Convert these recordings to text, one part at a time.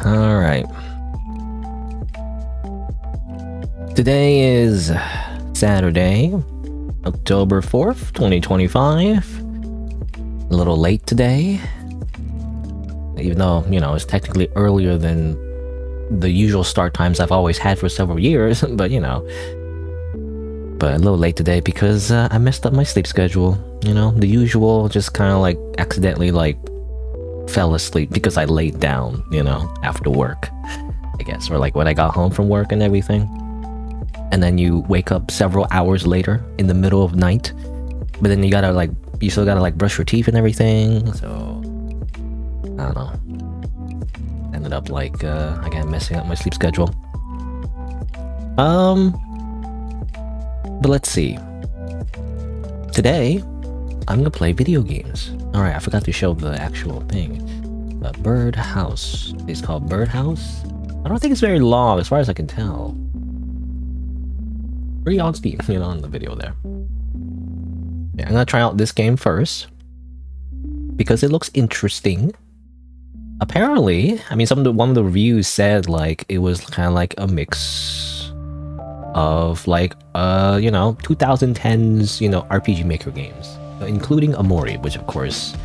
Alright. Today is Saturday, October 4th, 2025. A little late today. Even though, you know, it's technically earlier than the usual start times I've always had for several years, but you know. But a little late today because I messed up my sleep schedule. You know, the usual, just kind of like accidentally like fell asleep because I laid down, you know, after work, I guess, or like when I got home from work and everything. And then you wake up several hours later in the middle of night, but then you still gotta like brush your teeth and everything. So I don't know. Ended up like again messing up my sleep schedule. But let's see. Today I'm gonna play video games. Alright, I forgot to show the actual thing. Birdhouse. It's called Birdhouse. I don't think it's very long as far as I can tell. Pretty on speed, you know, in the video there. Yeah, I'm gonna try out this game first because it looks interesting. Apparently, I mean, one of the reviews said like it was kind of like a mix of like you know, 2010s, you know, RPG Maker games, including Amori, which of course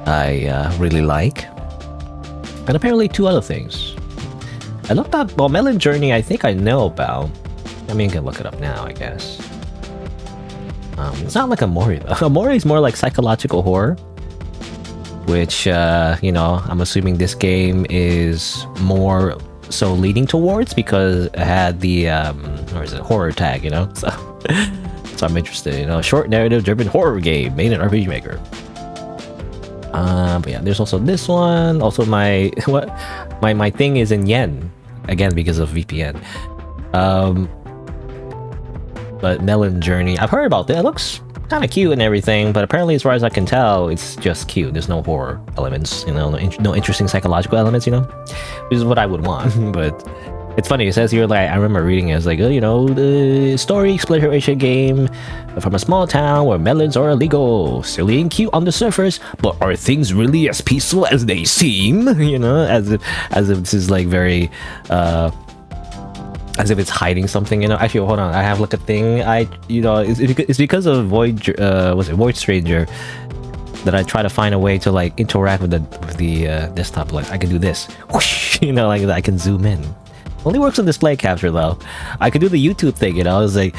I really like, and apparently two other things. I looked up, well, Melon Journey I think I know about. I mean, I can look it up now, I guess. It's not like Amori though. Amori is more like psychological horror, which you know, I'm assuming this game is more so leaning towards because it had the or is it horror tag, you know? So I'm interested, you know, short narrative driven horror game made in RPG Maker. But yeah, there's also this one. Also my my thing is in yen again because of VPN. But Melon Journey, I've heard about that. It looks kind of cute and everything, but apparently as far as I can tell, it's just cute. There's no horror elements, you know, no interesting psychological elements, you know, which is what I would want. But It's funny, it says here, like, I remember reading it, it's like, you know, the story exploration game from a small town where melons are illegal. Silly and cute on the surface, but are things really as peaceful as they seem? You know, as if this is like very, as if it's hiding something, you know. Actually, hold on, I have like a thing, it's because of Void Stranger that I try to find a way to like interact with the desktop. Like, I can do this, whoosh, you know, like I can zoom in. Only works on display capture though. I could do the YouTube thing, you know. It's like,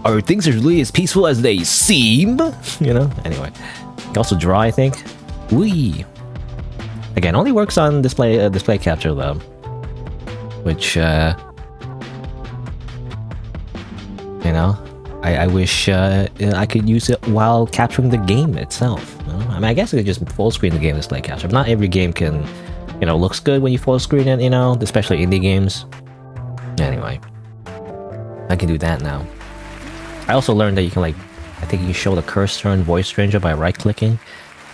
are things really as peaceful as they seem? You know. Anyway, you can also draw, I think. Wee. Again, only works on display capture though, which you know, I wish I could use it while capturing the game itself. You know? I mean, I guess I could just full screen the game display capture. But not every game can, you know, looks good when you full screen it. You know, especially indie games. Anyway, I can do that now. I also learned that you can, like, I think you can show the cursor in Voice Stranger by right-clicking.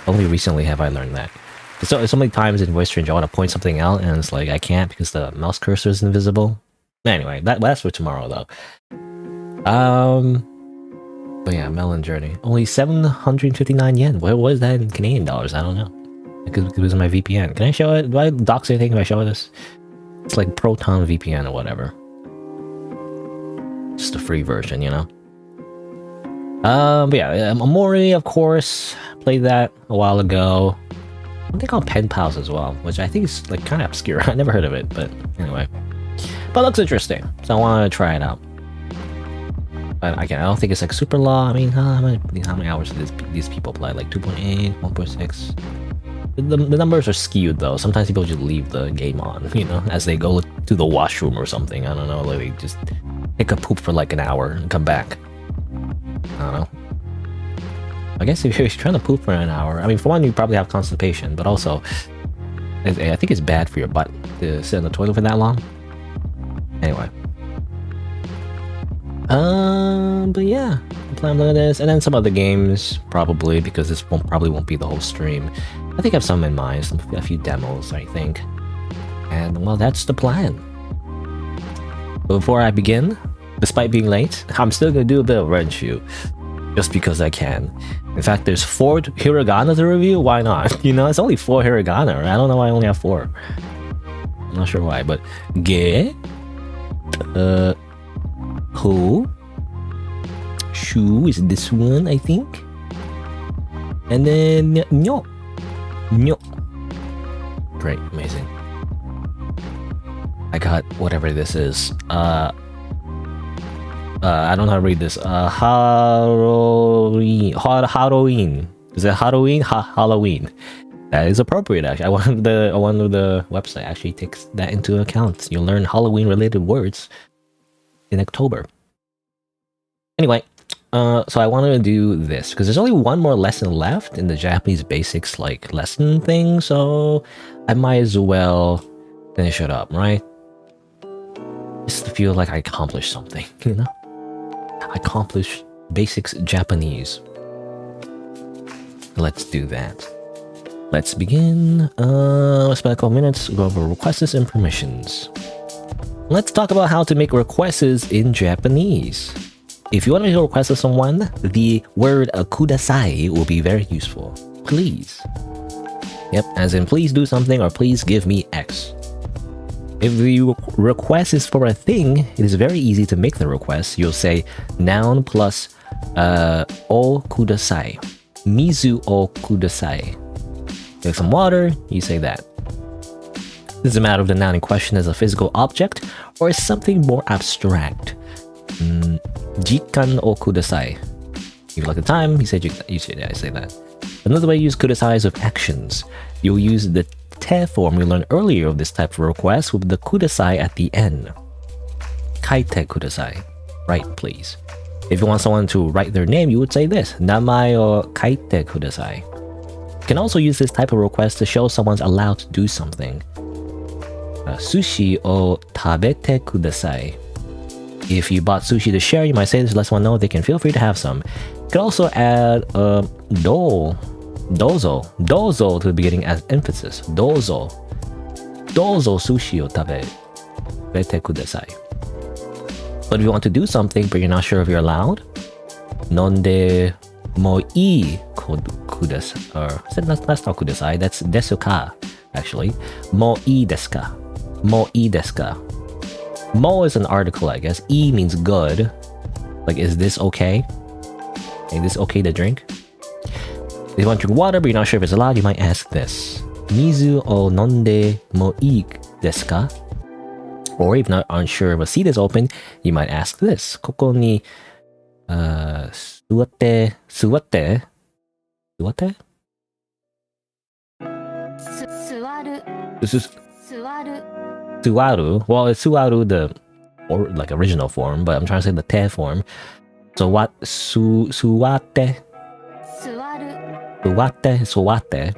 Only recently have I learned that. So many times in Voice Stranger I want to point something out and it's like I can't because the mouse cursor is invisible. Anyway, that's for tomorrow though. But yeah, Melon Journey. Only 759 yen. What was that in Canadian dollars? I don't know. Because it was my VPN. Can I show it? Do I dox anything if I show this? It's like Proton VPN or whatever. Just a free version, you know? But yeah, Amori, of course. Played that a while ago. I think on Pen Pals as well, which I think is like kind of obscure. I never heard of it, but anyway. But it looks interesting, so I want to try it out. But again, I don't think it's like super long. I mean, how many hours do these people play? Like 2.8, 1.6? The numbers are skewed though. Sometimes people just leave the game on, you know, as they go to the washroom or something. I don't know, like they just take a poop for like an hour and come back. I don't know. I guess if you're trying to poop for an hour, I mean, for one, you probably have constipation, but also, I think it's bad for your butt to sit in the toilet for that long. Anyway. But yeah, I'm planning on this, and then some other games, probably, because this probably won't be the whole stream. I think I have some in mind, a few demos, I think. And, well, that's the plan. But before I begin, despite being late, I'm still gonna do a bit of Renshuu. Just because I can. In fact, there's 4 hiragana to review, why not? You know, it's only 4 hiragana, right? I don't know why I only have 4. I'm not sure why, but... Ge... Ho... Shu is this one, I think. And then... Nyo. Nyo. Great, amazing. I got whatever this is. I don't know how to read this. Halloween. Is it Halloween? Halloween. That is appropriate, actually. I wonder the website actually takes that into account. You'll learn Halloween-related words in October. Anyway, so I wanted to do this because there's only one more lesson left in the Japanese basics like lesson thing, so I might as well finish it up, right? Just to feel like I accomplished something, you know? Accomplish basics Japanese. Let's do that. Let's begin. Let's spend a couple minutes, go over requests and permissions. Let's talk about how to make requests in Japanese. If you want to make a request of someone, the word kudasai will be very useful. Please. Yep, as in please do something or please give me X. If the request is for a thing, it is very easy to make the request. You'll say noun plus o kudasai. Mizu o kudasai. Take some water, you say that. This is a matter of the noun in question as a physical object or is something more abstract. Jikan o kudasai. If you like the time, you say that. Another way you use kudasai is with actions. You'll use the te form we learned earlier of this type of request with the kudasai at the end. Kaite kudasai. Write, please. If you want someone to write their name, you would say this. Namae o kaite kudasai. You can also use this type of request to show someone's allowed to do something. Sushi o tabete kudasai. If you bought sushi to share, you might say this to let someone know they can feel free to have some. You can also add dozo to the beginning as emphasis. Dozo sushi o tabe. Kurete kudasai. But if you want to do something but you're not sure if you're allowed, nonde mo ii kudasai, or that's not kudasai, that's desu ka, actually. Mo ii desu ka? Mo ii desu ka? Mo is an article, I guess. I means good. Like, is this okay? Is this okay to drink? If you want to drink water, but you're not sure if it's allowed, you might ask this. Mizu o nonde mo ii desu ka? Or if not unsure if a seat is open, you might ask this. Koko ni suwatte. Suwaru. This is Suwaru. Well, it's Suwaru, the like original form, but I'm trying to say the te form. So what? Suwatte. Suwatte.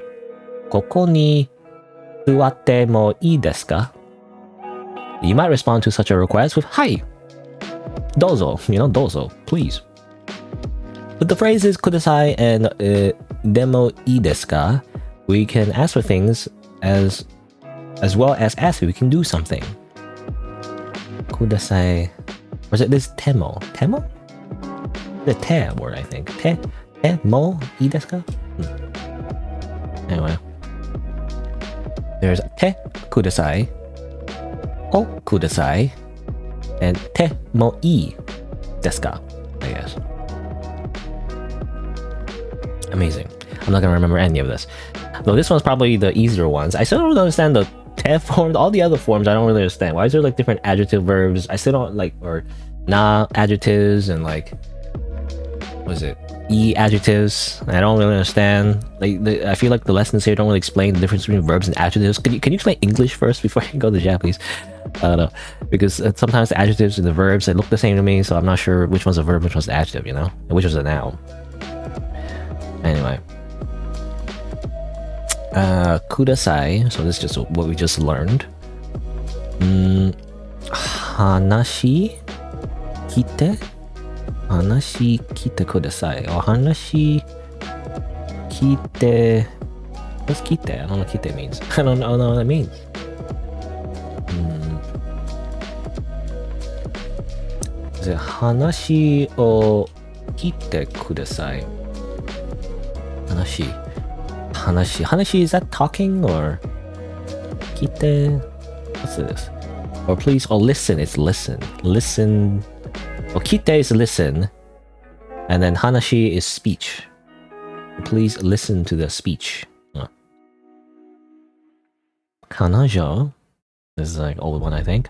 Koko ni suwatte mo ii desu ka? You might respond to such a request with "Hi, dozo." Dozo, please. With the phrases "kudasai" and "demo ii desu ka," we can ask for things as well as ask if we can do something. Kudasai. Or is it this temo? Temo? The te word, I think. Te mo ii desu ka? Anyway. There's te kudasai, o kudasai, and te mo ii desu ka, I guess. Amazing. I'm not gonna remember any of this. Though this one's probably the easier ones. I still don't really understand the te form. All the other forms I don't really understand. Why is there like different adjective verbs? I still don't like, or na adjectives and like, what is it? E adjectives. I don't really understand. Like, I feel like the lessons here don't really explain the difference between verbs and adjectives. Can you explain English first before you go to Japanese? I don't know, because sometimes the adjectives and the verbs, they look the same to me, so I'm not sure which one's a verb, which one's the adjective, and which one's a noun. Anyway, kudasai. So this is just what we just learned. Hanashi kite. Hanashi kite kudasai. Or hanashi kite. What's kite? I don't know what kite means. I don't know what that means. Is it hanashi o kite kudasai? Hanashi, is that talking, or kite? What's this? Or please, or listen, it's listen. Listen. Or kite is listen. And then hanashi is speech. Please listen to the speech. Kanajo. This is like old one, I think.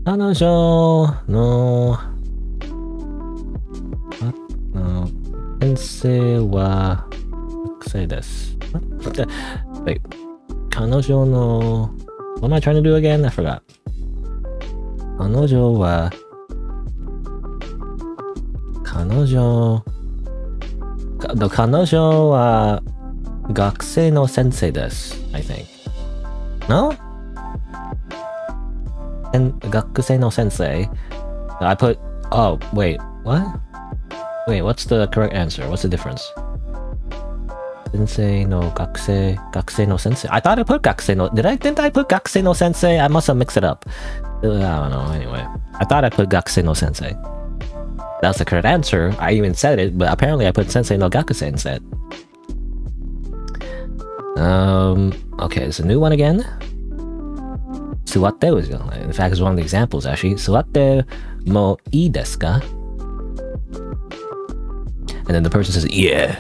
Kanajo no. What? No. Sensei wa say this. Wait. Kanojo no. What am I trying to do again? I forgot. Kanojo wa. Kanojo. The kanojo wa gakusei no sensei desu, I think. No? And gakusei no sensei. I put. Oh, wait. What? Wait, what's the correct answer? What's the difference? Sensei no gakusei no sensei. I thought I put gakusei no. Didn't I put gakusei no sensei? I must have mixed it up. I don't know. Anyway, I thought I put gakusei no sensei. That's the correct answer. I even said it, but apparently I put sensei no gakusei instead. Okay, it's a new one again. Suwatte was, in fact, is one of the examples actually. Suwatte mo ii desu ka? And then the person says, yeah,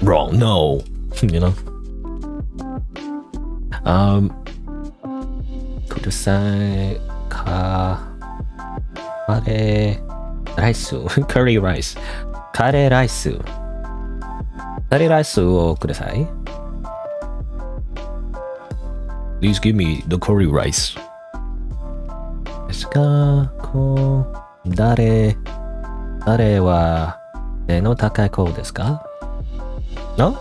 wrong, no, Kudasai ka kare rice, curry rice. Kare rice. Kare rice o kudasai. Please give me the curry rice. Desu ka ko dare wa no takai ko desu ka? No?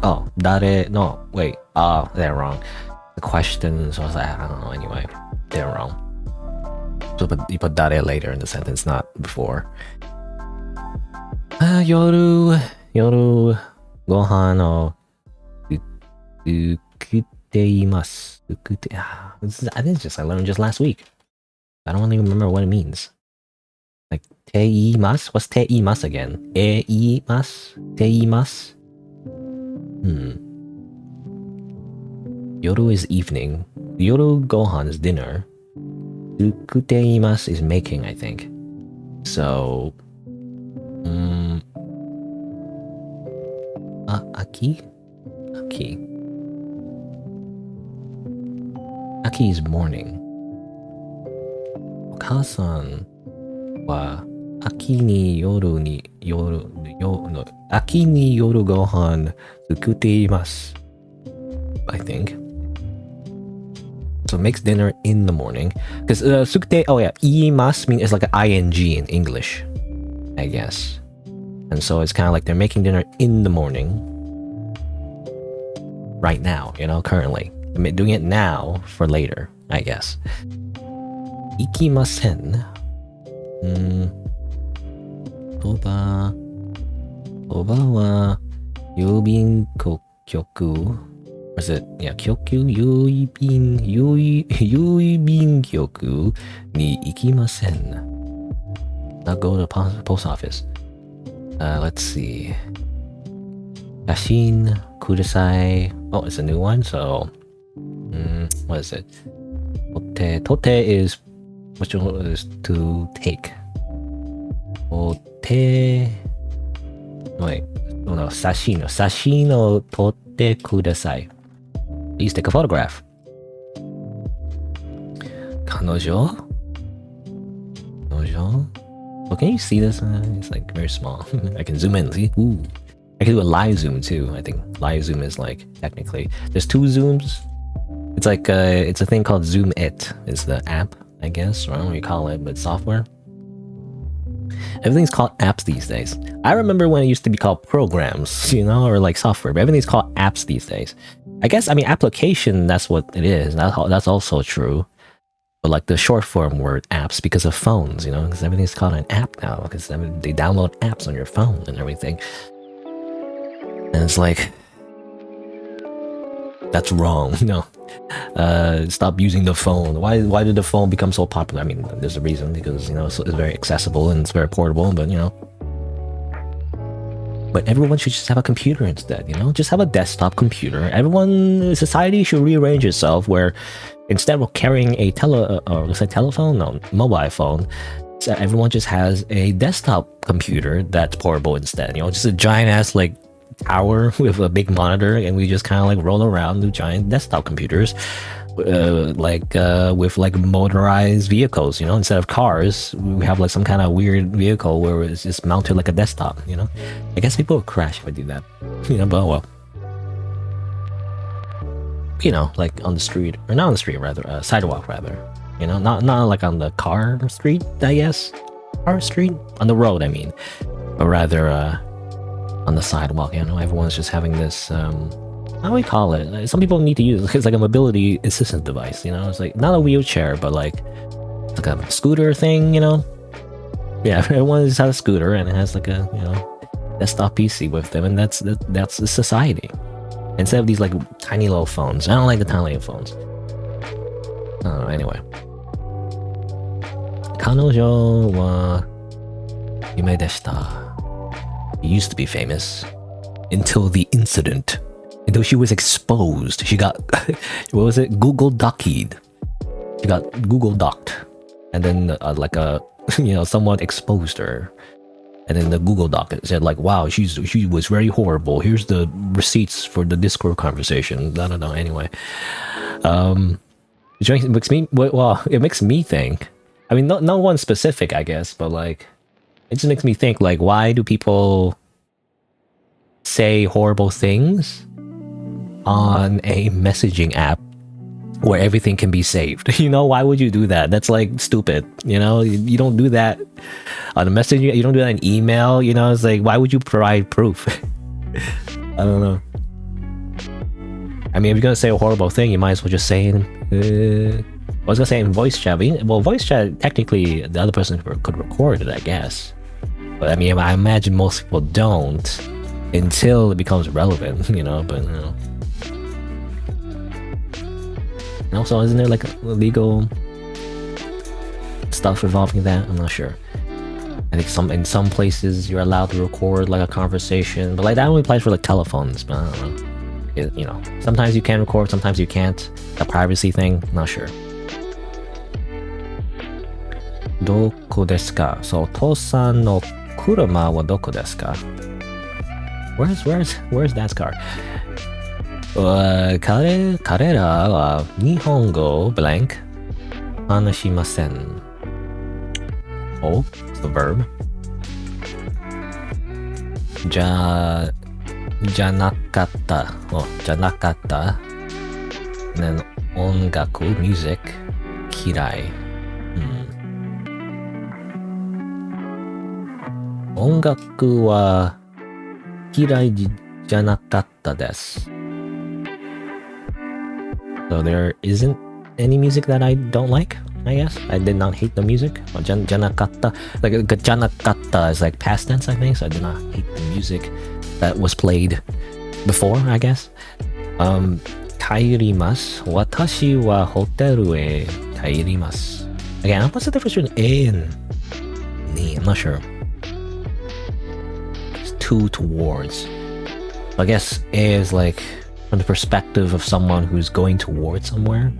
Oh, dare, no, wait, they're wrong. The question, so I was like, I don't know, anyway, they're wrong. So you put dare later in the sentence, not before. Yoru gohan o ukute imasu. I think it's just I learned just last week. I don't really remember what it means. Like teimasu? What's teimasu again? Eimasu? Teimasu? Yoru is evening. Yoru gohan is dinner. Sukuteimasu is making, I think. So... Aki? Aki. Aki is morning. Okasan wa Aki ni yoru gohan tsukuteimasu. I think. So it makes dinner in the morning. Because sukute, oh yeah, iimasu means it's like an ing in English, I guess. And so it's kind of like they're making dinner in the morning. Right now, you know, currently. I mean, doing it now for later, I guess. Ikimasen. Toba wa yubin kyoku. Or is it, yeah, kyoku yuibin kyoku ni ikimasen. Now go to the post office. Let's see. Kashin kudasai. Oh, it's a new one, so... what is it? Tote. Tote is... which one is to take? Tote... Wait. Oh no, sashino. Sashino tote kudasai. Please take a photograph. Kanojo? Kanojo? Well, can you see this? It's like very small. I can zoom in, see? Ooh. I can do a live zoom too. I think live zoom is like, technically. There's two zooms. It's like, it's a thing called Zoom It. It's the app, I guess. Or I don't know what you call it, but software. Everything's called apps these days. I remember when it used to be called programs, you know, or like software. But everything's called apps these days. I guess, I mean, application, that's what it is. That's also true. But like the short form word apps because of phones, you know, because everything's called an app now. Because I mean, they download apps on your phone and everything. And it's like, that's wrong, no. Stop using the phone. Why did the phone become so popular? I mean, there's a reason, because, you know, it's very accessible and it's very portable, but, you know. But everyone should just have a computer instead, you know? Just have a desktop computer. Society should rearrange itself where instead of carrying a mobile phone, so everyone just has a desktop computer that's portable instead, you know? Just a giant-ass, like, tower with a big monitor, and we just kind of like roll around with giant desktop computers, with like motorized vehicles, you know, instead of cars we have like some kind of weird vehicle where it's just mounted like a desktop, you know. I guess people would crash if I do that, you know, but well, you know, like on the street, or not on the street rather, sidewalk rather, you know, not like on the car street, I guess, car street, on the road I mean, but rather on the sidewalk, you know, everyone's just having this, how do we call it? Some people need to use it. It's like a mobility assistant device, you know? It's like, not a wheelchair, but like a scooter thing, you know? Yeah, everyone just has a scooter and it has like a, you know, desktop PC with them, and that's the society. Instead of these like tiny little phones. I don't like the tiny little phones. Anyway. Kanojo wa yume deshita. She used to be famous until the incident, until she was exposed. She got, what was it? Google Docked. She got Google Docked, and then like a, you know, someone exposed her, and then the Google Doc said like, wow, she was very horrible. Here's the receipts for the Discord conversation. I don't know. Anyway, it makes me, well, it makes me think. I mean, no one specific, I guess, but like. It just makes me think, like, why do people say horrible things on a messaging app where everything can be saved? You know, why would you do that? That's, like, stupid, you know? You don't do that on a messaging, you don't do that in email, you know? It's like, why would you provide proof? I don't know. I mean, if you're gonna say a horrible thing, you might as well just say it. I was gonna say in voice chat, well, voice chat, technically, the other person could record it, I guess. But I mean, I imagine most people don't until it becomes relevant, you know, but, you know. And also, isn't there like legal stuff involving that? I'm not sure. I think in some places you're allowed to record like a conversation, but like that only applies for like telephones. But I don't know. You know, sometimes you can record, sometimes you can't. The privacy thing, not sure. どこですか? So, お父さんの車はどこですか? Where's that car? 彼らは日本語 blank 話しません. Oh, it's the verb. じゃなかった. Oh, じゃなかった. And then 音楽 music 嫌い. 音楽は嫌いじゃなかったです. So there isn't any music that I don't like, I guess. I did not hate the music. じゃなかった. Like, じゃなかった is like past tense, I think. So I did not hate the music that was played before, I guess. 帰ります. 私はホテルへ帰ります. Again, what's the difference between A and ni? I'm not sure. To towards. I guess A is like from the perspective of someone who's going towards somewhere.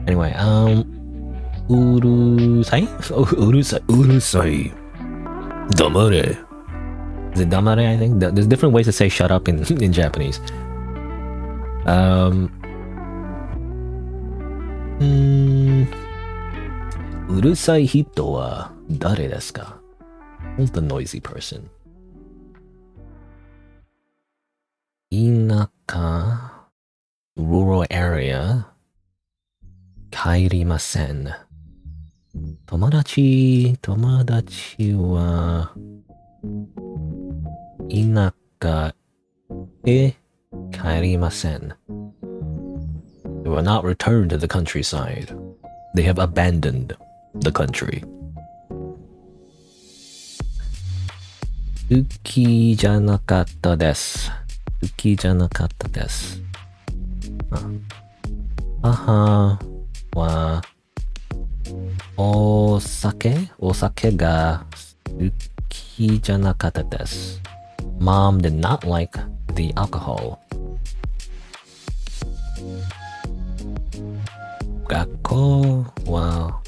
Anyway, urusai? Urusai. Damare. Is it damare, I think? There's different ways to say shut up in Japanese. Urusai hito wa dare desu ka? Who's the noisy person? Inaka, rural area. Kairimasen. Tomodachi wa inaka e kairimasen. They will not return to the countryside. They have abandoned the country. 好きじゃなかったです。好きじゃなかったです。母はお酒が好きじゃなかったです。Mom did not like the alcohol. 学校は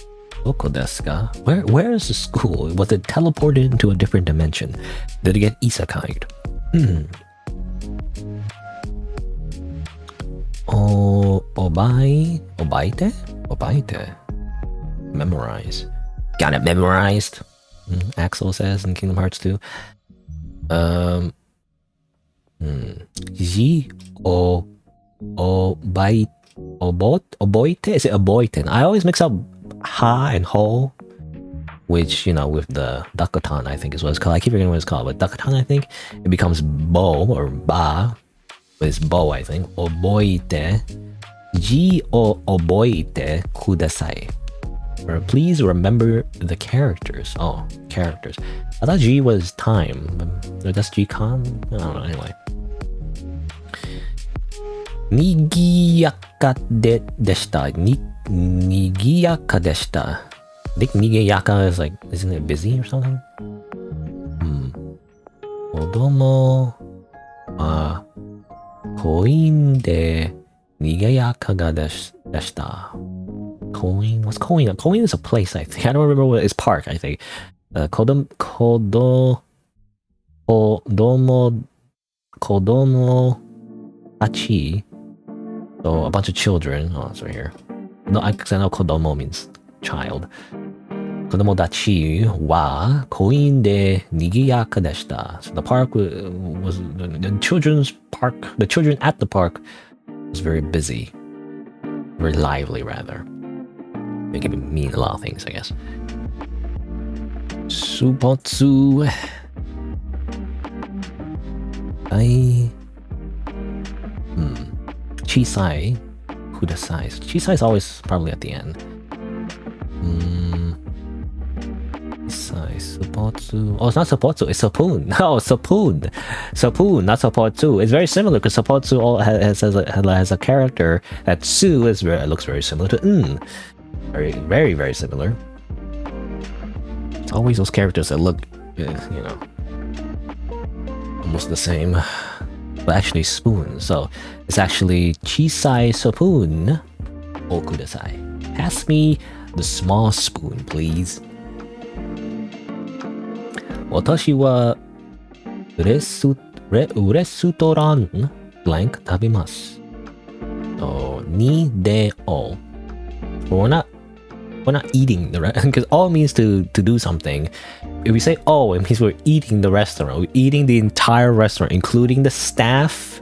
どこですか? Where is the school? Was it teleported into a different dimension? Did it get isekai'd? Obaite? Memorize. Got it memorized. Axel says in Kingdom Hearts 2. Oboite? Is it oboiten? I always mix up ha and ho, which, you know, with the dakatan, I think is what it's called. I keep forgetting what it's called, but dakatan, I think, it becomes bo or ba, but it's bo, I think. Oboite. Ji o oboite kudasai. Or please remember the characters. Oh, characters. I thought G was time. That's G-Con? I don't know, anyway. Nigiyaka deshita. Nigiyaka deshita. I think nigiyaka is like, isn't it busy or something? Kodomo wa koin de nigiyaka ga deshita. Koin? What's Koin? Koin is a place, I think. I don't remember what it's park, I think. Kodomo tachi. So a bunch of children. Oh, it's right here. No, because I know kodomo means child. Kodomo dachi wa koin de nigiyaka deshita. So the park was the children's park. The children at the park was very busy, very lively, rather. It can mean a lot of things, I guess. Subotsu. Chisai. Kudasai. Chisai is always probably at the end. Chisai. Supotsu. Oh, it's not Supotsu, it's Sapun. No, Sapun. Sapun, not Supotsu. It's very similar because Supotsu has a character that Su is looks very similar to Very, very, very similar. It's always those characters that look, you know, almost the same. But actually spoon. So it's actually Chisai Sapun o kudasai. Pass me the small spoon, please. Watashi wa restoran blank tabimasu. So ni de o. But we're not eating the restaurant because all means to do something. If we say oh, it means we're eating the restaurant. We're eating the entire restaurant, including the staff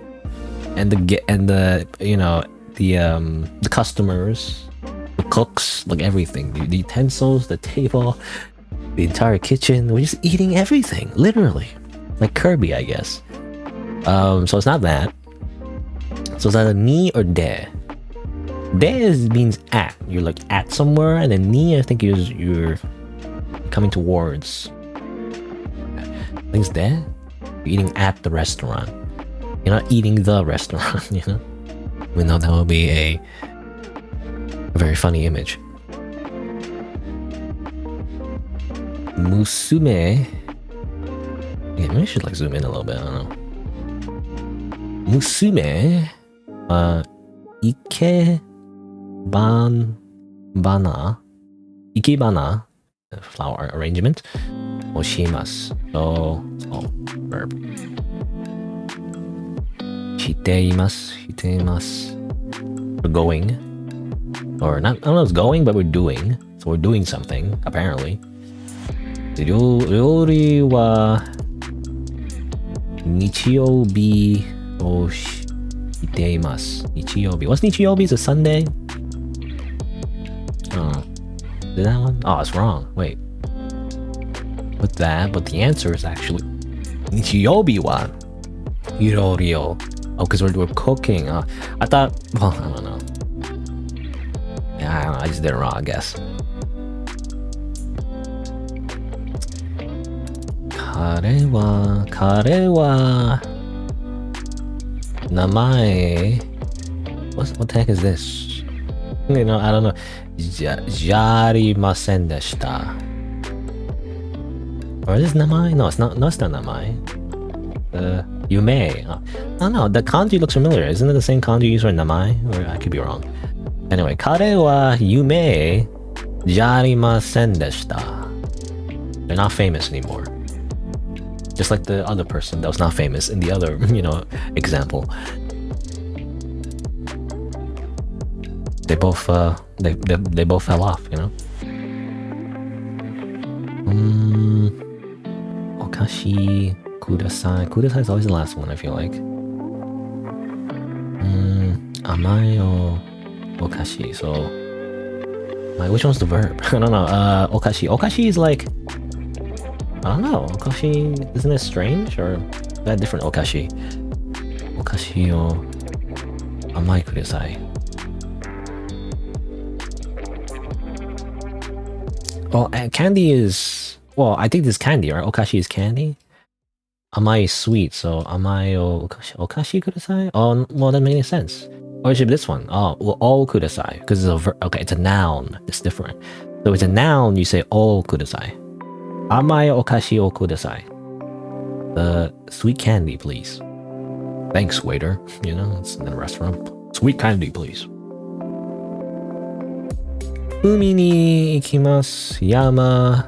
and the you know the customers, the cooks, like everything, the utensils, the table, the entire kitchen. We're just eating everything, literally, like Kirby, I guess. So it's not that. So it's either ni or de. De means at. You're like at somewhere, and then ni, I think you're coming towards. I think it's de. You're eating at the restaurant. You're not eating the restaurant, you know? We know that will be a very funny image. Musume. Yeah, maybe I should like zoom in a little bit, I don't know. Musume. Ikebana, flower arrangement. Oshimasu. So, verb. Shiteimasu. We're going. Or not, I don't know if it's going, but we're doing. So we're doing something, apparently. Ryori wa nichiyoubi o shiteimasu. Nichiyoubi. What's nichiyoubi? Is it Sunday? Oh. Did that one? Oh, it's wrong. Wait. With that, but the answer is actually Nichiyoubi wa Hirorio. Oh, because we're cooking. I thought, well, I don't know. Yeah, I don't know. I just did it wrong, I guess. Kare wa namae. What the heck is this? You know, I don't know. Jarimasen deshita. Or is this namae? No, it's not. No, it's not namae. Yume. I don't know. The kanji looks familiar. Isn't it the same kanji used for namae? Or I could be wrong. Anyway, kare wa yume jarimasen deshita. They're not famous anymore. Just like the other person that was not famous in the other, you know, example. They both they both fell off, you know. Okashi kudasai. Kudasai is always the last one, I feel like. Amai o okashi. So, which one's the verb? I don't know. Okashi. Okashi is like, I don't know. Okashi, isn't it strange or is that different? Okashi. Okashi o amai kudasai. Well, candy is, well, I think this is candy, right? Okashi is candy. Amai is sweet, so amai o okashi kudasai? Oh, well, that makes sense. Or it should be this one. Oh, well, o kudasai, because it's a okay, it's a noun. It's different. So it's a noun, you say o kudasai. Amai okashi o kudasai. The sweet candy, please. Thanks, waiter. You know, it's in a restaurant. Sweet candy, please. Umi ni ikimasu. Yama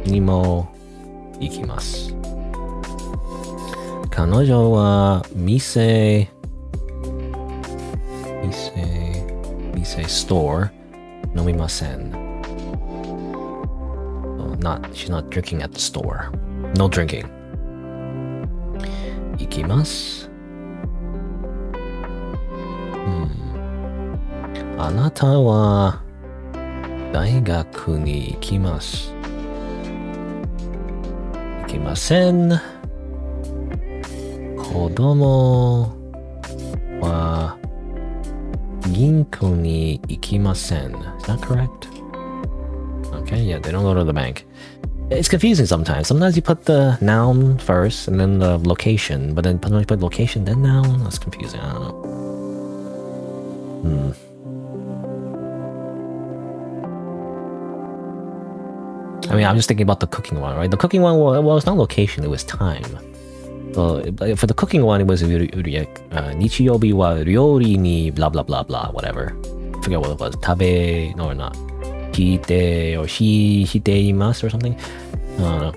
ni mo ikimasu. Kanojo wa mise store nomimasen. She's not drinking at the store. No drinking. Ikimasu. Anata wa daigaku ni ikimasu. Ikimasen. Kodomo wa ginko ni ikimasen. Is that correct? Okay, yeah, they don't go to the bank. It's confusing sometimes. Sometimes you put the noun first and then the location, but then when you put location then noun, that's confusing. I don't know. I mean, I'm just thinking about the cooking one, right? The cooking one, well, it's not location, it was time. So for the cooking one, it was Nichiyobi wa ryori ni blah blah blah blah, whatever. I forget what it was. Tabe, no or not. Hite or hiteimasu or something. I don't know.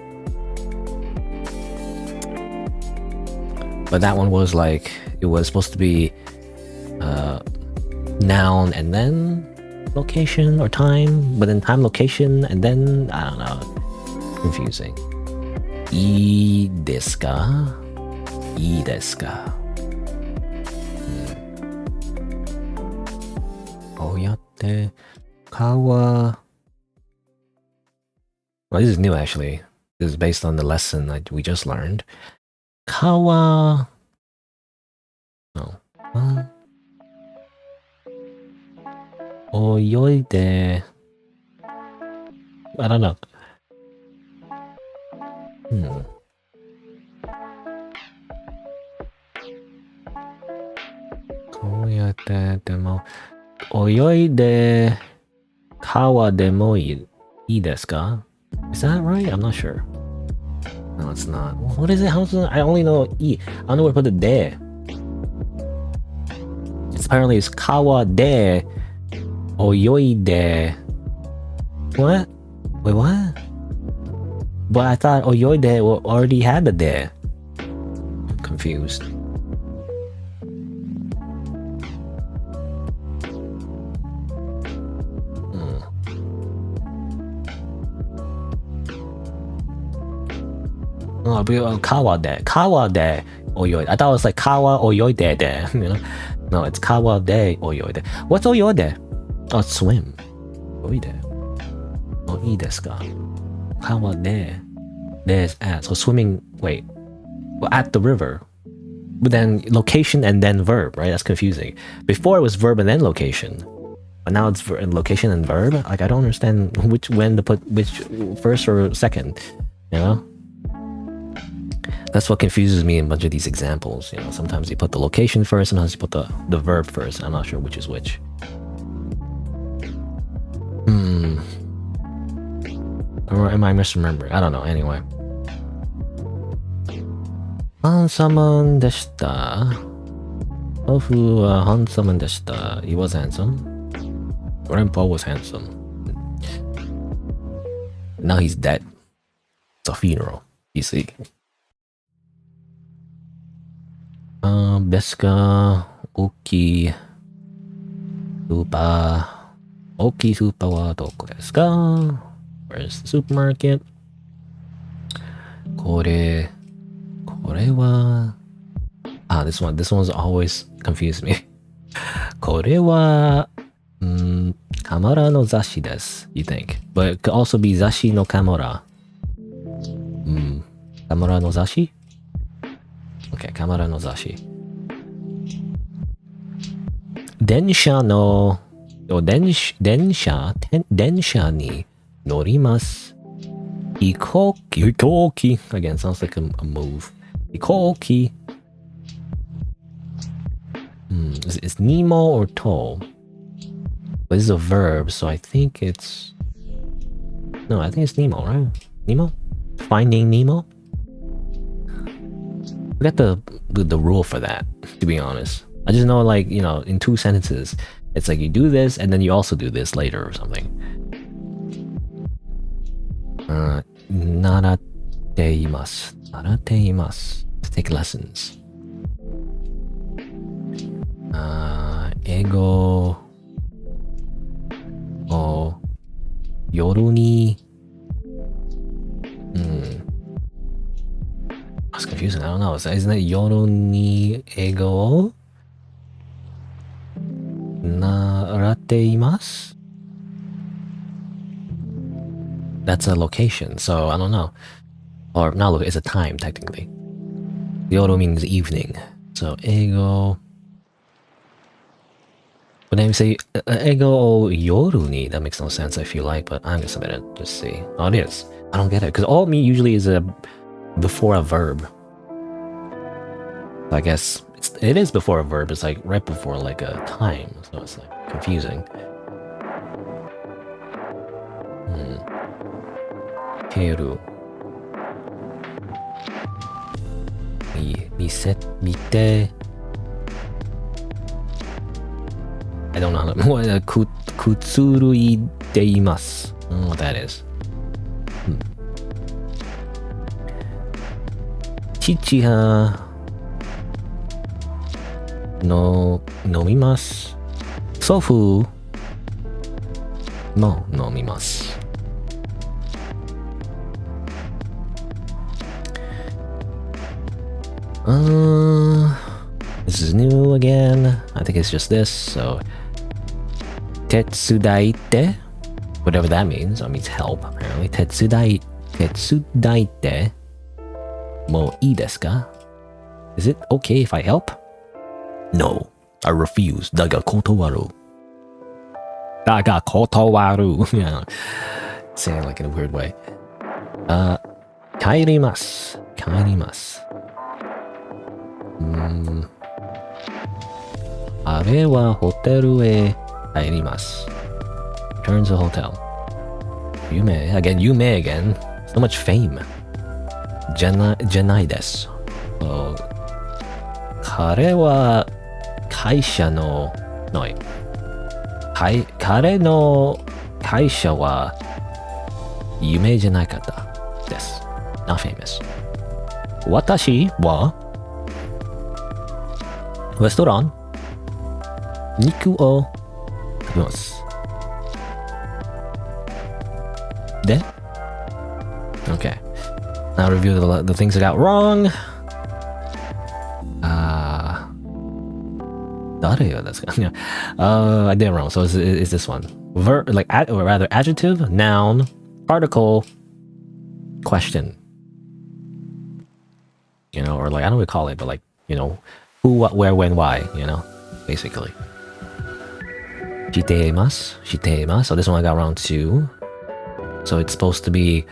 But that one was like, it was supposed to be noun and then location or time, but then time, location, and then, I don't know. Confusing. Ii desu ka? Ii desu ka? Oyatte kawa. Well, this is new actually. This is based on the lesson that we just learned. Kawa. No. Oyoide. I don't know. Koyate demo. Oyoide kawa demo ii desu ka? Is that right? I'm not sure. No, it's not. What is it? I only know I. I don't know where to put the de. Apparently it's kawa de oyoide. What? Wait, what? But I thought oyoide already had the de. I'm confused. Oh, kawa de oyoide. I thought it was like kawa oyoide de. You know? No, it's kawa de oyoide. What's oyoide? Oh, swim. Oyoide. Oh, ii desu ka? Kawa de. De is at. So swimming. Wait. Well, at the river. But then location and then verb, right? That's confusing. Before it was verb and then location. But now it's location and verb. Like I don't understand when to put which first or second. You know? That's what confuses me in a bunch of these examples. You know, sometimes you put the location first, sometimes you put the verb first. I'm not sure which is which. Or am I misremembering? I don't know. Anyway. Handsome deshita. Tofu handsome deshita. He was handsome. Grandpa was handsome. Now he's dead. It's a funeral. You see. Deska Oki Supa. Oki Supa wa doko desu ka? Where's the supermarket? Kore wa. This one's always confused me. Kore wa kamara no zashi desu, you think. But it could also be zashi no kamara. Kamara no zashi? Okay, kamara no zashi. Densha ni norimasu. Hikoki. Again, sounds like a move. Hikoki. It's Nemo or to. But this is a verb, so I think it's... No, I think it's Nemo, right? Nemo? Finding Nemo? I got the rule for that, to be honest. I just know, like, you know, in 2 sentences, it's like you do this and then you also do this later or something. Narateimasu. Narateimasu. To take lessons. Ego o yoru ni. That's confusing. I don't know. Isn't it yoru ni ego narateimasu? That's a location, so I don't know. Or not, it's a time technically. Yoru means evening, so ego But then you say ego yoru ni, that makes no sense, I feel like, but I'm gonna submit it. Just see. Oh, it is. I don't get it, because all me usually is before a verb. I guess it is before a verb. It's like right before like a time, so it's like confusing. Keru. Mite. I don't know how to. Kutsurui deimasu. I don't know what that is. Chichiha no nomimasu. Sofu no nomimasu. This is new again. I think it's just this, so tetsudaite, whatever that means. That means help, apparently. Tetsudaite mo ii desu ka? Is it okay if I help? No, I refuse. Daga kotowaru. Daga kotowaru. Yeah, saying like in a weird way. Kairimasu. Are wa hoteru e kairimasu. Return to hotel. Yume again. So much fame. Janai desu. So, kare wa kaisha no kare no kaisha wa yume janai kata desu. Not famous. Watashi wa restaurant niku o tabimasu. De? Okay. Now review the things I got wrong. I did it wrong. So is this one verb, like or rather adjective, noun, particle, question. You know, or like I don't know what to call it, but like, you know, who, what, where, when, why. You know, basically. Shiteimasu. So this one I got wrong too. So it's supposed to be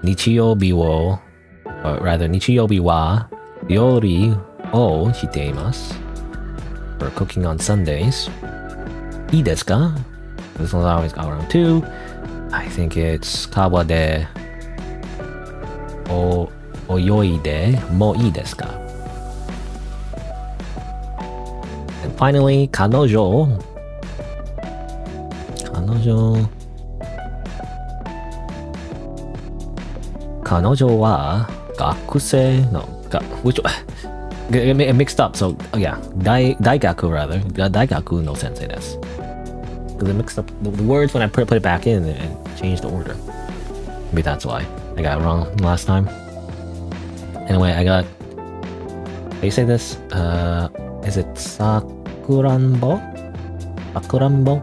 nichiyobi wo, or rather nichiyobi wa ryori o shiteimasu. For cooking on Sundays. Ii desu ka? This one's always got wrong too. I think it's kawa de oyoi de mo ii desu ka? And finally, kanojo. Kanojo wa gakusei no which one? It mixed up, so yeah, daigaku rather. Daigaku no sensei desu. Because it mixed up the words when I put it back in and changed the order. Maybe that's why I got it wrong last time. Anyway, I got. How do you say this? Is it sakuranbo? Sakuranbo.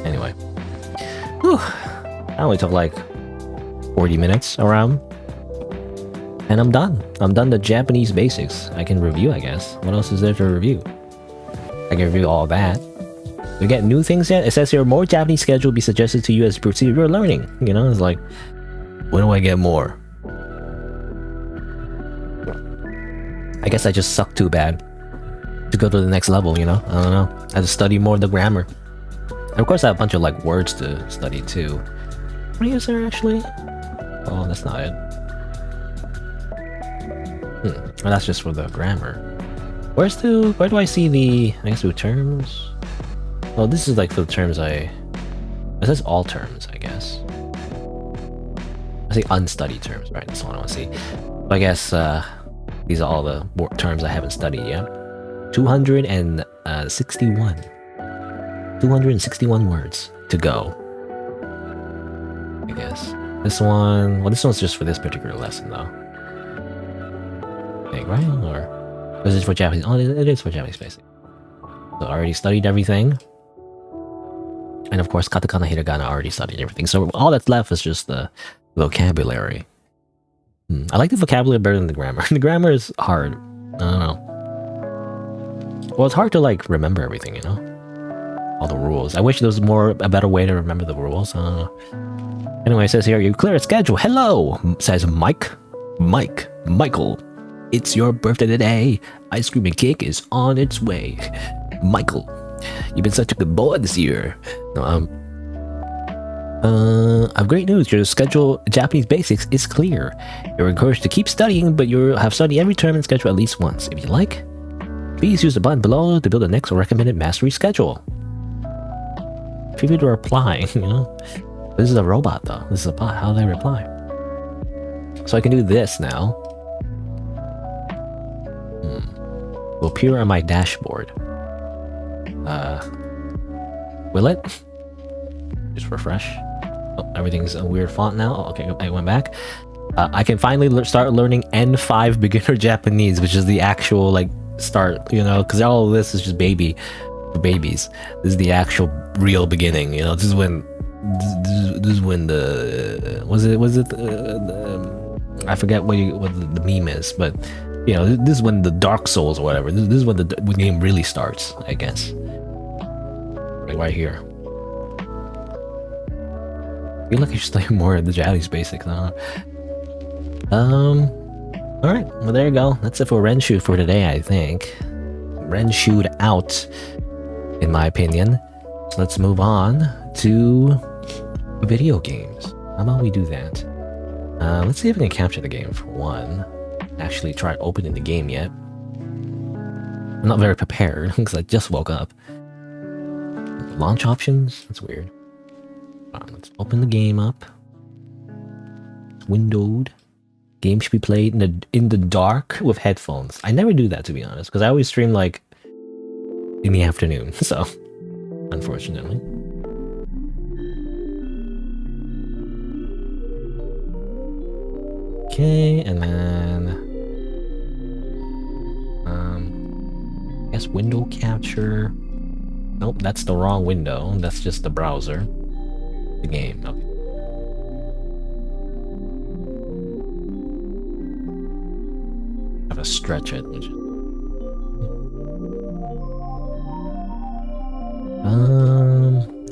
Anyway, whew. I only took like 40 minutes around, and I'm done. I'm done the Japanese basics. I can review, I guess. What else is there to review? I can review all that. You get new things yet? It says here more Japanese schedule will be suggested to you as you proceed your learning. You know, it's like, when do I get more? I guess I just suck too bad to go to the next level, you know? I don't know. I have to study more of the grammar. And of course I have a bunch of like words to study too. How many is there actually? Oh, that's not it. Well, that's just for the grammar. Where do I see the, I guess, the terms? Well, this is like for the terms it says all terms, I guess. I say unstudied terms, right? That's what I want to see. But I guess these are all the terms I haven't studied yet. 261. 261 words to go. I guess. This one's just for this particular lesson though. I think, right? Or is it for Japanese? Oh, it is for Japanese basic. So I already studied everything. And of course, katakana, hiragana, I already studied everything. So all that's left is just the vocabulary. I like the vocabulary better than the grammar. The grammar is hard. I don't know. Well, it's hard to like remember everything, you know? All the rules. I wish there was a better way to remember the rules. I don't know. Anyway, it says here, you clear a schedule. Hello, says Michael. It's your birthday today. Ice cream and cake is on its way. Michael, you've been such a good boy this year. No, I've great news. Your schedule Japanese basics is clear. You're encouraged to keep studying, but you'll have studied every term and schedule at least once. If you like, please use the button below to build the next recommended mastery schedule. People to reply, you know? This is a robot though. This is a bot. How do they reply? So I can do this now. Will appear on my dashboard. Will it? Just refresh. Oh, everything's a weird font now. Oh, okay, I went back. I can finally start learning N5 beginner Japanese, which is the actual like start, you know, because all of this is just babies. This is the actual real beginning, you know. This is when the I forget what the meme is, but you know, this is when the Dark Souls or whatever. This is when the game really starts, I guess. Right here. I feel like I should study more of the Japanese basics. All right. Well, there you go. That's it for Renshuu for today, I think. Renshoo'd out, in my opinion. So let's move on to video games. How about we do that? Let's see if we can capture the game for one. Actually try opening the game yet. I'm not very prepared because I just woke up. Launch options? That's weird. Let's open the game up. It's windowed. Game should be played in the dark with headphones. I never do that, to be honest, because I always stream like in the afternoon. So, unfortunately. Okay, and then I guess window capture. Nope, that's the wrong window. That's just the browser. The game. Okay. I have to stretch it. Which...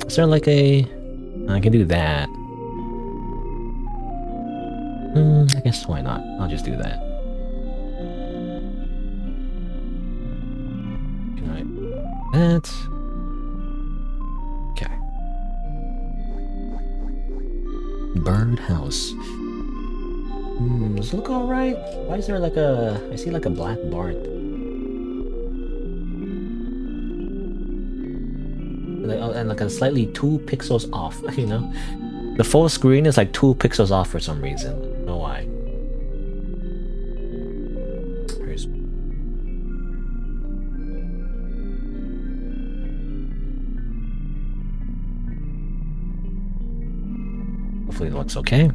is there like a? I can do that. I guess why not? I'll just do that. Alright. That. Okay. Birdhouse. Does it look alright? Why is there like a... I see like a black bar. And like a slightly 2 pixels off, you know? The full screen is like 2 pixels off for some reason. I don't know why. Hopefully it looks okay.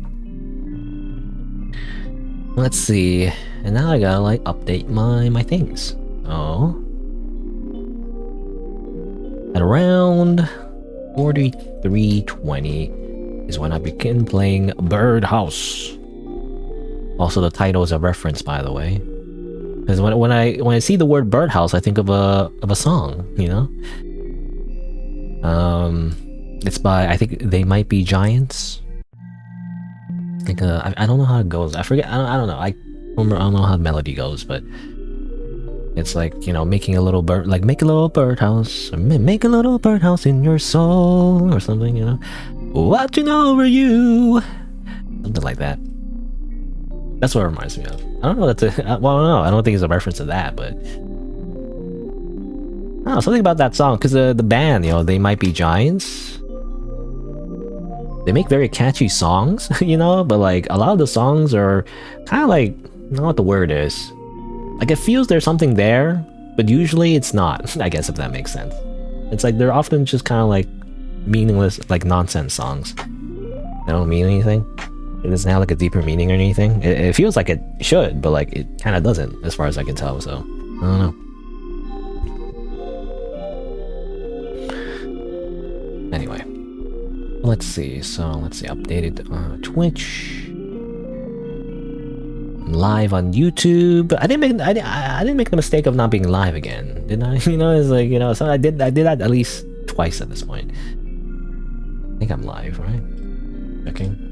Let's see. And now I gotta like update my things. Oh. At around 43:20 is when I begin playing Birdhouse. Also, the title is a reference, by the way, because when I see the word Birdhouse, I think of a song, you know. It's by, I think They Might Be Giants. I think I don't know how it goes. I forget. I don't know. I don't know how the melody goes, but it's like, you know, making a little bird, like make a little birdhouse, or make a little birdhouse in your soul, or something, you know. Watching over you, something like that. That's what it reminds me of. I don't know. That's a well, I don't know. I don't think it's a reference to that, but I don't know, something about that song, because the band, you know, They Might Be Giants. They make very catchy songs, you know, but like a lot of the songs are kind of like, I don't know what the word is. Like it feels there's something there, but usually it's not, I guess, if that makes sense. It's like they're often just kind of like meaningless, like nonsense songs. They don't mean anything. It doesn't have like a deeper meaning or anything. It feels like it should, but like it kind of doesn't, as far as I can tell, so I don't know. Anyway. Let's see, updated Twitch. I'm live on YouTube. I didn't make the mistake of not being live again, didn't I? You know, it's like, you know, so I did that at least twice at this point. I think I'm live, right? Checking.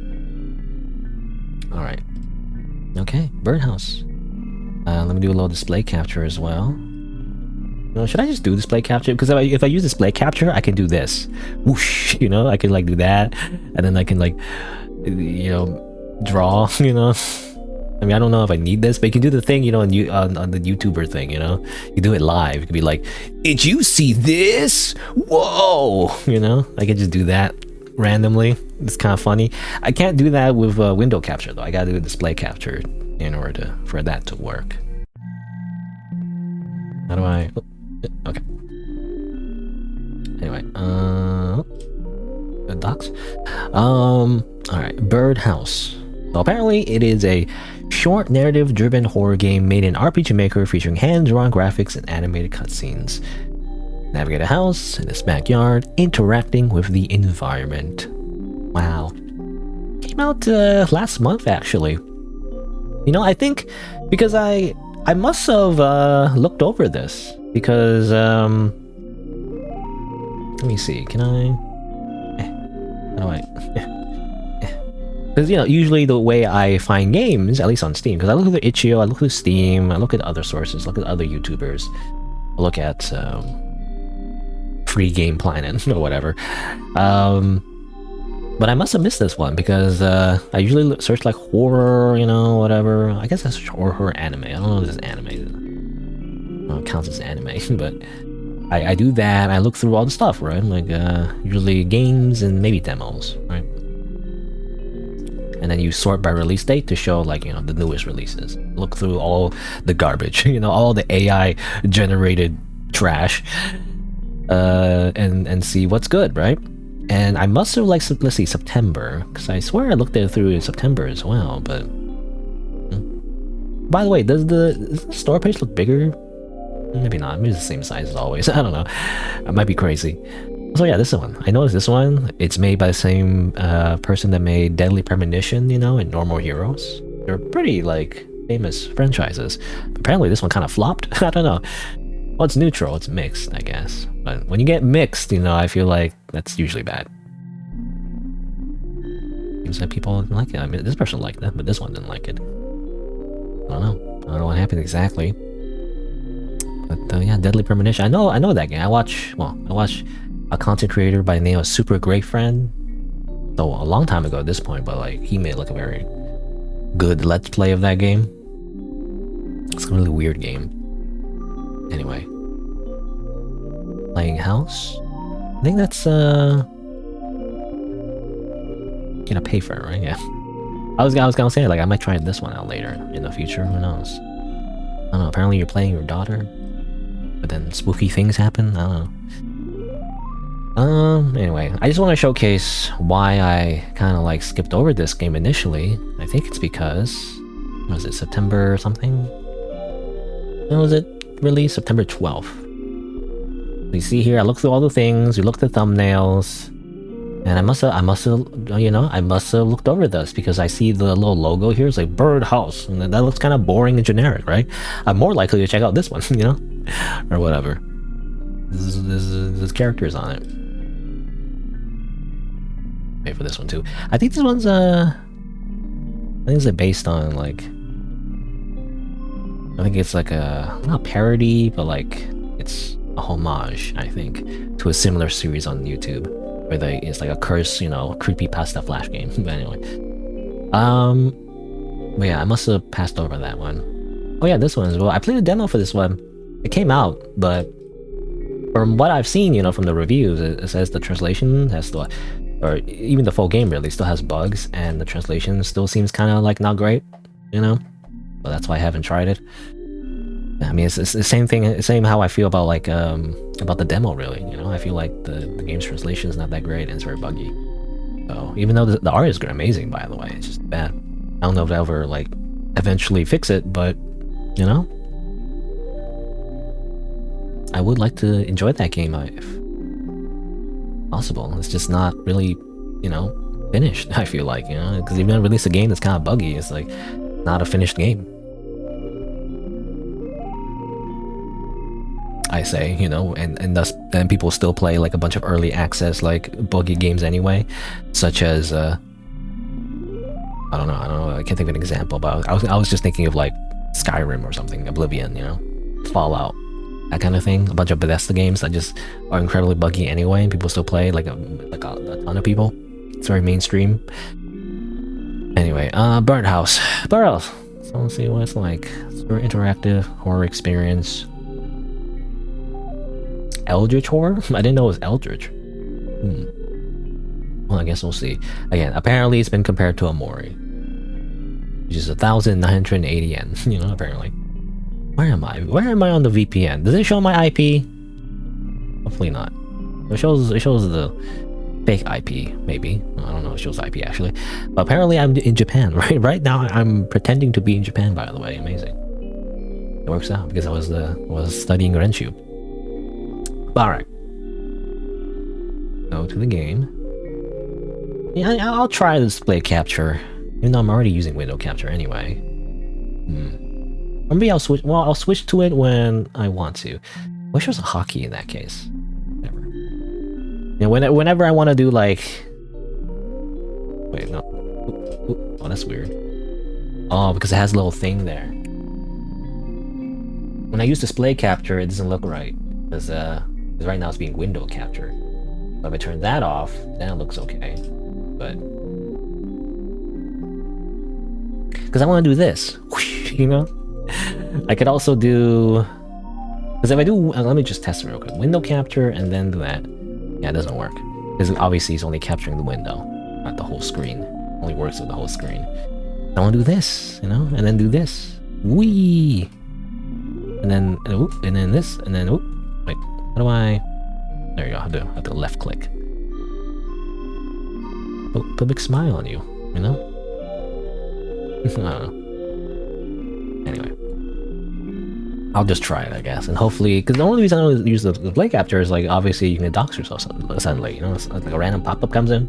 All right. Okay, birdhouse. Let me do a little display capture as well. You know, should I just do display capture? Because if I use display capture, I can do this. Whoosh, you know, I can like do that, and then I can like, you know, draw. You know, I mean, I don't know if I need this, but you can do the thing, you know, on the YouTuber thing. You know, you do it live. You can be like, "Did you see this? Whoa!" You know, I can just do that randomly. It's kind of funny. I can't do that with window capture though. I gotta do display capture in order for that to work. How do I? Okay. Anyway, the docs. All right, Birdhouse. So apparently, it is a short narrative-driven horror game made in RPG Maker featuring hand-drawn graphics and animated cutscenes. Navigate a house in its backyard, interacting with the environment. Wow. Came out last month, actually. You know, I think because I must have looked over this because let me see. Can I? How do I? Because you know, usually the way I find games, at least on Steam, because I look at itch.io, I look at Steam, I look at other sources, look at other YouTubers, I look at Free Game Planet or whatever. But I must have missed this one because I usually search like horror, you know, whatever. I guess I search horror anime. I don't know if this is anime. I don't know if it counts as anime, but I do that. I look through all the stuff, right? Like usually games and maybe demos, right? And then you sort by release date to show like, you know, the newest releases. Look through all the garbage, you know, all the AI generated trash, and see what's good, right? And I must have like, let's see, September, because I swear I looked at it through in September as well, but... By the way, does the store page look bigger? Maybe not, maybe it's the same size as always, I don't know. I might be crazy. So yeah, this one. I noticed this one. It's made by the same person that made Deadly Premonition, you know, and Normal Heroes. They're pretty, like, famous franchises. But apparently this one kind of flopped, I don't know. Well, it's neutral, it's mixed, I guess. But when you get mixed, you know, I feel like that's usually bad. Seems like people didn't like it. I mean, this person liked it, but this one didn't like it. I don't know what happened exactly. But yeah, Deadly Premonition. I know that game. I watch a content creator by the name of Super Great Friend. So a long time ago at this point, but like he made like a very good let's play of that game. It's a really weird game. Anyway, playing house. I think that's gonna pay for it, right? Yeah. I was gonna say like I might try this one out later in the future. Who knows? I don't know. Apparently you're playing your daughter, but then spooky things happen. I don't know. Anyway, I just want to showcase why I kind of like skipped over this game initially. I think it's because, what was it, September or something? When was it released? September 12th. You see here, I looked through all the things, you looked at thumbnails, and I must have, you know, I must have looked over this because I see the little logo here. It's like Birdhouse, and that looks kind of boring and generic, right? I'm more likely to check out this one, you know, or whatever. There's characters on it. Wait for this one too. I think this one's I think it's based on like, I think it's like a not a parody, but like it's a homage, I think, to a similar series on YouTube where it's like a curse, you know, creepypasta flash game. But anyway, but yeah, I must have passed over that one. Oh yeah, this one as well. I played a demo for this one. It came out, but from what I've seen, you know, from the reviews, it says the translation has the, or even the full game really still has bugs, and the translation still seems kind of like not great, you know. But that's why I haven't tried it. I mean, it's the same thing, same how I feel about like about the demo, really. You know, I feel like the game's translation is not that great and it's very buggy. So even though the art is amazing, by the way, it's just bad. I don't know if I'll ever like eventually fix it, but you know, I would like to enjoy that game if possible. It's just not really, you know, finished. I feel like, you know, because even though I release a game that's kind of buggy, it's like not a finished game. I say, you know, and thus then people still play like a bunch of early access like buggy games anyway, such as I don't know, I can't think of an example, but I was just thinking of like Skyrim or something, Oblivion, you know, Fallout, that kind of thing. A bunch of Bethesda games that just are incredibly buggy anyway, and people still play, like a ton of people. It's very mainstream. Anyway, Birdhouse. So let's see what it's like. It's a very interactive horror experience. Eldritch horror? I didn't know it was Eldritch. Well, I guess we'll see. Again, apparently it's been compared to Amori, which is 1,980 yen. You know, apparently. Where am I? Where am I on the VPN? Does it show my IP? Hopefully not. It shows the fake IP, maybe. I don't know. It shows IP actually. But apparently I'm in Japan. Right now I'm pretending to be in Japan. By the way, amazing. It works out because I was studying Renshuu. Alright. Go to the game. Yeah, I'll try the display capture. Even though I'm already using window capture anyway. Or maybe I'll switch. Well, I'll switch to it when I want to. I wish there was a hotkey in that case. Never. You know, whenever I want to do like. Wait, no. Oh, that's weird. Oh, because it has a little thing there. When I use display capture, it doesn't look right. Because right now it's being window captured. But if I turn that off, then it looks okay. But because I want to do this, you know. I could also do, because if I do, let me just test it real quick. Window capture and then do that. Yeah, it doesn't work because obviously it's only capturing the window, not the whole screen. It only works with the whole screen. I want to do this, you know, and then do this. Wee. And then this, and then wait. How do I? There you go. I have to left click. Put a big smile on you, you know? I don't know. Anyway. I'll just try it, I guess. And hopefully, because the only reason I don't use the display capture is like, obviously you can dox yourself suddenly, you know? It's like a random pop-up comes in.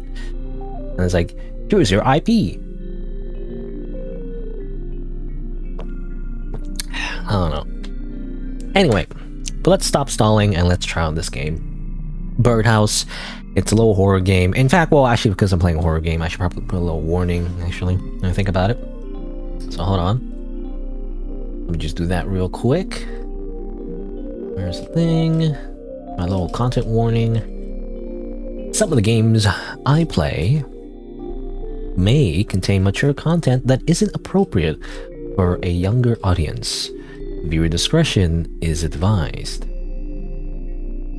And it's like, here's your IP. I don't know. Anyway. But let's stop stalling and let's try out this game. Birdhouse. It's a little horror game. In fact, well, actually, because I'm playing a horror game, I should probably put a little warning, actually, when I think about it. So hold on. Let me just do that real quick. Where's the thing? My little content warning. Some of the games I play may contain mature content that isn't appropriate for a younger audience. Viewer discretion is advised.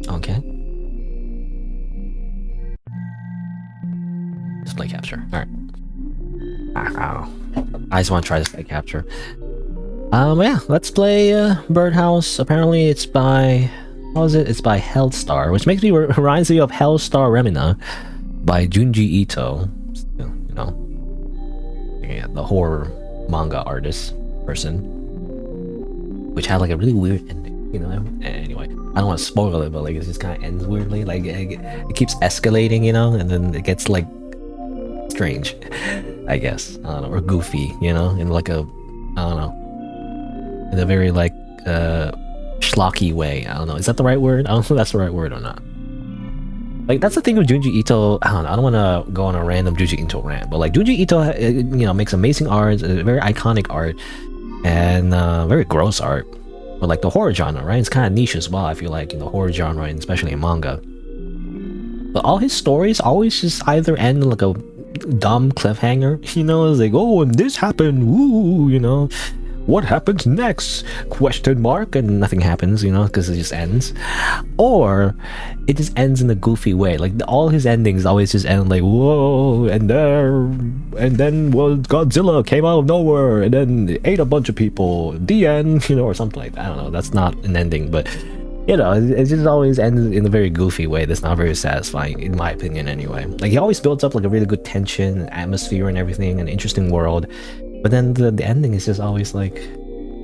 Okay. Display capture. Alright. I just want to try display capture. Yeah, let's play Birdhouse. Apparently it's by... How is it? It's by Hellstar, which makes me reminds me of Hellstar Remina by Junji Ito. You know, yeah, the horror manga artist person. Which had like a really weird ending, you know. Anyway, I don't want to spoil it, but like it just kind of ends weirdly. Like it keeps escalating, you know, and then it gets like strange, I guess. I don't know, or goofy, you know, in like a, I don't know, in a very like schlocky way. I don't know. Is that the right word? I don't know if that's the right word or not. Like that's the thing with Junji Ito. I don't want to go on a random Junji Ito rant, but like Junji Ito, you know, makes amazing art, very iconic art. And very gross art, but like the horror genre, right? It's kind of niche as well. I feel like in the horror genre, and especially in manga. But all his stories always just either end in like a dumb cliffhanger, you know? It's like, oh, and this happened, woo, you know? What happens next? Question mark, and nothing happens, you know, because it just ends. Or it just ends in a goofy way. Like all his endings always just end like, whoa, and then well, Godzilla came out of nowhere and then ate a bunch of people. The end, you know, or something like that. I don't know. That's not an ending, but you know, it just always ends in a very goofy way. That's not very satisfying, in my opinion, anyway. Like he always builds up like a really good tension, atmosphere, and everything, an interesting world. But then the ending is just always like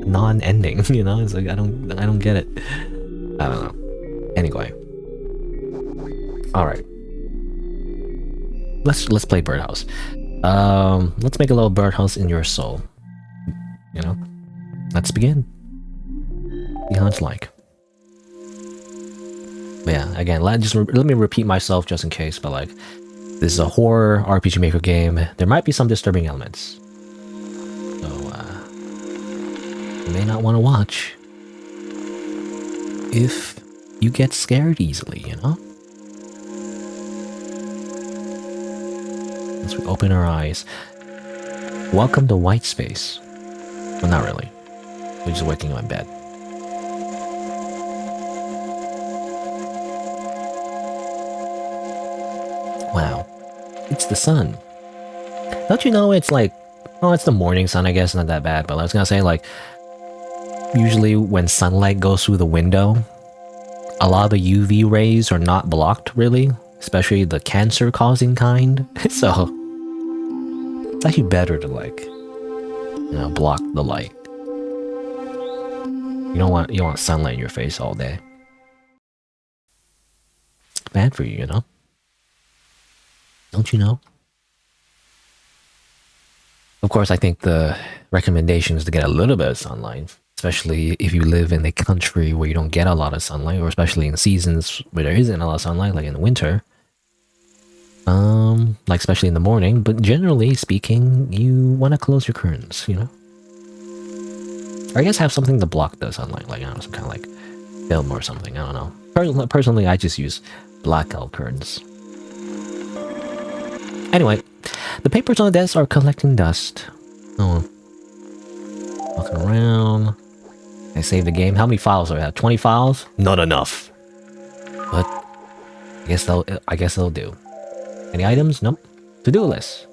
non-ending, you know? It's like I don't get it. I don't know. Anyway. Alright. Let's play Birdhouse. Let's make a little Birdhouse in your soul. you know? Let's begin. See how it's like. But yeah, again, let me repeat myself just in case, but like, this is a horror RPG Maker game. There might be some disturbing elements. So, you may not want to watch if you get scared easily, you know? As we open our eyes. Welcome to white space. Well, not really. We're just waking up in bed. Wow. It's the sun. Don't you know it's like... Oh, it's the morning sun, I guess. Not that bad. But I was gonna say, like... Usually when sunlight goes through the window, a lot of the UV rays are not blocked, really. Especially the cancer-causing kind. So... It's actually better to, like... You know, block the light. You don't want sunlight in your face all day. It's bad for you, you know? Don't you know? Of course, I think the recommendation is to get a little bit of sunlight, especially if you live in a country where you don't get a lot of sunlight, or especially in seasons where there isn't a lot of sunlight, like in the winter. Like especially in the morning, but generally speaking, you want to close your curtains, you know? Or I guess have something to block the sunlight, like, I don't know, some kind of like film or something, I don't know. Personally, I just use blackout curtains. Anyway, the papers on the desk are collecting dust. Oh. Walking around. I saved the game. How many files do I have? 20 files? Not enough. But I guess they'll do. Any items? Nope. To-do list.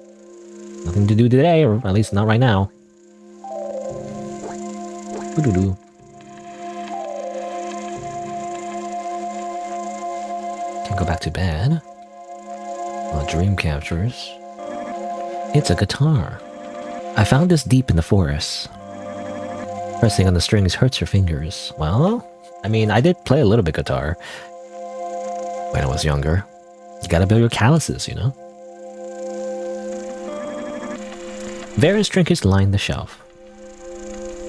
Nothing to do today, or at least not right now. Doo-doo-doo. Can go back to bed. Dream captures. It's a guitar. I found this deep in the forest. Pressing on the strings hurts your fingers. Well, I mean, I did play a little bit guitar when I was younger. You gotta build your calluses, you know? Various trinkets line the shelf.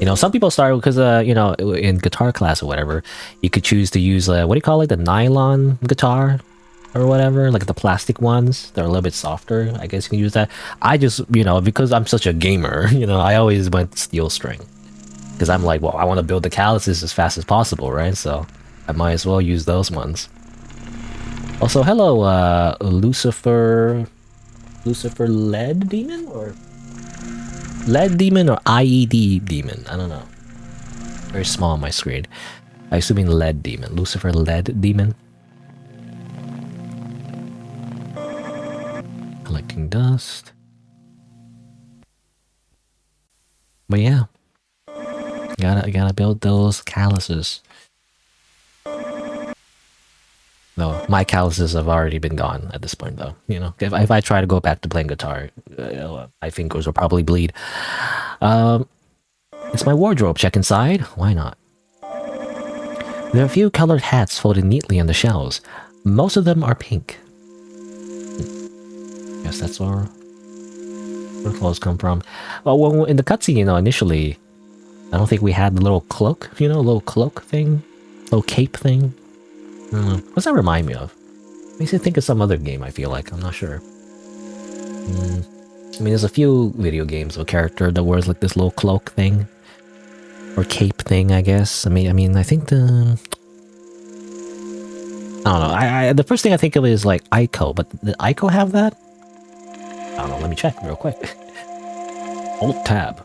You know, some people start because, you know, in guitar class or whatever, you could choose to use, what do you call it, the nylon guitar? Or whatever, like the plastic ones, they're a little bit softer. I guess you can use that. I just, you know, because I'm such a gamer, you know, I always went steel string. Because I'm like, well, I want to build the calluses as fast as possible, right? So I might as well use those ones. Also, hello, Lucifer Lead Demon? Or Lead Demon or IED Demon? I don't know. Very small on my screen. I assuming Lead Demon. Lucifer Lead Demon. Collecting dust. But yeah. Gotta build those calluses. No, my calluses have already been gone at this point though. You know, if I try to go back to playing guitar, my fingers will probably bleed. It's my wardrobe. Check inside. Why not? There are a few colored hats folded neatly on the shelves. Most of them are pink. Guess that's where clothes come from. Well, in the cutscene, you know, initially, I don't think we had the little cloak, you know, little cloak thing, little cape thing. What's that remind me of? Makes me think of some other game, I feel like. I'm not sure. I mean, there's a few video games of a character that wears like this little cloak thing. Or cape thing, I guess. I mean, I think the... I don't know. The first thing I think of is like Ico, but did Ico have that? I don't know, let me check real quick. Alt-tab.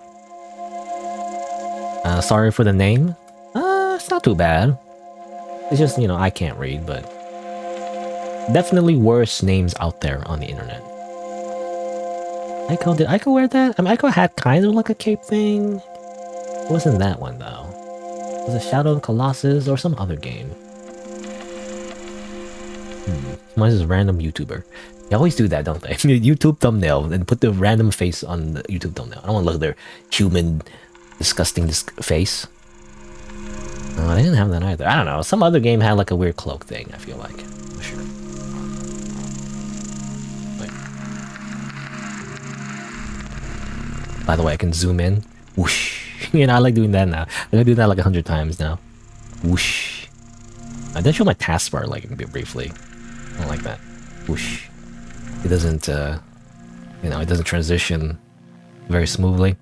Sorry for the name. It's not too bad. It's just, you know, I can't read, but... Definitely worse names out there on the internet. Ico, did Ico wear that? I mean, Ico had kind of like a cape thing. It wasn't that one, though. Was it Shadow of the Colossus or some other game? Why is this random YouTuber? They always do that, don't they? YouTube thumbnail and put the random face on the YouTube thumbnail. I don't want to look at their human, disgusting face. No, they didn't have that either. I don't know. Some other game had like a weird cloak thing, I feel like. I'm sure. Wait. By the way, I can zoom in. Whoosh. You know, I like doing that now. I like doing that like 100 times now. Whoosh. I did show my taskbar like briefly. I don't like that. Whoosh. It doesn't, you know, it doesn't transition very smoothly.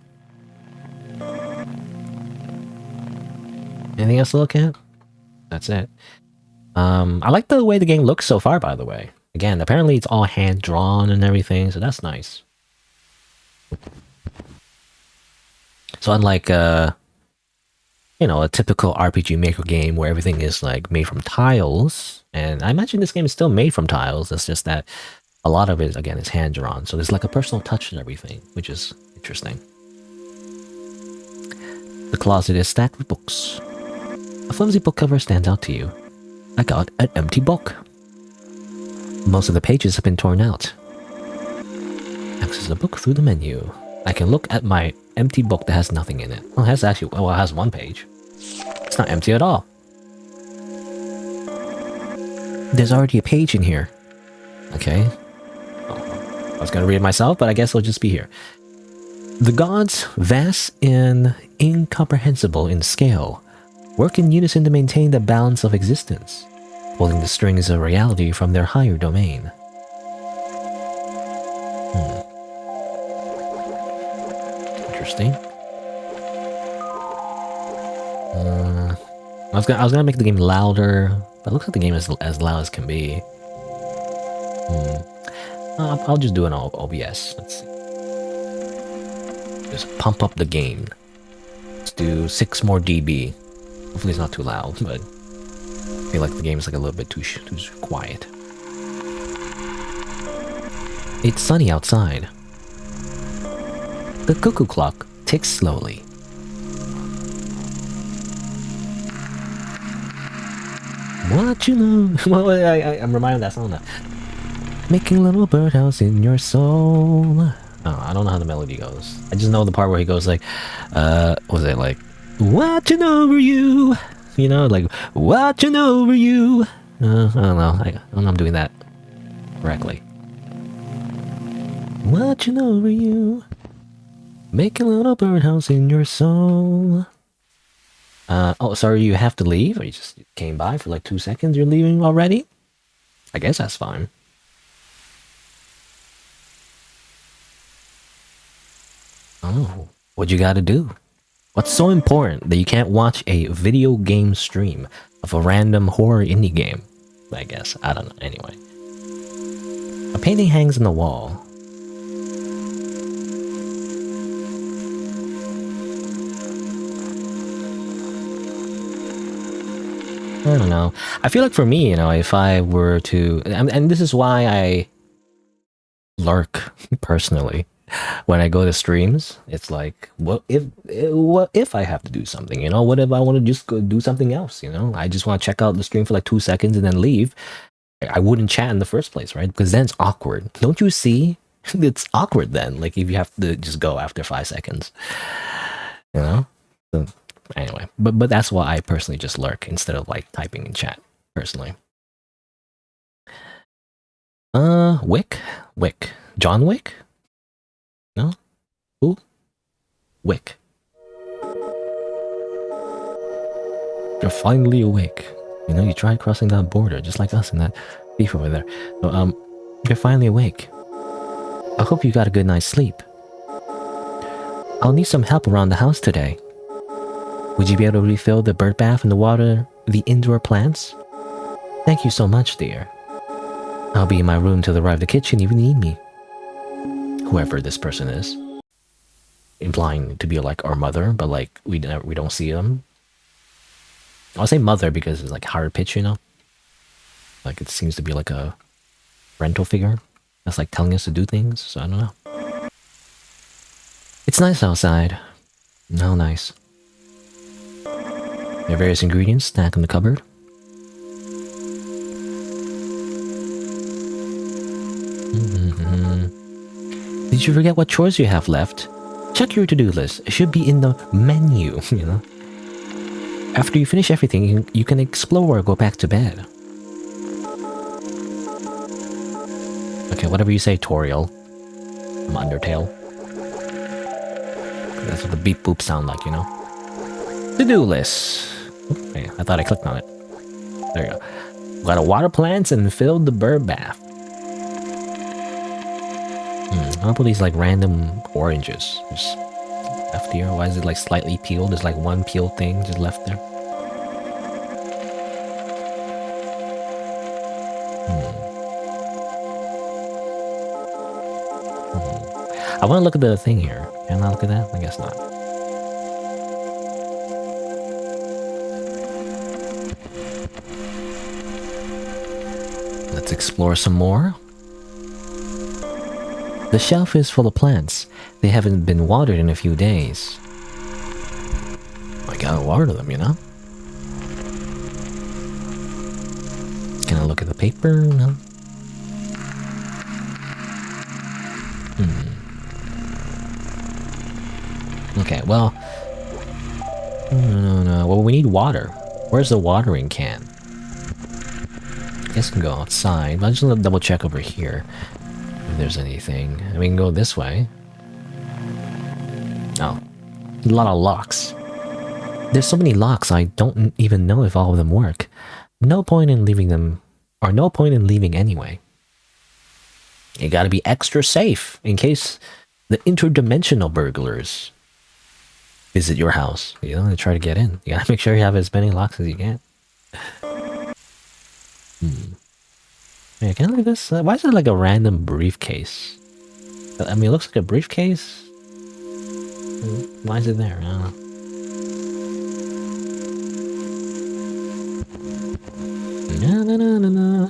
Anything else to look at? That's it. I like the way the game looks so far, by the way. Again, apparently it's all hand-drawn and everything, so that's nice. So unlike, you know, a typical RPG Maker game where everything is like made from tiles, and I imagine this game is still made from tiles, it's just that a lot of it, again, is hand-drawn. So there's like a personal touch and everything, which is interesting. The closet is stacked with books. A flimsy book cover stands out to you. I got an empty book. Most of the pages have been torn out. Access the book through the menu. I can look at my empty book that has nothing in it. Well, it has actually, well, it has one page. It's not empty at all. There's already a page in here. Okay. Oh, I was gonna read it myself, but I guess it'll just be here. The gods, vast and incomprehensible in scale, work in unison to maintain the balance of existence, pulling the strings of reality from their higher domain. Interesting. I was gonna make the game louder, but it looks like the game is as loud as can be. I'll just do an OBS. Let's see. Just pump up the gain. Let's do 6 more dB. Hopefully it's not too loud, but I feel like the game is like a little bit too quiet. It's sunny outside. The cuckoo clock ticks slowly. What you know? Well, I'm reminded of that song now. Making a little birdhouse in your soul. Oh, I don't know how the melody goes. I just know the part where he goes like, was it like, watching over you? You know, like, watching over you. I don't know. I don't know I'm doing that correctly. Watching over you. Make a little birdhouse in your soul. Oh, sorry, you have to leave? Or you just came by for like 2 seconds? You're leaving already? I guess that's fine. Oh, what you gotta do? What's so important that you can't watch a video game stream of a random horror indie game? I guess. I don't know. Anyway. A painting hangs on the wall. I don't know. I feel like for me, you know, if I were to... And this is why I lurk, personally. When I go to streams, it's like, what if I have to do something, you know? What if I want to just go do something else, you know? I just want to check out the stream for like 2 seconds and then leave. I wouldn't chat in the first place, right? Because then it's awkward. Don't you see? It's awkward then, like if you have to just go after 5 seconds, you know? So, anyway, but that's why I personally just lurk instead of like typing in chat, personally. Wick? John Wick? No? Who? Wick. You're finally awake. You know, you tried crossing that border, just like us and that thief over there. So, you're finally awake. I hope you got a good night's sleep. I'll need some help around the house today. Would you be able to refill the bird bath and the water the indoor plants? Thank you so much, dear. I'll be in my room till the right of the kitchen if you need me. Whoever this person is. Implying to be like our mother, but like we don't see them. I'll say mother because it's like hard pitch, you know? Like it seems to be like a parental figure that's like telling us to do things, so I don't know. It's nice outside. How nice. There are various ingredients stacked in the cupboard. Did you forget what chores you have left? Check your to-do list. It should be in the menu, you know? After you finish everything, you can explore or go back to bed. Okay, whatever you say, Toriel. From Undertale. That's what the beep boop sound like, you know? To-do list. Okay, I thought I clicked on it. There you go. Gotta water plants and fill the bird bath. I'll put these like random oranges just left here. Why is it like slightly peeled? There's like one peeled thing just left there. I want to look at the thing here. Can I look at that? I guess not. Let's explore some more. The shelf is full of plants. They haven't been watered in a few days. I gotta water them, you know? Can I look at the paper? No. Okay, well... No. Well, we need water. Where's the watering can? I guess I can go outside, but I'm just gonna double check over here if there's anything. We can go this way. Oh. A lot of locks. There's so many locks, I don't even know if all of them work. No point in leaving them, or no point in leaving anyway. You gotta be extra safe in case the interdimensional burglars visit your house. You know, they try to get in. You gotta make sure you have as many locks as you can. Yeah, can I look at this? Why is it like a random briefcase? I mean, it looks like a briefcase. Why is it there? I don't know.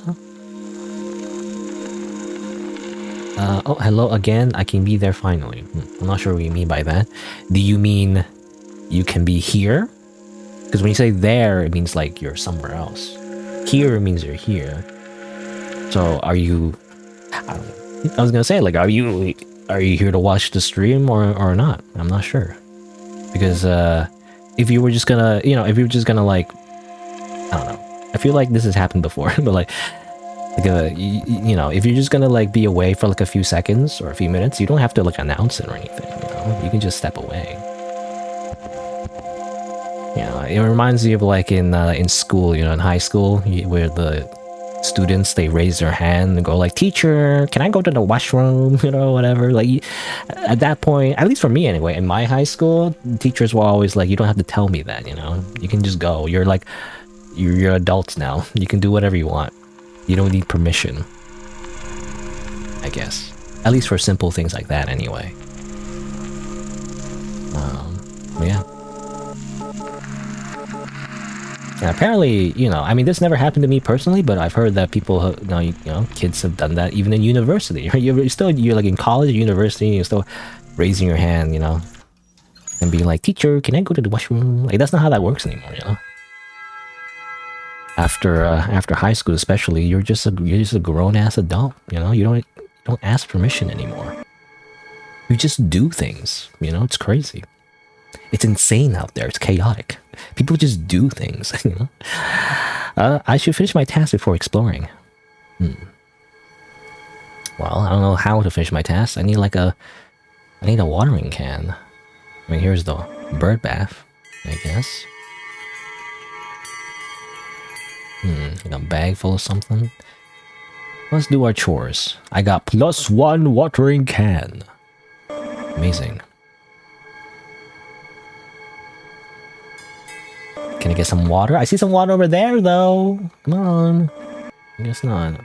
Oh, hello again. I can be there finally. I'm not sure what you mean by that. Do you mean you can be here? Because when you say there, it means like you're somewhere else. Here means you're here. So are you... I was gonna say, like, are you here to watch the stream or not? I'm not sure. Because if you were just gonna, you know, if you were just gonna like... I don't know. I feel like this has happened before, but like you know, if you're just gonna like be away for like a few seconds or a few minutes, you don't have to like announce it or anything, you know? You can just step away. You know, it reminds me of like in school, you know, in high school, where the students, they raise their hand and go like, teacher, can I go to the washroom, you know, whatever. Like at that point, at least for me anyway, in my high school, teachers were always like, you don't have to tell me that, you know, you can just go. You're like, you're adults now, you can do whatever you want. You don't need permission, I guess. At least for simple things like that, anyway. Yeah. And apparently, you know, I mean, this never happened to me personally, but I've heard that people, you know, kids have done that even in university. You're like in college, university, you're still raising your hand, you know, and being like, teacher, can I go to the washroom? Like, that's not how that works anymore, you know. After high school, especially, you're just a grown-ass adult, you know. You don't ask permission anymore. You just do things, you know. It's crazy. It's insane out there. It's chaotic. People just do things, you know. I should finish my task before exploring. Well, I don't know how to finish my task. I need a watering can. I mean, here's the bird bath, I guess. Like a bag full of something. Let's do our chores. I got +1 watering can. Amazing. Can I get some water? I see some water over there, though. Come on. I guess not.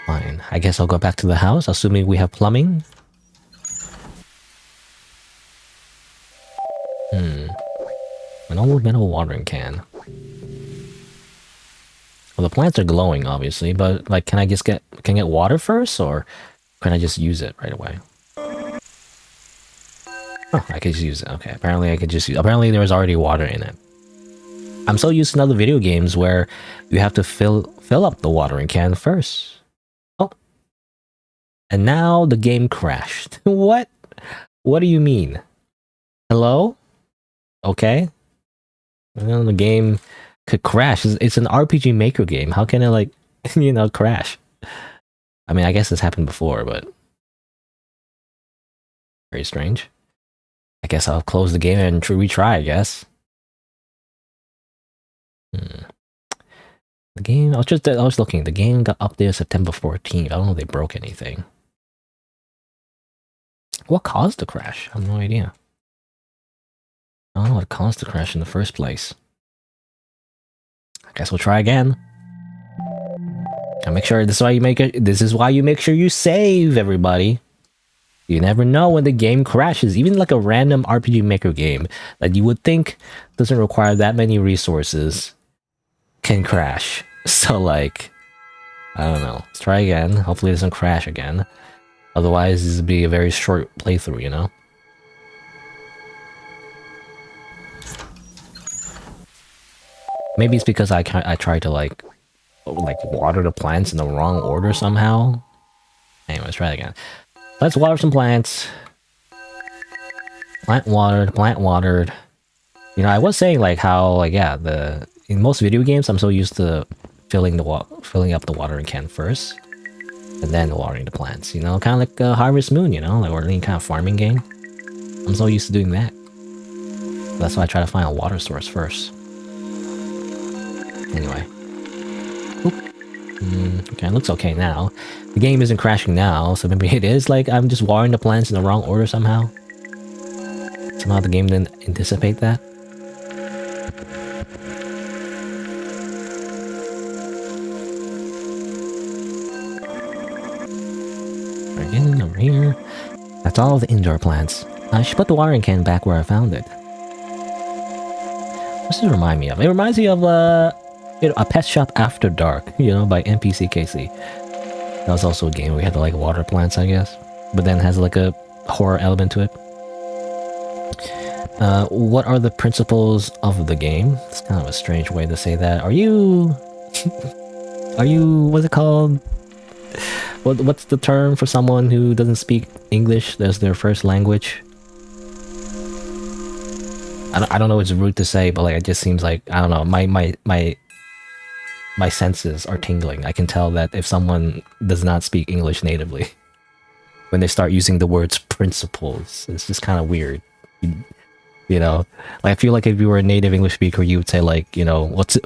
Fine. I guess I'll go back to the house, assuming we have plumbing. An old metal watering can. Well, the plants are glowing, obviously, but like, can I get water first, or can I just use it right away? Oh, I could just use it. Okay, apparently I could just use. Apparently there was already water in it. I'm so used to other video games where you have to fill up the watering can first. Oh, and now the game crashed. What? What do you mean? Hello? Okay. Well, the game could crash. It's an RPG Maker game. How can it, like, you know, crash? I mean, I guess this happened before, but very strange. guess I'll close the game and retry, I guess. The game, I was looking, the game got updated September 14th. I don't know if they broke anything. What caused the crash? I have no idea. I don't know what caused the crash in the first place. I guess we'll try again. And make sure, this is why you make sure you save, everybody. You never know when the game crashes. Even like a random RPG Maker game that you would think doesn't require that many resources can crash. So like, I don't know. Let's try again. Hopefully it doesn't crash again. Otherwise, this would be a very short playthrough, you know? Maybe it's because I tried to like water the plants in the wrong order somehow. Anyway, let's try it again. Let's water some plants. Plant watered. You know, I was saying like how like yeah, in most video games I'm so used to filling up the watering can first, and then watering the plants. You know, kind of like Harvest Moon. You know, like or any kind of farming game. I'm so used to doing that. That's why I try to find a water source first. Anyway. Okay, it looks okay now. The game isn't crashing now, so maybe it is like I'm just watering the plants in the wrong order somehow. Somehow the game didn't anticipate that. Again, over here. That's all of the indoor plants. I should put the watering can back where I found it. What does it remind me of? It reminds me of you know, A Pet Shop After Dark, you know, by NPCKC. That was also a game where we had to like water plants, I guess. But then it has like a horror element to it. What are the principles of the game? It's kind of a strange way to say that. Are you... what's it called? What's the term for someone who doesn't speak English as their first language? I don't know what's rude to say, but like it just seems like, I don't know, my senses are tingling. I can tell that if someone does not speak English natively, when they start using the words principles, it's just kind of weird. You know, like I feel like if you were a native English speaker, you would say like, you know, what's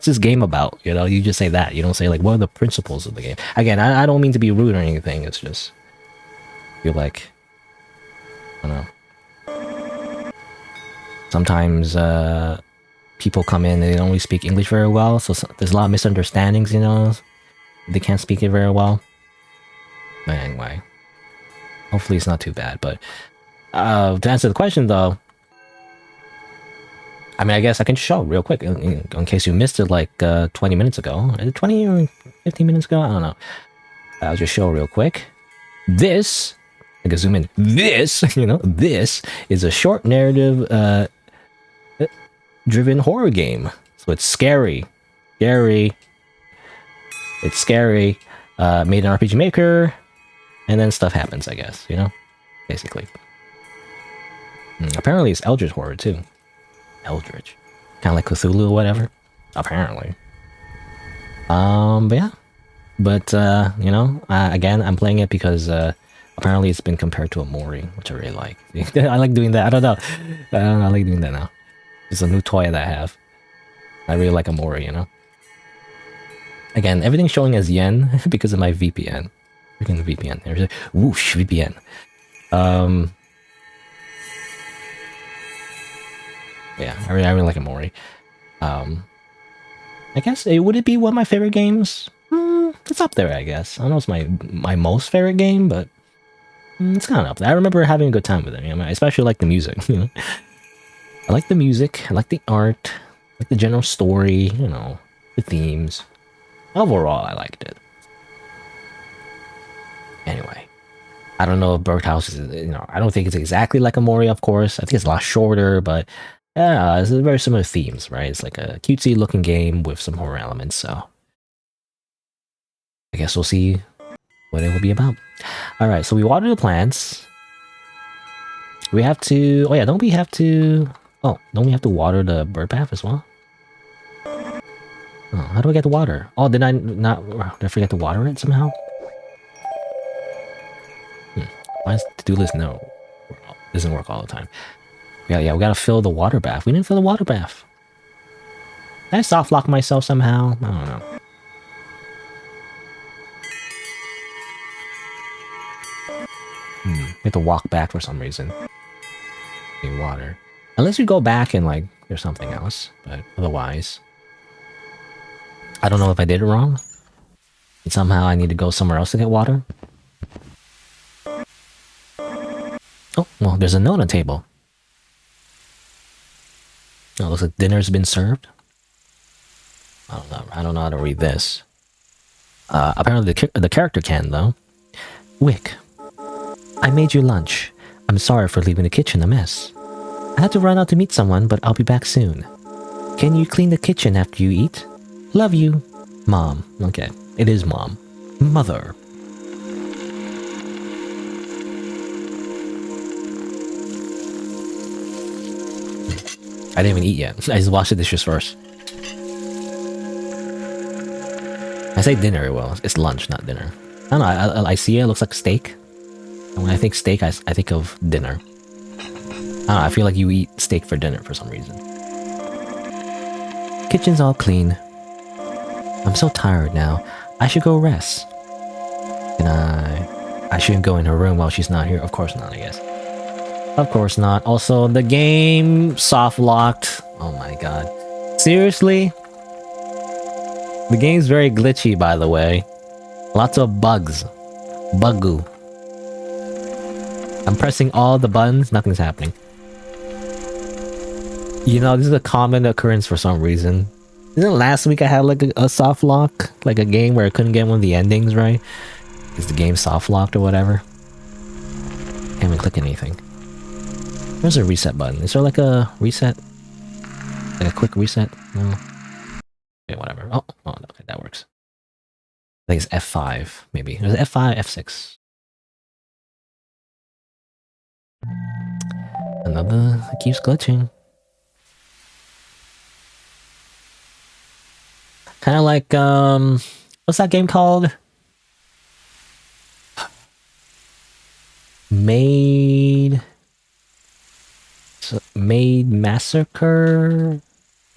this game about? You know, you just say that. You don't say like, what are the principles of the game? Again, I don't mean to be rude or anything. It's just, I feel like, I don't know. Sometimes people come in and they don't really speak English very well, so there's a lot of misunderstandings, you know? They can't speak it very well. But anyway, hopefully it's not too bad, but to answer the question though, I mean, I guess I can show real quick, in case you missed it like 20 minutes ago. Is it 20 or 15 minutes ago? I don't know. I'll just show real quick. This, I can zoom in. This, you know, this is a short narrative driven horror game. So it's scary. It's scary. Made an RPG Maker, and then stuff happens, I guess, you know? Basically. Apparently it's Eldritch horror too. Eldritch. Kind of like Cthulhu or whatever. Apparently. But yeah. But, you know, again, I'm playing it because apparently it's been compared to a Mori, which I really like. I like doing that. I don't know. I like doing that now. It's a new toy that I have. I really like a Mori, you know? Again, everything's showing as yen because of my VPN. Freaking VPN. There's a whoosh VPN. Yeah, I really like a Mori. I guess would it be one of my favorite games? It's up there, I guess. I don't know if it's my most favorite game, but it's kind of up there. I remember having a good time with it. You know, I especially like the music. You know, I like the music. I like the art. I like the general story. You know, the themes. Overall, I liked it. Anyway, I don't know if Birdhouse is. You know, I don't think it's exactly like a Mori, of course. I think it's a lot shorter, but yeah, it's very similar themes, right? It's like a cutesy looking game with some horror elements. So I guess we'll see what it will be about. Alright, so we water the plants. We have to... Oh yeah, don't we have to... Oh, don't we have to water the bird bath as well? Oh, how do I get the water? Oh, did I forget to water it somehow? Why is to-do list no? Doesn't work all the time. Yeah, we gotta fill the water bath. We didn't fill the water bath. Did I soft lock myself somehow? I don't know. We have to walk back for some reason. Need water. Unless you go back and like there's something else, but otherwise. I don't know if I did it wrong. And somehow I need to go somewhere else to get water. Oh, well, there's a note on the table. Oh, looks like dinner's been served. I don't know. I don't know how to read this. Apparently the character can, though. Wick, I made you lunch. I'm sorry for leaving the kitchen a mess. I had to run out to meet someone, but I'll be back soon. Can you clean the kitchen after you eat? Love you. Mom. Okay, it is Mom. Mother. I didn't even eat yet. I just washed the dishes first. I say dinner, well, it's lunch, not dinner. I don't know, I see it looks like steak. And when I think steak, I think of dinner. I don't know, I feel like you eat steak for dinner for some reason. Kitchen's all clean. I'm so tired now. I should go rest. Can I shouldn't go in her room while she's not here. Of course not, I guess. Of course not. Also, the game soft locked. Oh my god. Seriously? The game's very glitchy, by the way. Lots of bugs. Bugoo. I'm pressing all the buttons, nothing's happening. You know, this is a common occurrence for some reason. Isn't last week I had like a soft lock? Like a game where I couldn't get one of the endings right? Is the game soft locked or whatever? Can't even click anything. There's a reset button. Is there like a reset? Like a quick reset? No. Okay, whatever. Oh, okay, that works. I think it's F5, maybe. Is it F5, F6? Another, it keeps glitching. Kind of like, what's that game called? Maid Massacre?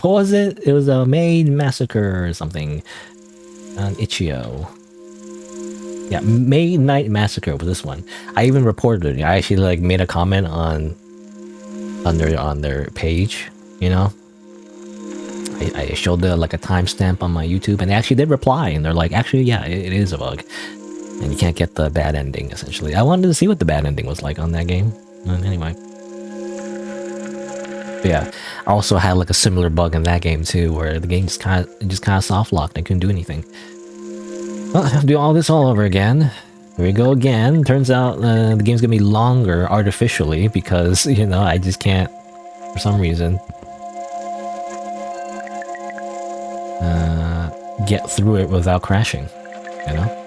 What was it? It was a Maid Massacre or something. On Itch.io. Yeah, Maid Night Massacre was this one. I even reported it. I actually like made a comment on their page, you know? I showed like a timestamp on my YouTube and they actually did reply and they're like, actually, yeah, it is a bug. And you can't get the bad ending, essentially. I wanted to see what the bad ending was like on that game. Anyway. But yeah, I also had like a similar bug in that game too, where the game just kind of soft locked and couldn't do anything. Well, I have to do all this all over again. Here we go again. Turns out the game's gonna be longer artificially because, you know, I just can't, for some reason, get through it without crashing, you know?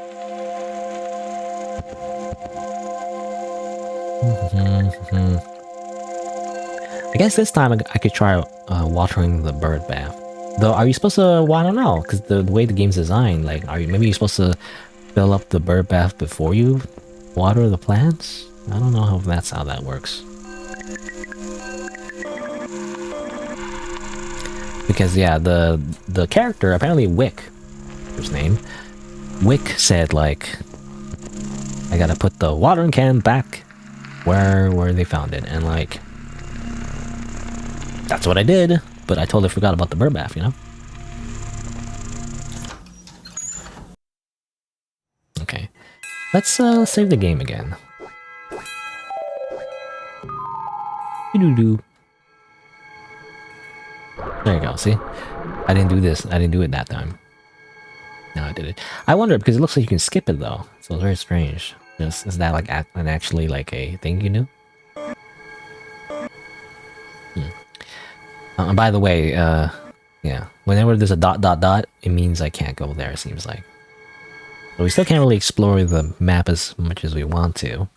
I guess this time I could try watering the bird bath. Though, are you supposed to? Well, I don't know, because the way the game's designed, like, maybe you're supposed to fill up the bird bath before you water the plants? I don't know if that's how that works. Because yeah, the character, apparently Wick, his name, Wick said like, I gotta put the watering can back where they found it, and like, that's what I did, but I totally forgot about the bird bath, you know? Okay, let's save the game again. Doo-doo-doo. There you go, see? I didn't do this, I didn't do it that time. No, I did it. I wonder, because it looks like you can skip it though, so it's very strange. Is that like actually like a thing you do? By the way, yeah, whenever there's a ... it means I can't go there, it seems like. But we still can't really explore the map as much as we want to.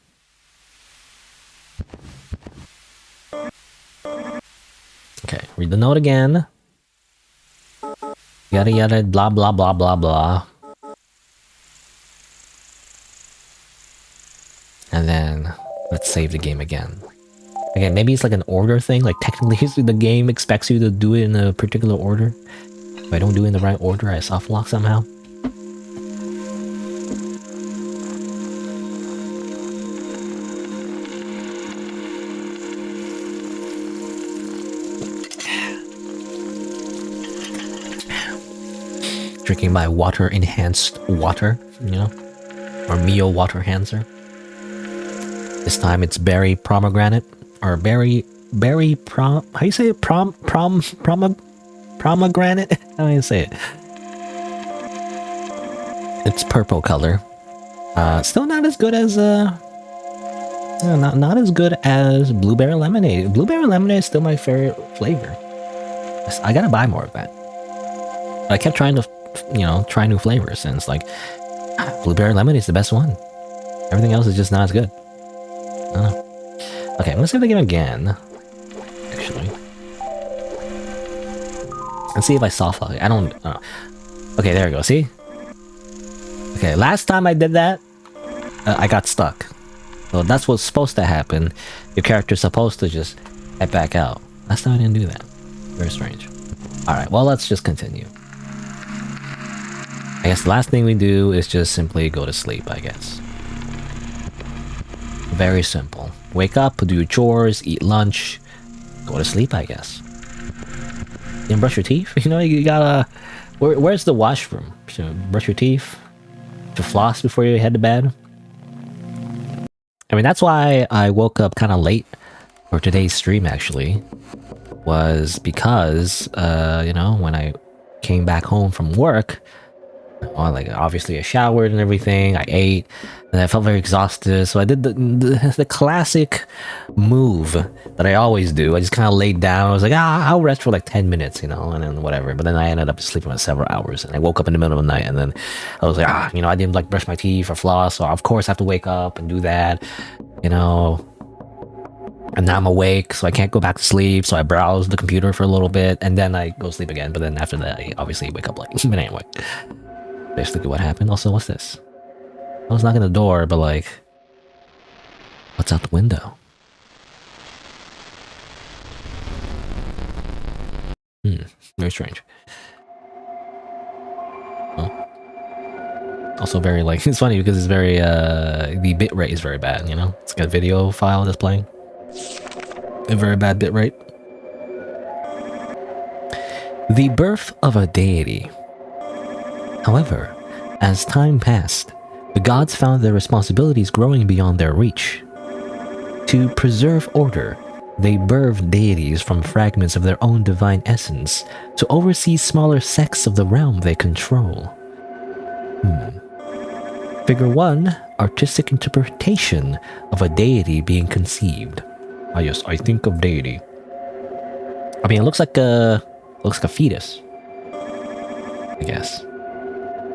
Okay, read the note again. Yada yada, blah blah blah blah blah. And then, let's save the game again. Again, maybe it's like an order thing. Like technically, the game expects you to do it in a particular order. If I don't do it in the right order, I soft lock somehow. Drinking my water enhanced water, you know, or Mio water enhancer. This time it's berry pomegranate or berry how do you say it? Pomegranate? How do you say it? It's purple color. Still not as good as not as good as blueberry lemonade. Blueberry lemonade is still my favorite flavor. I gotta buy more of that. I kept trying to, you know, try new flavors, and it's like blueberry lemonade is the best one. Everything else is just not as good. I don't know. Okay, I'm gonna save the game again. Actually, and see if I soft lock it. I don't know. Okay, there we go. See? Okay, last time I did that, I got stuck. So that's what's supposed to happen. Your character's supposed to just head back out. Last time I didn't do that. Very strange. Alright, well, let's just continue. I guess the last thing we do is just simply go to sleep, I guess. Very simple. Wake up, do your chores, eat lunch, go to sleep, I guess. You brush your teeth? You know, you gotta... Where's the washroom? So brush your teeth? To floss before you head to bed? I mean, that's why I woke up kind of late for today's stream, actually. Was because, you know, when I came back home from work, well, like, obviously I showered and everything, I ate, and I felt very exhausted, so I did the classic move that I always do. I just kind of laid down. I was like, I'll rest for like 10 minutes, you know, and then whatever. But then I ended up sleeping for several hours, and I woke up in the middle of the night, and then I was like, you know, I didn't like brush my teeth or floss, so of course I have to wake up and do that, you know. And now I'm awake, so I can't go back to sleep, so I browse the computer for a little bit, and then I go sleep again. But then after that, I obviously wake up late. But anyway, basically what happened. Also, what's this? I was knocking the door, but like, what's out the window? Very strange. Oh. Also very, like, it's funny because it's very, the bitrate is very bad, you know? It's got a video file that's playing. A very bad bitrate. The birth of a deity. However, as time passed, the gods found their responsibilities growing beyond their reach. To preserve order, they birthed deities from fragments of their own divine essence to oversee smaller sects of the realm they control. Figure 1, artistic interpretation of a deity being conceived. Ah yes, I think of deity. I mean, it looks like a fetus, I guess.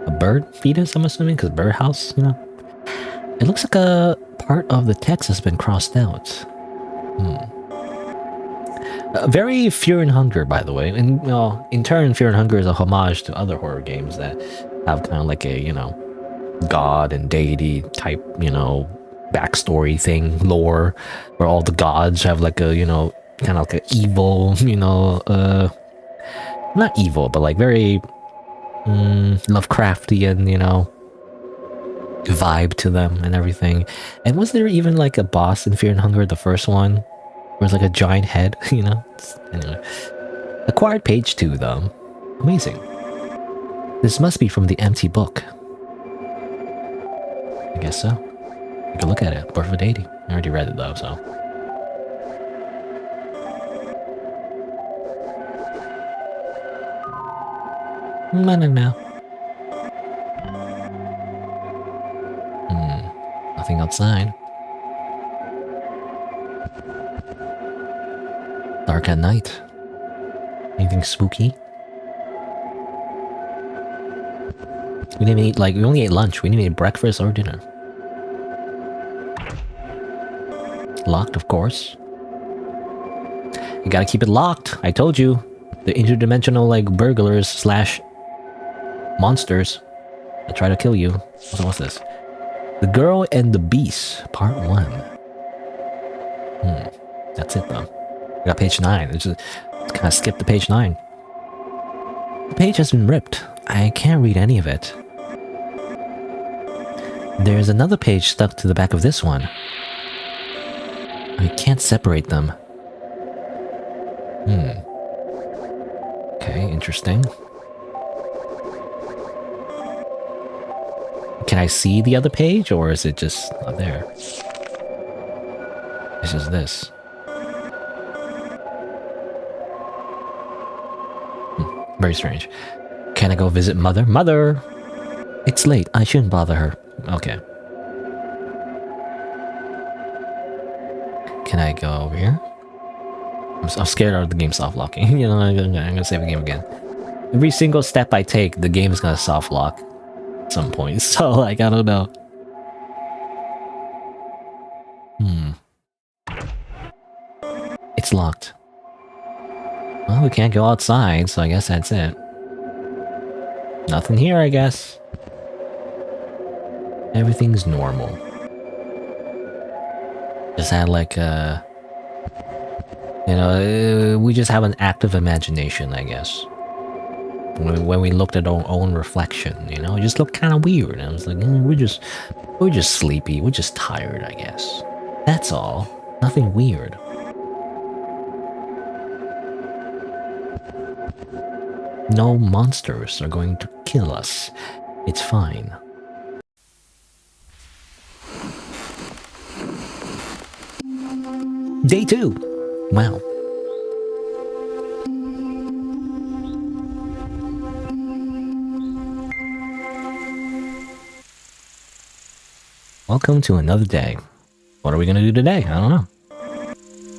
A bird fetus, I'm assuming, because birdhouse, you know? It looks like a part of the text has been crossed out. Very Fear and Hunger, by the way. And, you know, in turn, Fear and Hunger is a homage to other horror games that have kind of like a, you know, god and deity type, you know, backstory thing, lore, where all the gods have like a, you know, kind of like an evil, you know, not evil, but like very Lovecraftian, you know, vibe to them and everything. And was there even like a boss in Fear and Hunger, the first one, where it's like a giant head, you know? Anyway. Acquired page 2, though. Amazing. This must be from the empty book. I guess so. You can look at it. Birth of a Deity. I already read it, though, so. I don't know. Nothing outside. Dark at night. Anything spooky? We didn't eat, like, we only ate lunch. We didn't eat breakfast or dinner. Locked, of course. You gotta keep it locked. I told you. The interdimensional, like, burglars slash monsters that try to kill you. So what's this? The Girl and the Beast, Part 1. That's That's it though. I got page 9. It's just kind of skip the page 9. The page has been ripped. I can't read any of it. There's another page stuck to the back of this one. I can't separate them. Okay, interesting. Can I see the other page, or is it just not there? It's just this. Very strange. Can I go visit Mother? Mother! It's late. I shouldn't bother her. Okay. Can I go over here? I'm scared of the game soft locking. You know, I'm gonna save the game again. Every single step I take, the game is gonna soft lock at some point. So, like, I don't know. It's locked. Well, we can't go outside, so I guess that's it. Nothing here, I guess. Everything's normal. Just had like a... You know, we just have an active imagination, I guess. When we looked at our own reflection, you know, it just looked kind of weird. I was like, we're just sleepy. We're just tired, I guess. That's all. Nothing weird. No monsters are going to kill us. It's fine. Day 2. Wow. Welcome to another day. What are we gonna do today? I don't know.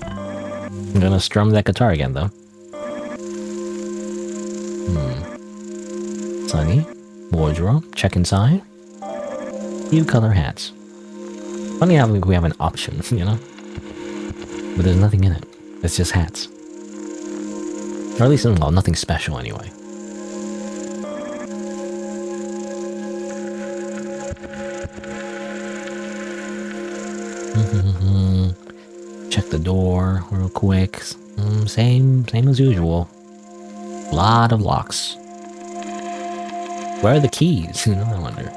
I'm gonna strum that guitar again, though. Sunny. Wardrobe. Check inside. Few color hats. Funny how we have an option, you know? But there's nothing in it. It's just hats. Or at least, well, nothing special anyway. Check the door real quick. Same as usual. A lot of locks. Where are the keys? You know, I wonder.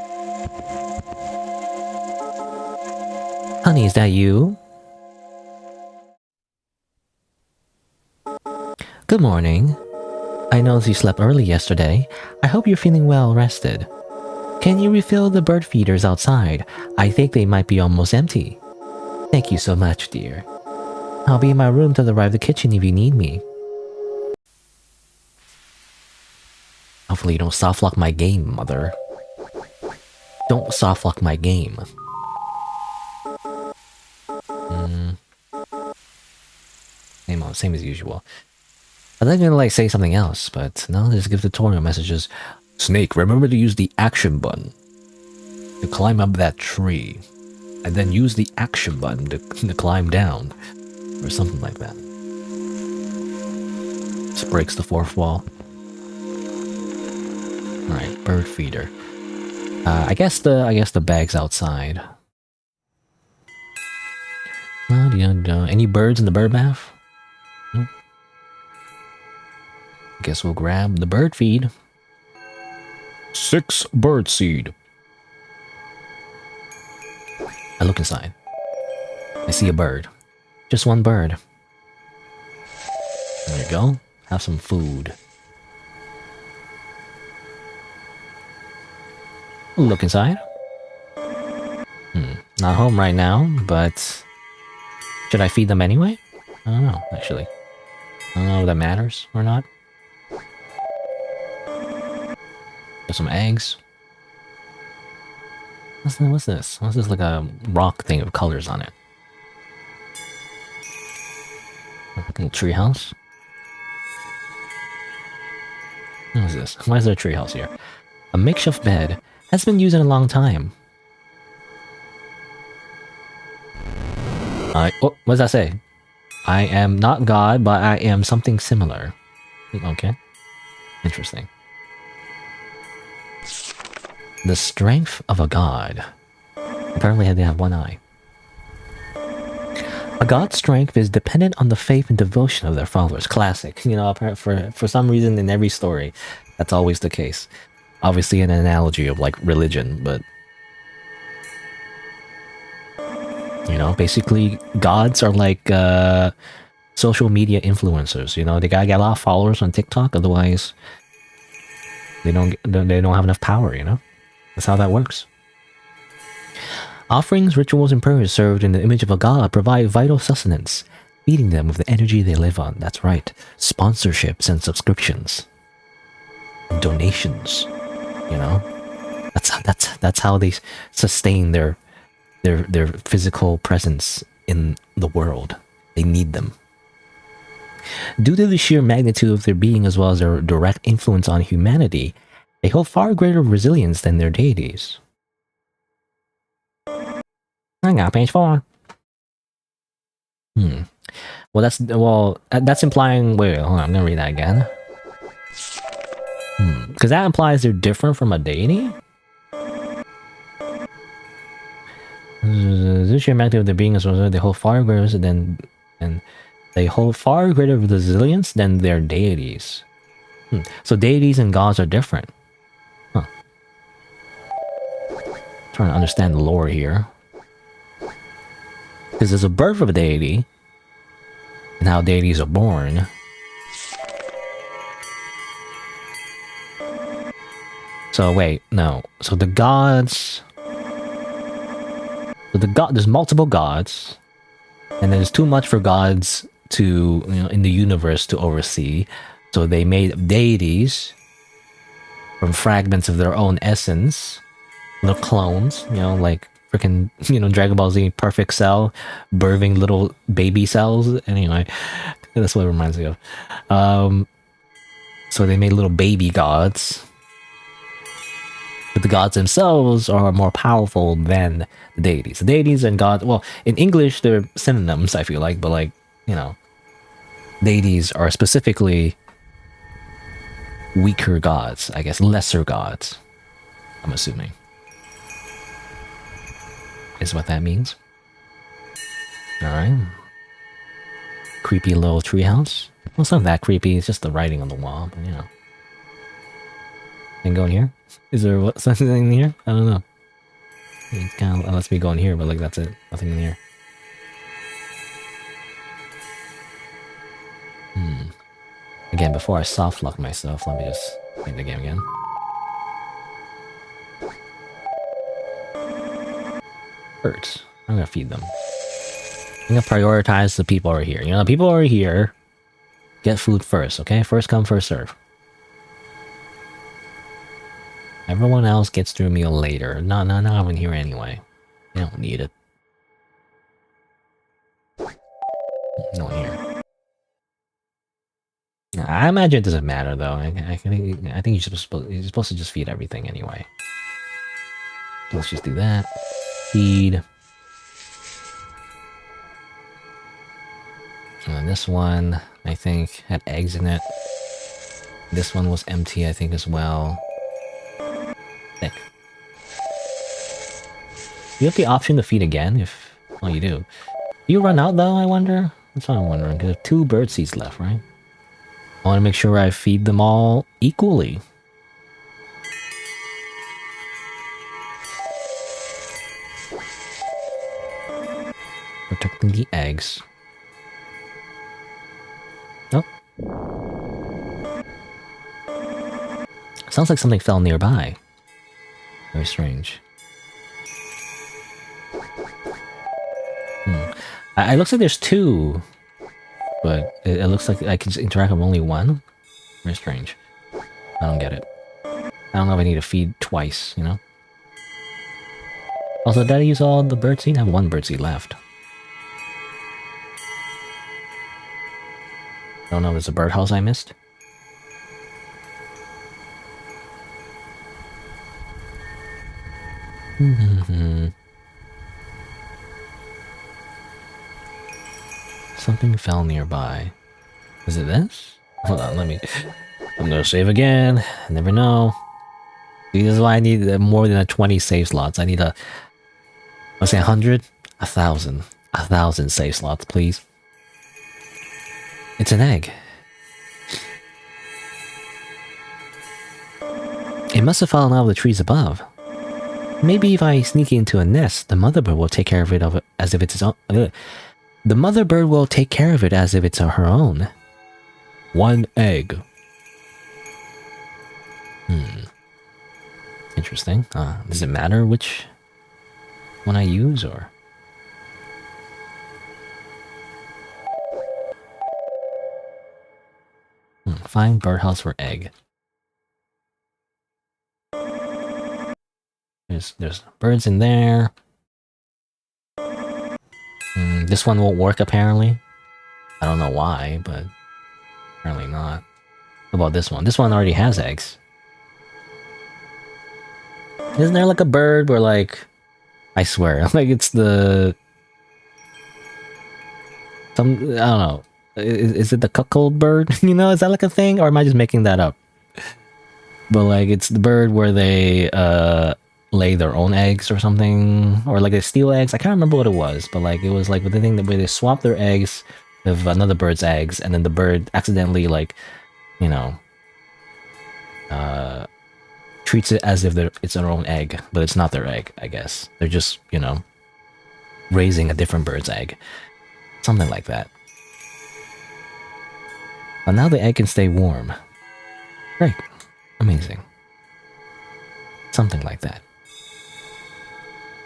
Honey, is that you? Good morning. I noticed you slept early yesterday. I hope you're feeling well rested. Can you refill the bird feeders outside? I think they might be almost empty. Thank you so much, dear. I'll be in my room to the right of the kitchen if you need me. Hopefully you don't softlock my game, mother. Don't softlock my game. Same as usual. I was gonna like say something else, but no, just give tutorial messages. Snake, remember to use the action button to climb up that tree. And then use the action button to climb down. Or something like that. Just breaks the fourth wall. Alright, bird feeder. I guess the bag's outside. Any birds in the bird bath? Nope. Guess we'll grab the bird feed. 6 bird seed. I look inside. I see a bird. Just one bird. There you go. Have some food. Look inside. Not home right now, but... Should I feed them anyway? I don't know, actually. I don't know if that matters or not. Got some eggs. What's this? What's this, like a rock thing with colors on it? A little tree house. What is this? Why is there a tree house here? A makeshift bed. Has been used in a long time. Oh, what does that say? I am not God, but I am something similar. Okay. Interesting. The strength of a god. Apparently they have one eye. A god's strength is dependent on the faith and devotion of their followers. Classic. You know, for some reason in every story, that's always the case. Obviously an analogy of like religion, but you know, basically gods are like social media influencers. You know, they gotta get a lot of followers on TikTok, otherwise they don't have enough power. You know, that's how that works. Offerings, rituals, and prayers served in the image of a god provide vital sustenance, feeding them with the energy they live on. That's right, sponsorships and subscriptions, and donations. You know, that's how they sustain their physical presence in the world. They need them. Due to the sheer magnitude of their being as well as their direct influence on humanity, they hold far greater resilience than their deities. I got page 4. Well, that's implying. Wait, hold on. I'm gonna read that again. Because that implies they're different from a deity. This sheer magnitude of their being as well as they hold far greater than resilience than their deities. So deities and gods are different. Huh. Trying to understand the lore here. Because there's a birth of a deity, and how deities are born. So wait, no. So the gods... So there's multiple gods, and there's too much for gods to, you know, in the universe to oversee. So they made deities from fragments of their own essence, little clones, you know, like freaking, you know, Dragon Ball Z Perfect Cell, birthing little baby cells. Anyway, that's what it reminds me of. So they made little baby gods. But the gods themselves are more powerful than the deities. The deities and gods, well, in English, they're synonyms, I feel like, but like, you know, deities are specifically weaker gods, I guess, lesser gods, I'm assuming. Is what that means. Alright. Creepy little treehouse. Well, it's not that creepy, it's just the writing on the wall, but you know. Can go in here? Is there something in here? I don't know. It kind of lets me go in here, but like that's it. Nothing in here. Again, before I soft lock myself, let me just play the game again. Birds. I'm gonna feed them. I'm gonna prioritize the people over here. You know, the people over here get food first, okay? First come, first serve. Everyone else gets their meal later. No, I'm in here anyway. I don't need it. No one here. I imagine it doesn't matter though. I think you're supposed to just feed everything anyway. So let's just do that. Feed. And then this one, I think, had eggs in it. This one was empty, I think, as well. Thick. You have the option to feed again if... Oh, you do. Do you run out though, I wonder? That's what I'm wondering, because I have 2 bird seeds left, right? I want to make sure I feed them all equally. Protecting the eggs. Nope. Sounds like something fell nearby. Very strange. It looks like there's 2, but it looks like I can just interact with only 1. Very strange. I don't get it. I don't know if I need to feed twice, you know? Also, did I use all the birdseed? I have 1 birdseed left. I don't know if there's a birdhouse I missed. Something fell nearby. Is it this? Hold on, I'm gonna save again. I never know. See, this is why I need more than a 20 save slots. I need let's say 100, 1,000. 1,000 save slots, please. It's an egg. It must have fallen out of the trees above. Maybe if I sneak into a nest, the mother bird will take care of it as if it's its own. The mother bird will take care of it as if it's her own. One egg. Interesting. Does it matter which one I use, or? Find birdhouse for egg. There's birds in there. This one won't work apparently. I don't know why, but apparently not. How about this one? This one already has eggs. Isn't there like a bird where like... I swear, like it's the... I don't know. Is it the cuckold bird? You know, is that like a thing? Or am I just making that up? But like it's the bird where they lay their own eggs or something. Or like they steal eggs. I can't remember what it was. But like it was like the thing that where they swap their eggs with another bird's eggs. And then the bird accidentally like, you know... treats it as if it's their own egg, but it's not their egg, I guess. They're just, you know, raising a different bird's egg. Something like that. But now the egg can stay warm. Great. Amazing. Something like that.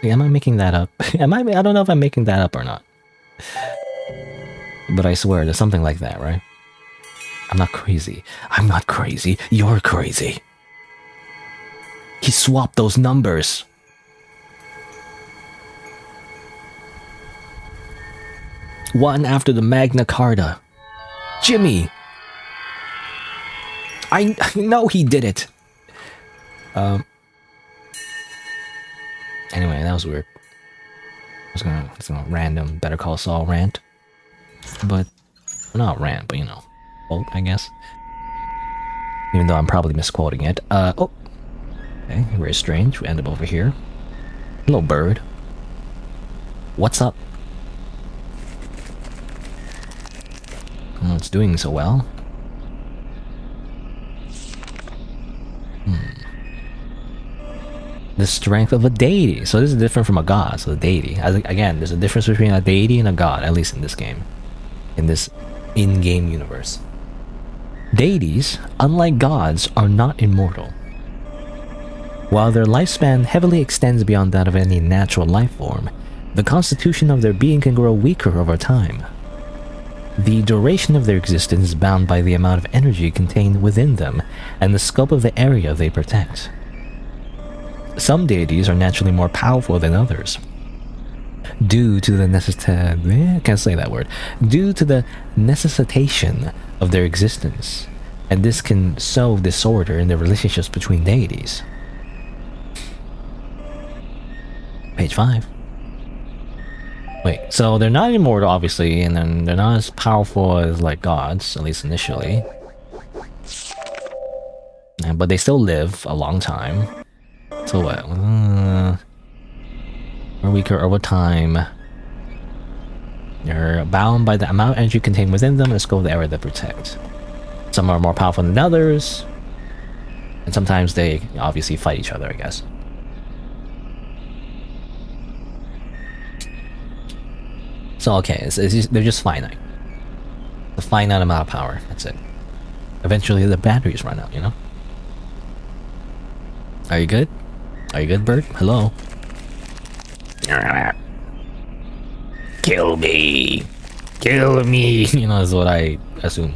Am I making that up? I don't know if I'm making that up or not. But I swear, there's something like that, right? I'm not crazy. I'm not crazy. You're crazy. He swapped those numbers. One after the Magna Carta. Jimmy! I know he did it! Anyway, that was weird. I was gonna random Better Call Saul rant. But, well, not rant, but you know, quote, I guess. Even though I'm probably misquoting it. Oh! Okay, very strange. We end up over here. Hello, bird. What's up? Oh, it's doing so well. The strength of a deity. So this is different from a god, so the deity. Again, there's a difference between a deity and a god, at least in this game. In this in-game universe. Deities, unlike gods, are not immortal. While their lifespan heavily extends beyond that of any natural life form, the constitution of their being can grow weaker over time. The duration of their existence is bound by the amount of energy contained within them and the scope of the area they protect. Some deities are naturally more powerful than others. Due to the necessitation of their existence, and this can sow disorder in the relationships between deities. Page 5. Wait, so they're not immortal, obviously, and then they're not as powerful as, like, gods, at least initially. But they still live a long time. So what? Or weaker over time. They're bound by the amount of energy contained within them and the scope of the area they protect. Some are more powerful than others. And sometimes they obviously fight each other, I guess. So okay, they're just finite. A finite amount of power, that's it. Eventually the batteries run out, you know? Are you good? Are you good, bird? Hello? Kill me! Kill me! You know, is what I assume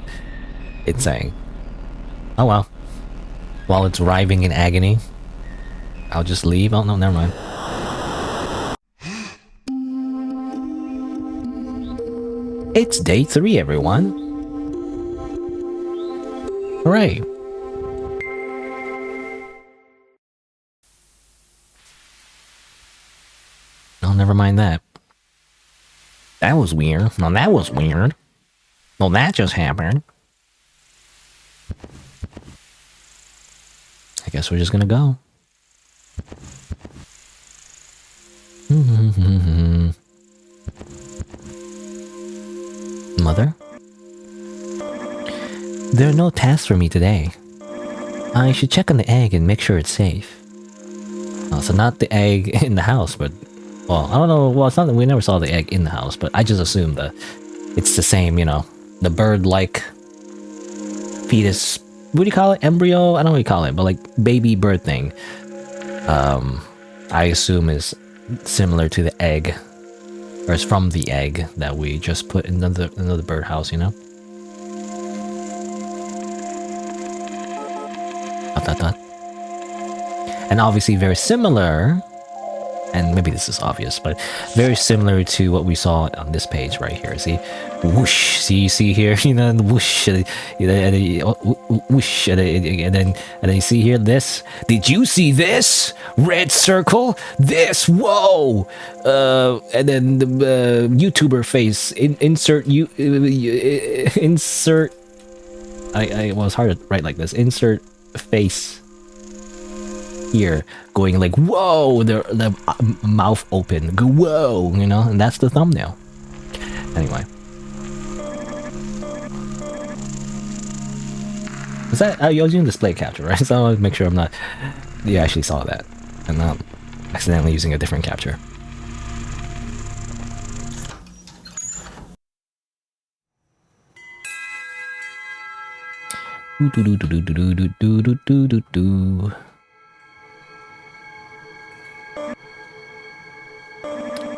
it's saying. Oh well. While it's writhing in agony, I'll just leave. Oh no, never mind. It's day 3, everyone. Hooray. Oh, never mind that. That was weird. No, that was weird. Well, that just happened. I guess we're just gonna go. Mother? There are no tasks for me today. I should check on the egg and make sure it's safe. Oh, so not the egg in the house, but... Well, I don't know, well, it's not that we never saw the egg in the house, but I just assume that it's the same, you know, the bird-like fetus, what do you call it? Embryo? I don't know what you call it, but like baby bird thing. I assume is similar to the egg, or it's from the egg that we just put in another birdhouse, you know? And obviously very similar, and maybe this is obvious, but very similar to what we saw on this page right here. See, whoosh. See here, you know, the whoosh, and then whoosh, and then you see here this. Did you see this red circle? This, whoa! And then the YouTuber face. Insert. I well, it's hard to write like this. Insert face. Here, going like, whoa, the mouth open, go, whoa, you know, and that's the thumbnail. Anyway. Is that, I was using display capture, right? So I want to make sure I'm not, you actually saw that, and not accidentally using a different capture.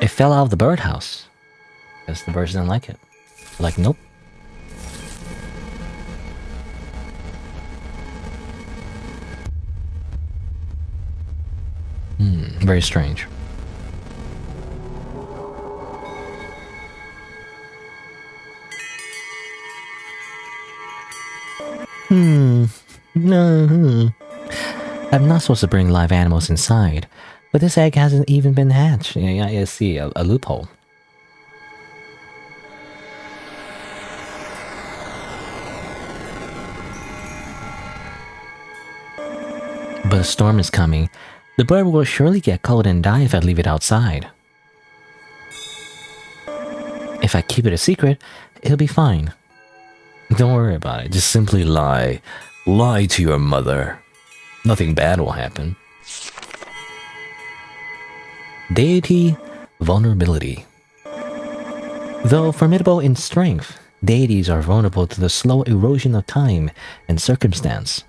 It fell out of the birdhouse. Guess the birds didn't like it. Like, nope. Very strange. No. I'm not supposed to bring live animals inside. But this egg hasn't even been hatched. Yeah, I see a loophole. But a storm is coming. The bird will surely get cold and die if I leave it outside. If I keep it a secret, it'll be fine. Don't worry about it. Just simply lie. Lie to your mother. Nothing bad will happen. Deity vulnerability. Though formidable in strength, deities are vulnerable to the slow erosion of time and circumstance.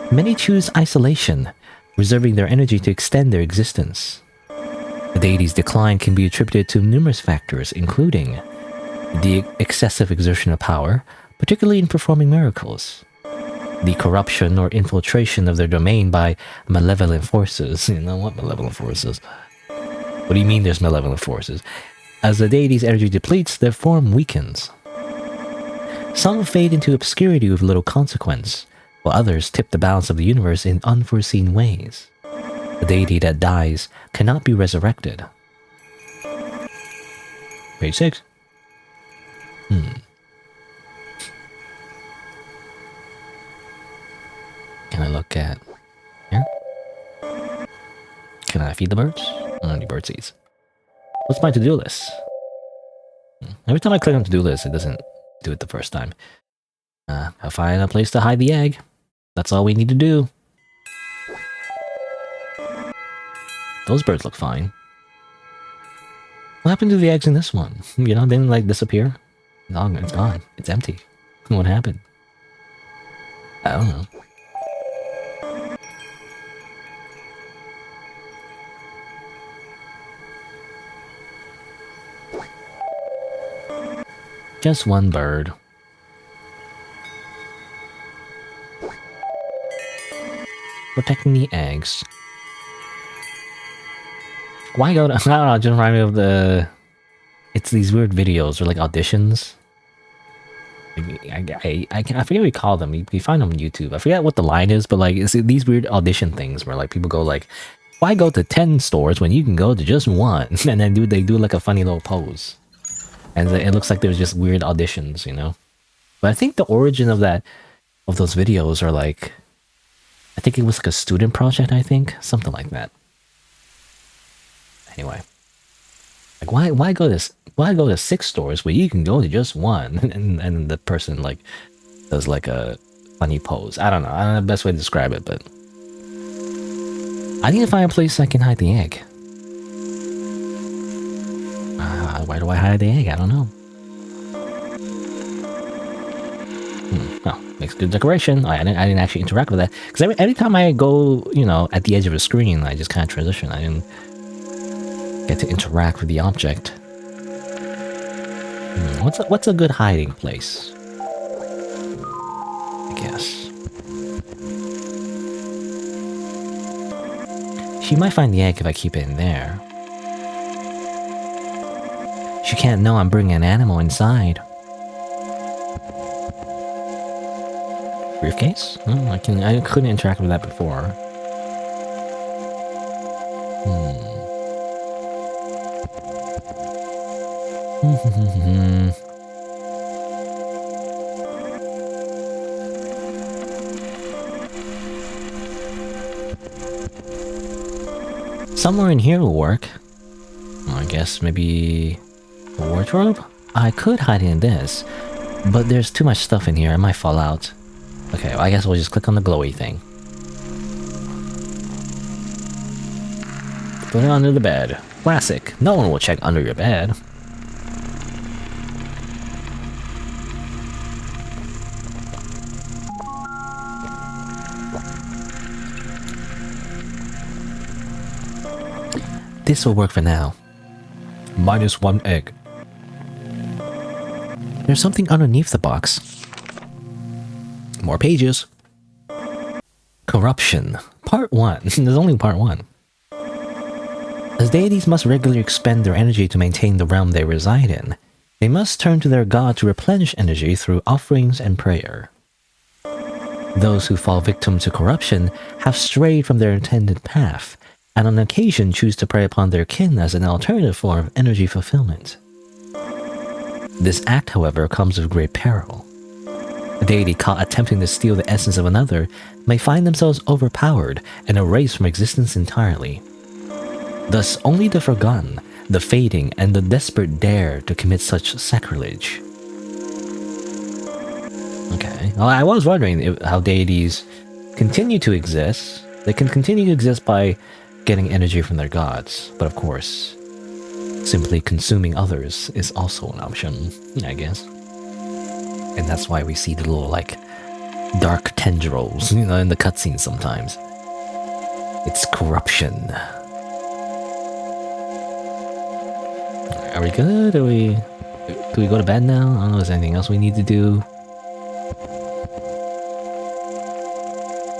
Many choose isolation, reserving their energy to extend their existence. The deity's decline can be attributed to numerous factors, including the excessive exertion of power, particularly in performing miracles, the corruption or infiltration of their domain by malevolent forces. You know what malevolent forces? What do you mean there's malevolent forces? As the deity's energy depletes, their form weakens. Some fade into obscurity with little consequence, while others tip the balance of the universe in unforeseen ways. A deity that dies cannot be resurrected. Page 6. Can I look at here? Can I feed the birds? I don't need bird seeds. What's my to-do list? Every time I click on to-do list, it doesn't do it the first time. I'll find a place to hide the egg. That's all we need to do. Those birds look fine. What happened to the eggs in this one? You know, didn't like disappear? No, it's gone. It's empty. What happened? I don't know. Just one bird. Protecting the eggs. Why go to... I don't know, just remind me of the... It's these weird videos, or like auditions. I forget what we call them. You find them on YouTube. I forget what the line is, but like it's these weird audition things where like people go like, why go to 10 stores when you can go to just one? And then they do like a funny little pose. And it looks like there's just weird auditions, you know? But I think the origin of those videos are like, I think it was like a student project, I think. Something like that. Anyway. Like, why go to 6 stores where you can go to just one? And the person like does like a funny pose. I don't know. I don't know the best way to describe it, but I need to find a place I can hide the egg. Where do I hide the egg? I don't know. Oh, makes good decoration. I didn't actually interact with that because every time I go, you know, at the edge of a screen, I just kind of transition. I didn't get to interact with the object. What's a good hiding place? I guess she might find the egg if I keep it in there. She can't know I'm bringing an animal inside. Briefcase? Oh, I couldn't interact with that before. Somewhere in here will work. I guess maybe a wardrobe? I could hide in this, but there's too much stuff in here, I might fall out. Okay, well, I guess we'll just click on the glowy thing. Put it under the bed. Classic. No one will check under your bed. This will work for now. -1 egg. There's something underneath the box. More pages. Corruption. Part 1. There's only part 1. As deities must regularly expend their energy to maintain the realm they reside in, they must turn to their god to replenish energy through offerings and prayer. Those who fall victim to corruption have strayed from their intended path, and on occasion choose to prey upon their kin as an alternative form of energy fulfillment. This act, however, comes with great peril. A deity caught attempting to steal the essence of another may find themselves overpowered and erased from existence entirely. Thus, only the forgotten, the fading, and the desperate dare to commit such sacrilege. Okay, well, I was wondering how deities continue to exist. They can continue to exist by getting energy from their gods, but of course, simply consuming others is also an option, I guess. And that's why we see the little, like, dark tendrils, you know, in the cutscenes sometimes. It's corruption. Are we good? Do we go to bed now? I don't know if there's anything else we need to do.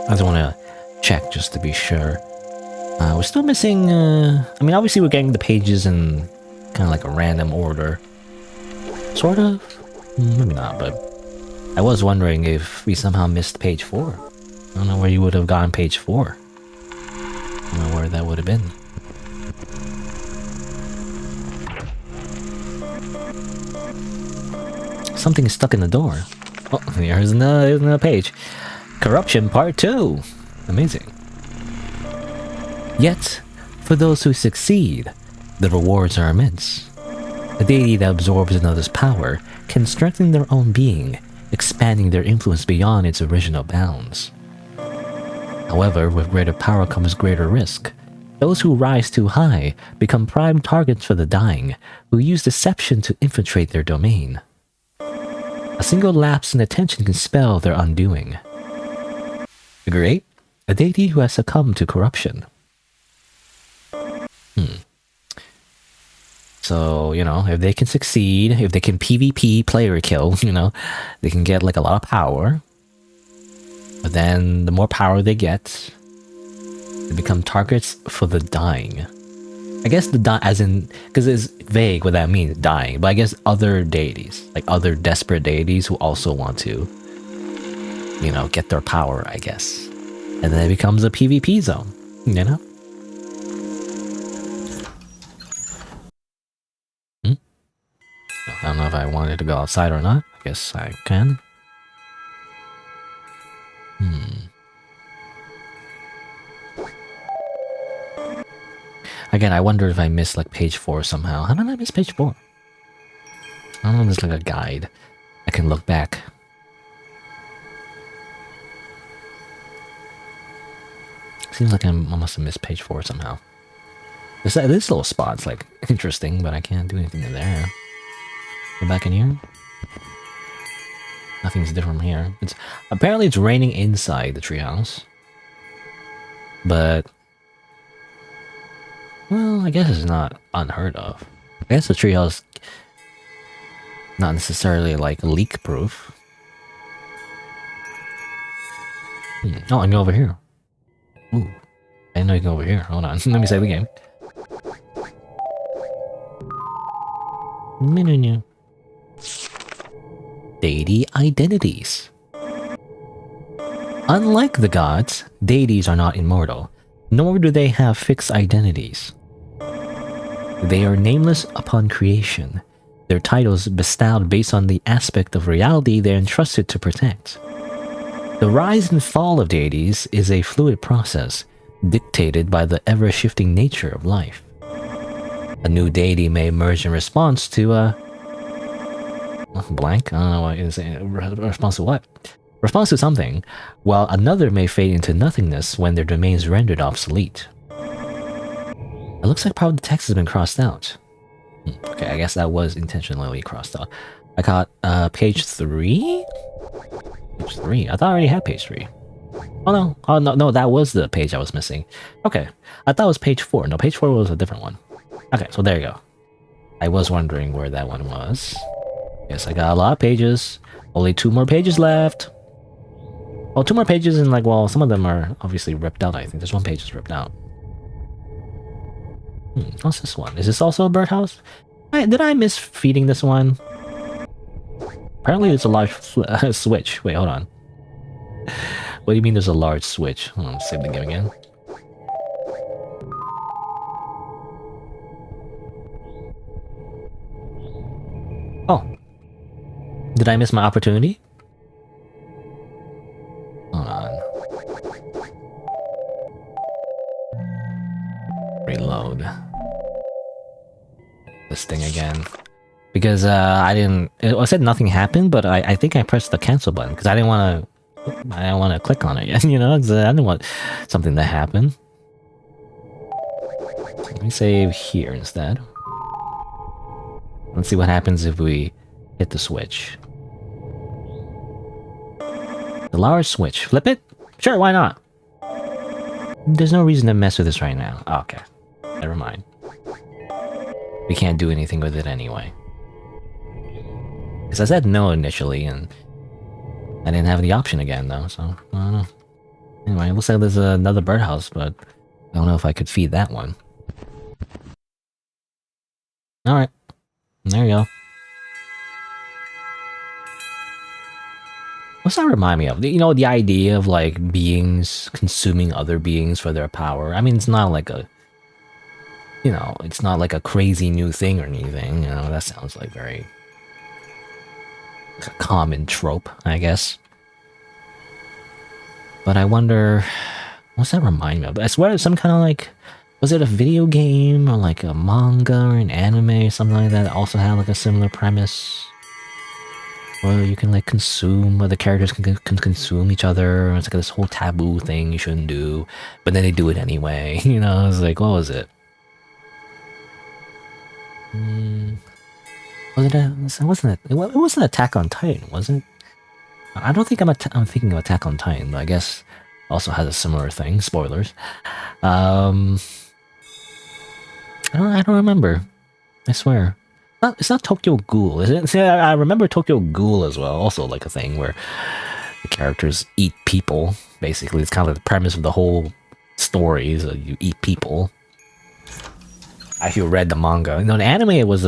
I just want to check just to be sure. We're still missing, I mean, obviously we're getting the pages in kind of like a random order. Sort of? Maybe not, but I was wondering if we somehow missed page 4. I don't know where you would have gotten page 4. I don't know where that would have been. Something is stuck in the door. Oh, here's another page. Corruption Part 2. Amazing. Yet, for those who succeed, the rewards are immense. A deity that absorbs another's power can strengthen their own being, expanding their influence beyond its original bounds. However, with greater power comes greater risk. Those who rise too high become prime targets for the dying, who use deception to infiltrate their domain. A single lapse in attention can spell their undoing. Figure 8. A deity who has succumbed to corruption. So, you know, if they can succeed, if they can PvP player kill, you know, they can get like a lot of power. But then the more power they get, they become targets for the dying. I guess as in, because it's vague what that means, dying. But I guess other deities, like other desperate deities who also want to, you know, get their power, I guess. And then it becomes a PvP zone, you know? I don't know if I wanted to go outside or not. I guess I can. I Again, I wonder if I missed like page 4 somehow. How did I miss page 4? I don't know, there's like a guide. I can look back. Seems like I must have missed page 4 somehow. This little spot's like interesting, but I can't do anything in there. Go back in here. Nothing's different from here. Apparently it's raining inside the treehouse. But well, I guess it's not unheard of. I guess the treehouse not necessarily like leak proof. Oh, I can go over here. Ooh. I didn't know you can go over here. Hold on. Let me save the game. Deity identities. Unlike the gods, deities are not immortal, nor do they have fixed identities. They are nameless upon creation, their titles bestowed based on the aspect of reality they're entrusted to protect. The rise and fall of deities is a fluid process, dictated by the ever-shifting nature of life. A new deity may emerge in response to blank? I don't know what is it. Response to what? Response to something, while another may fade into nothingness when their domain is rendered obsolete. It looks like part of the text has been crossed out. Okay, I guess that was intentionally crossed out. I got page 3? Page 3? I thought I already had page 3. Oh no. Oh no, that was the page I was missing. Okay, I thought it was page 4. No, page 4 was a different one. Okay, so there you go. I was wondering where that one was. Yes, I got a lot of pages. Only 2 more pages left. Well, 2 more pages and like, well, some of them are obviously ripped out, I think. There's one page that's ripped out. What's this one? Is this also a birdhouse? Did I miss feeding this one? Apparently it's a large switch. Wait, hold on. What do you mean there's a large switch? Hold on, save the game again. Oh. Did I miss my opportunity? Hold on. Reload. This thing again. Because I didn't... I said nothing happened, but I think I pressed the cancel button because I didn't want to click on it yet, you know? I didn't want something to happen. Let me save here instead. Let's see what happens if we hit the switch. The large switch. Flip it? Sure, why not? There's no reason to mess with this right now. Oh, okay. Never mind. We can't do anything with it anyway. Because I said no initially, and I didn't have the option again, though, so I don't know. Anyway, it looks like there's another birdhouse, but I don't know if I could feed that one. Alright. There you go. What's that remind me of? You know, the idea of, like, beings consuming other beings for their power. I mean, it's not like a... You know, it's not like a crazy new thing or anything, you know, that sounds like very... a common trope, I guess. But I wonder... What's that remind me of? I swear it's some kind of like... Was it a video game or like a manga or an anime or something like that also had like a similar premise? Where you can like consume, or the characters can consume each other, it's like this whole taboo thing you shouldn't do, but then they do it anyway, you know, it's like, what was it? It wasn't Attack on Titan, was it? I don't think I'm thinking of Attack on Titan, but I guess also has a similar thing. Spoilers. I don't remember. I swear. It's not Tokyo Ghoul, is it? See, I remember Tokyo Ghoul as well. Also like a thing where the characters eat people. Basically, it's kind of the premise of the whole story is that you eat people. I actually read the manga. You know, the anime was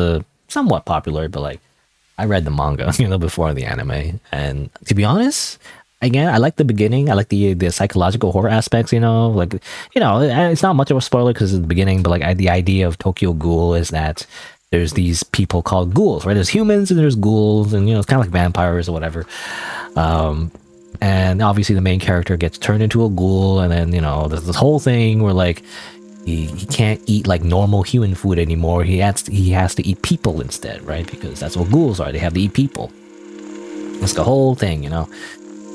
somewhat popular, but like I read the manga, you know, before the anime. And to be honest, again, I like the beginning. I like the psychological horror aspects, you know, like, you know, it's not much of a spoiler because it's the beginning, but like the idea of Tokyo Ghoul is that there's these people called ghouls, right? There's humans and there's ghouls, and you know, it's kind of like vampires or whatever. And obviously the main character gets turned into a ghoul, and then, you know, there's this whole thing where like he can't eat like normal human food anymore. He has to eat people instead, right? Because that's what ghouls are. They have to eat people. It's the whole thing, you know.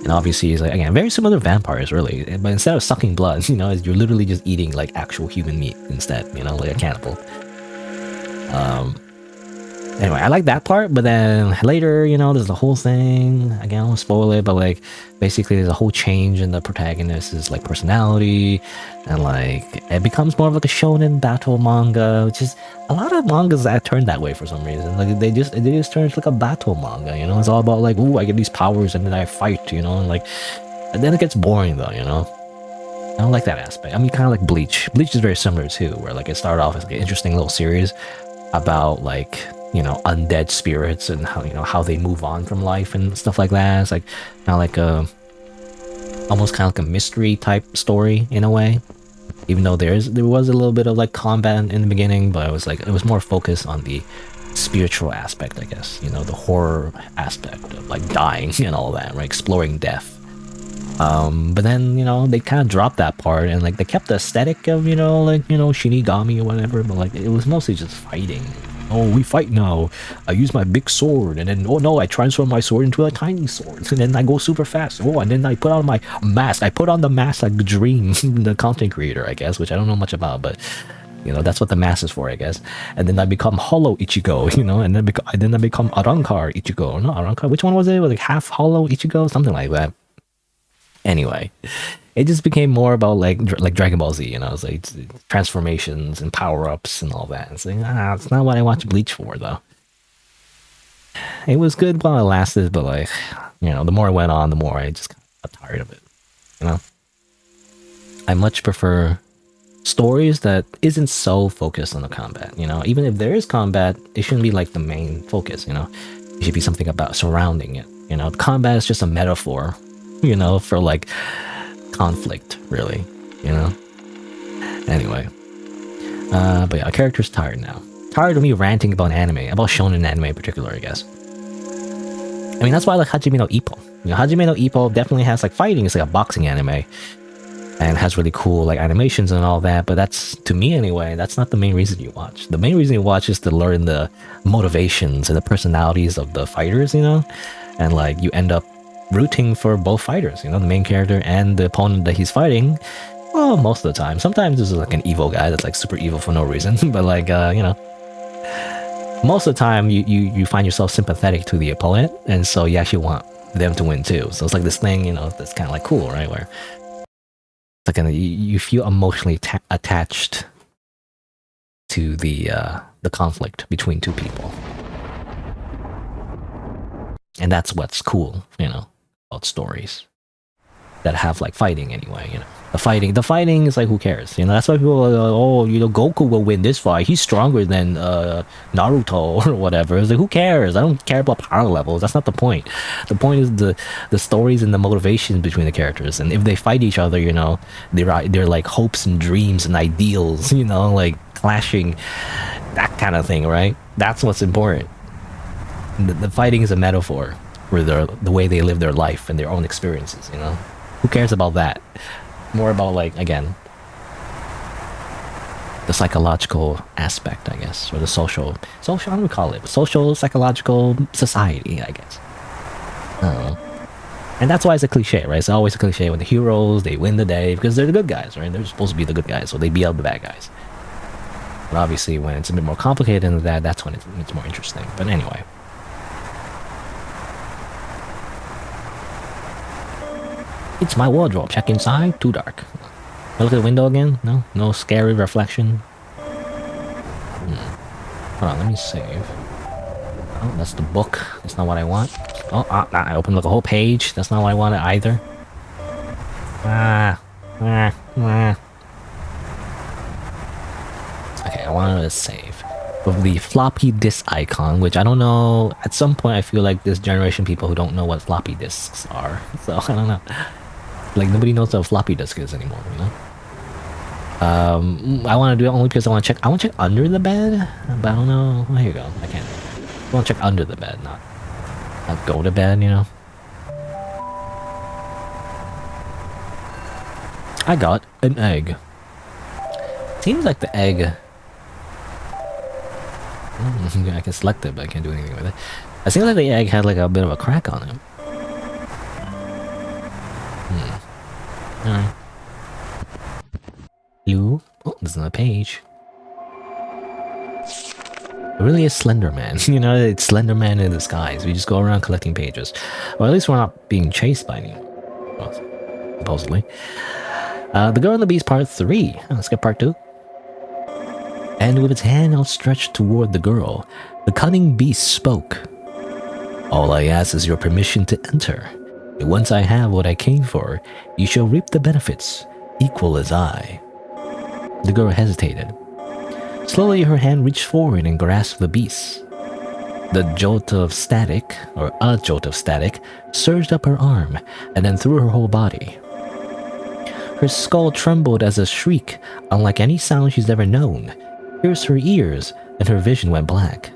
And obviously, he's like, again, very similar to vampires, really. But instead of sucking blood, you know, you're literally just eating like actual human meat instead, you know, like a cannibal. Anyway, I like that part, but then later, you know, there's the whole thing. Again, I won't spoil it, but like, basically, there's a whole change in the protagonist's like personality, and like, it becomes more of like a shonen battle manga, which is a lot of mangas that turn that way for some reason. Like, they just turn into like a battle manga, you know. It's all about like, ooh, I get these powers and then I fight, you know, and like, and then it gets boring though, you know. I don't like that aspect. I mean, kind of like Bleach. Bleach is very similar too, where like it started off as like an interesting little series about like, you know, undead spirits and how, you know, how they move on from life and stuff like that. It's like kind of like a almost kind of like a mystery type story in a way, even though there was a little bit of like combat in the beginning, but it was more focused on the spiritual aspect, I guess, you know, the horror aspect of like dying and all that, right? Exploring death. But then, you know, they kind of dropped that part and like they kept the aesthetic of, you know, like, you know, Shinigami or whatever, but like it was mostly just fighting. Oh, we fight now. I use my big sword, and then, oh no, I transform my sword into a tiny sword, and then I go super fast. Oh, and then I put on my mask. I put on the mask like Dream, the content creator, I guess, which I don't know much about, but, you know, that's what the mask is for, I guess. And then I become Hollow Ichigo, you know, and then I become Arankar Ichigo. No, Arankar, which one was it? Was it like half Hollow Ichigo? Something like that. Anyway, it just became more about like Dragon Ball Z, you know, it's like transformations and power-ups and all that. It's like, it's not what I watch Bleach for, though. It was good while it lasted, but like, you know, the more it went on, the more I just got tired of it, you know? I much prefer stories that isn't so focused on the combat, you know? Even if there is combat, it shouldn't be like the main focus, you know? It should be something about surrounding it, you know? Combat is just a metaphor, you know, for like conflict, really, you know. Anyway, but yeah, our character's tired now. Tired of me ranting about anime, about shonen anime in particular, I guess. I mean, that's why I like Hajime no Ippo. You know, Hajime no Ippo definitely has like fighting. It's like a boxing anime, and has really cool like animations and all that. But that's, to me anyway, that's not the main reason you watch. The main reason you watch is to learn the motivations and the personalities of the fighters, you know, and like you end up rooting for both fighters, you know, the main character and the opponent that he's fighting. Well, most of the time. Sometimes this is like an evil guy that's like super evil for no reason, but like, you know, most of the time you find yourself sympathetic to the opponent, and so you actually want them to win too. So it's like this thing, you know, that's kind of like cool, right? Where it's like you feel emotionally attached to the conflict between two people, and that's what's cool, you know, about stories that have like fighting anyway, you know. The fighting is like, who cares, you know? That's why people are like, oh, you know, Goku will win this fight, he's stronger than Naruto or whatever. It's like, who cares? I don't care about power levels. That's not the point. The point is the stories and the motivations between the characters, and if they fight each other, you know, they're like hopes and dreams and ideals, you know, like clashing, that kind of thing, right? That's what's important. The fighting is a metaphor for the way they live their life and their own experiences, you know? Who cares about that? More about, like, again, the psychological aspect, I guess, or the social, how do we call it? Social, psychological society, I guess. I don't know. And that's why it's a cliche, right? It's always a cliche when the heroes, they win the day because they're the good guys, right? They're supposed to be the good guys, so they beat out the bad guys. But obviously, when it's a bit more complicated than that, that's when it's more interesting. But anyway. It's my wardrobe. Check inside. Too dark. I look at the window again. No scary reflection. Hold on, let me save. Oh, that's the book. That's not what I want. Oh, I opened like a whole page. That's not what I wanted either. Okay, I wanted to save with the floppy disk icon, which I don't know. At some point, I feel like this generation people who don't know what floppy disks are. So I don't know. Like, nobody knows what a floppy disk is anymore, you know? I want to do it only because I want to check under the bed, but I don't know. Oh, here you go. I can't. I want to check under the bed, not go to bed, you know? I got an egg. Seems like the egg... I can select it, but I can't do anything with it. It seems like the egg had like a bit of a crack on it. Alright. Blue. Oh, there's another page. It really is Slender Man. You know, it's Slender Man in disguise. We just go around collecting pages. Or at least we're not being chased by anyone. Well, supposedly. The Girl and the Beast Part 3. Let's get Part 2. And with its hand outstretched toward the girl, the cunning beast spoke. All I ask is your permission to enter. And once I have what I came for, you shall reap the benefits, equal as I. The girl hesitated. Slowly her hand reached forward and grasped the beast. The jolt of static, or a jolt of static, surged up her arm and then through her whole body. Her skull trembled as a shriek, unlike any sound she's ever known, pierced her ears, and her vision went black.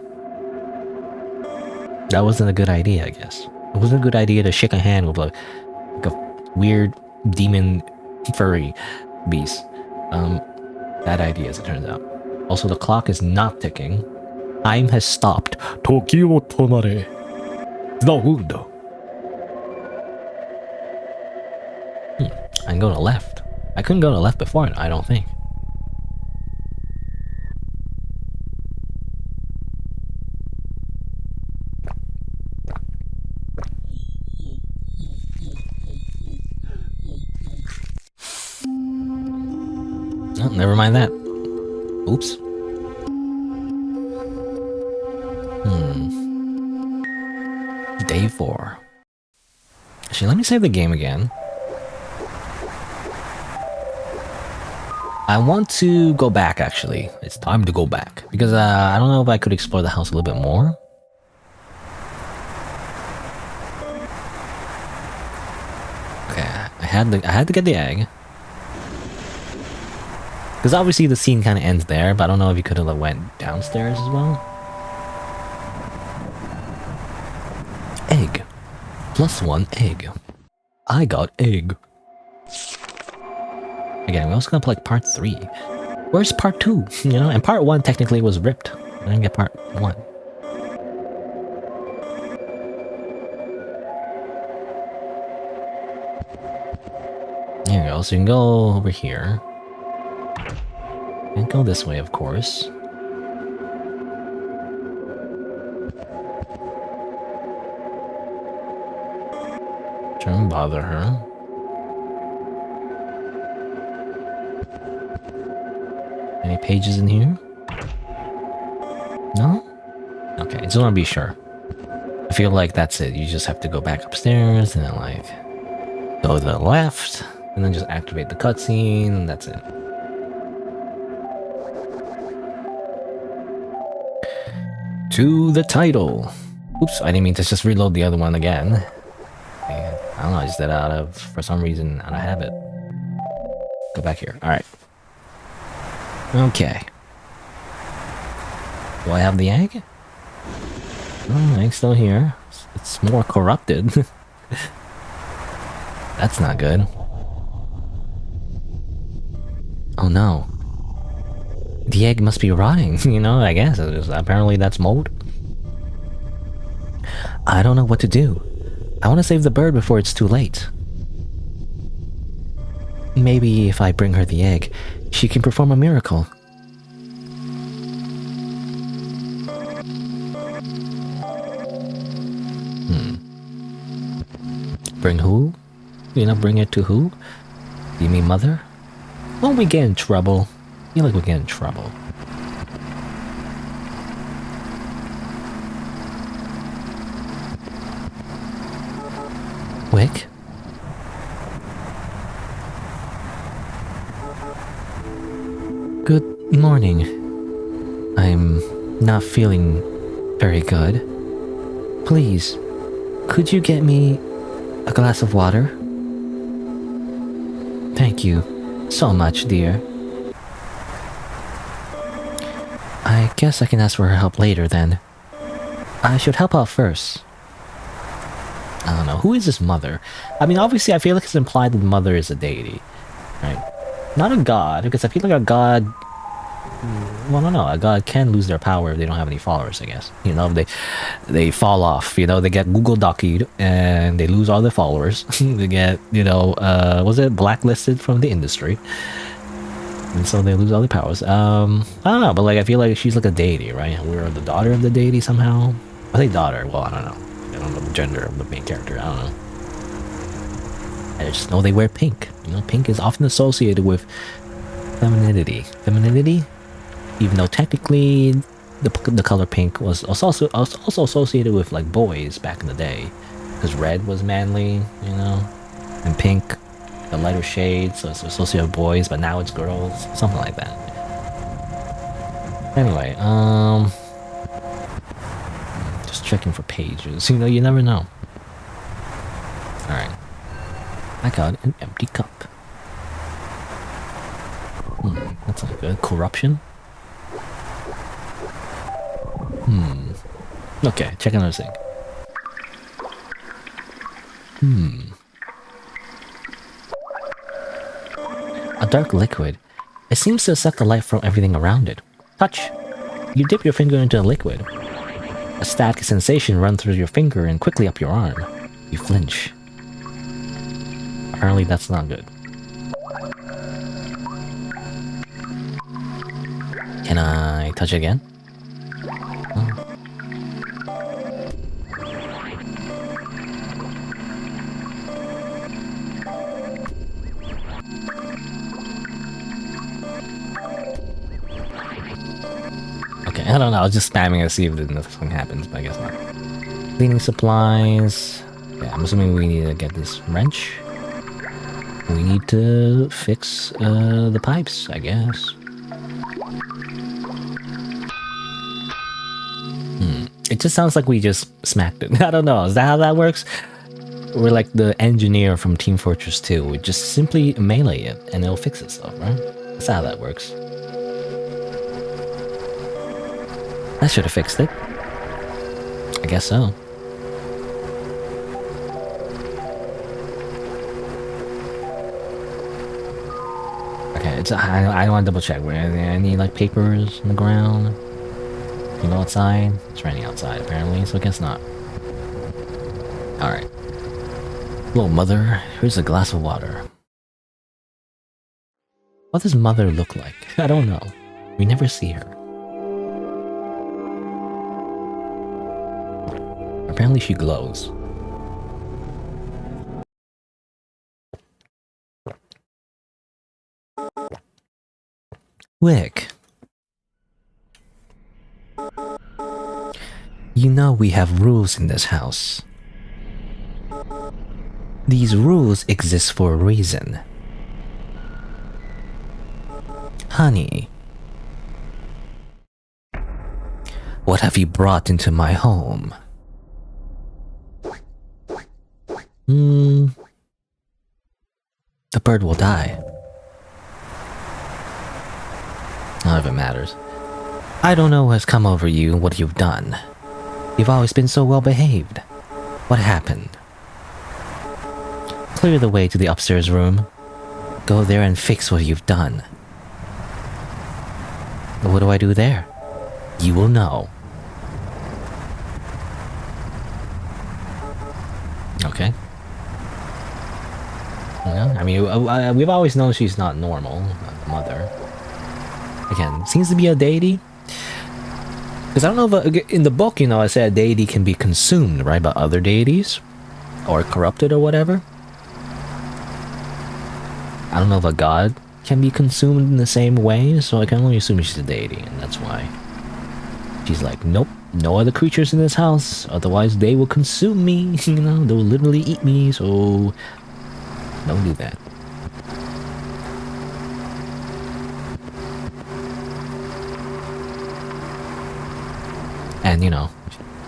That wasn't a good idea, I guess. It wasn't a good idea to shake a hand with like a weird demon furry beast. Bad idea as it turns out. Also, the clock is not ticking. Time has stopped. Toki wo tonare. No good. I can go to left. I couldn't go to left before, I don't think. Oh, never mind that. Oops. Day 4. Actually, let me save the game again. I want to go back, actually. It's time to go back. Because I don't know if I could explore the house a little bit more. Okay, I had to get the egg. Because obviously the scene kind of ends there, but I don't know if you could have went downstairs as well. Egg. +1 egg. I got egg. Again, we also gotta play part 3. Where's part 2? You know, and part 1 technically was ripped. I didn't get part 1. There you go, so you can go over here. And go this way, of course. Shouldn't bother her. Any pages in here? No? Okay, just want to be sure. I feel like that's it. You just have to go back upstairs and then like go to the left and then just activate the cutscene and that's it. To the title. Oops, I didn't mean to just reload the other one again. I don't know, I just did out of, for some reason, out of habit. Go back here. Alright. Okay. Do I have the egg? Oh, the egg's still here. It's more corrupted. That's not good. Oh no. The egg must be rotting, you know, I guess. Apparently that's mold. I don't know what to do. I want to save the bird before it's too late. Maybe if I bring her the egg, she can perform a miracle. Bring who? You know, bring it to who? You mean mother? Won't we get in trouble? I feel like we'll get in trouble. Wick? Good morning. I'm not feeling very good. Please, could you get me a glass of water? Thank you so much, dear. I guess I can ask for her help later then. I should help out first. I don't know, who is this mother? I mean, obviously I feel like it's implied that the mother is a deity, right? Not a god, because I feel like a god Well, no, a god can lose their power if they don't have any followers, I guess. You know, if they fall off, you know, they get Google Docu'd and they lose all their followers. They get, you know, was it blacklisted from the industry? And so they lose all their powers. I don't know, but like I feel like she's like a deity, right? We're the daughter of the deity somehow. I think daughter. Well, I don't know. I don't know the gender of the main character. I don't know. I just know they wear pink. You know, pink is often associated with femininity. Femininity, even though technically the color pink was also associated with like boys back in the day, because red was manly, you know, and pink, the lighter shade, so it's associated with boys, but now it's girls, something like that. Anyway, just checking for pages. You know, you never know. All right, I got an empty cup. That's not good. Corruption. Okay, check another thing. A dark liquid. It seems to suck the life from everything around it. Touch. You dip your finger into the liquid. A static sensation runs through your finger and quickly up your arm. You flinch. Apparently that's not good. Can I touch it again? Oh. Okay, I don't know, I was just spamming to see if nothing happens, but I guess not. Cleaning supplies. Yeah, I'm assuming we need to get this wrench. We need to fix the pipes, I guess. It just sounds like we just smacked it. I don't know, is that how that works? We're like the engineer from Team Fortress 2. We just simply melee it and it'll fix itself, right? That's how that works. That should have fixed it. I guess so. Okay, I want to double check. Are there any like papers on the ground? You go outside? It's raining outside apparently, so I guess not. Alright. Hello, mother. Here's a glass of water. What does mother look like? I don't know. We never see her. Apparently she glows. Wick. You know we have rules in this house. These rules exist for a reason. Honey. What have you brought into my home? The bird will die. None of it matters. I don't know what has come over you, what you've done. You've always been so well behaved. What happened? Clear the way to the upstairs room. Go there and fix what you've done. What do I do there? You will know. Okay. Yeah, I mean, we've always known she's not normal, mother. Again, seems to be a deity. Because I don't know if in the book, you know, I said a deity can be consumed, right, by other deities, or corrupted or whatever. I don't know if a god can be consumed in the same way, so I can only assume she's a deity, and that's why she's like, nope, no other creatures in this house, otherwise they will consume me. You know, they'll literally eat me, so don't do that. And you know,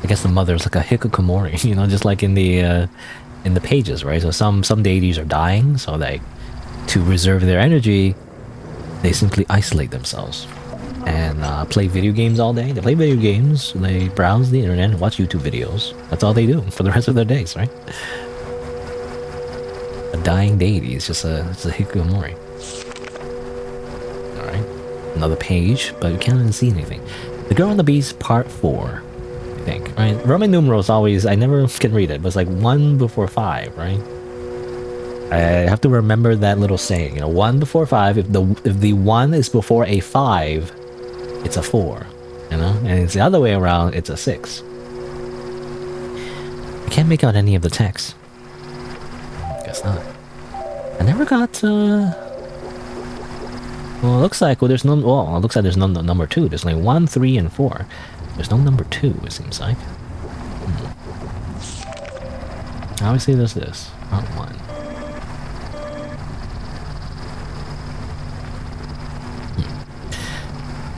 I guess the mother's like a hikikomori, you know, just like in the pages, right? So some deities are dying, so like to reserve their energy, they simply isolate themselves and play video games all day. They play video games, they browse the internet, and watch YouTube videos. That's all they do for the rest of their days, right? A dying deity is just a hikikomori. All right, another page, but we can't even see anything. The Girl and the Beast Part 4, I think, right? Roman numerals always, I never can read it, but it's like 1 before 5, right? I have to remember that little saying, you know, 1 before 5, if the 1 is before a 5, it's a 4, you know? And it's the other way around, it's a 6. I can't make out any of the text. Guess not. I never got, well, it looks like, well, there's no, well, it looks like there's no number 2. There's only 1, 3, and 4. There's no number 2, it seems like. Obviously, there's this. Part 1.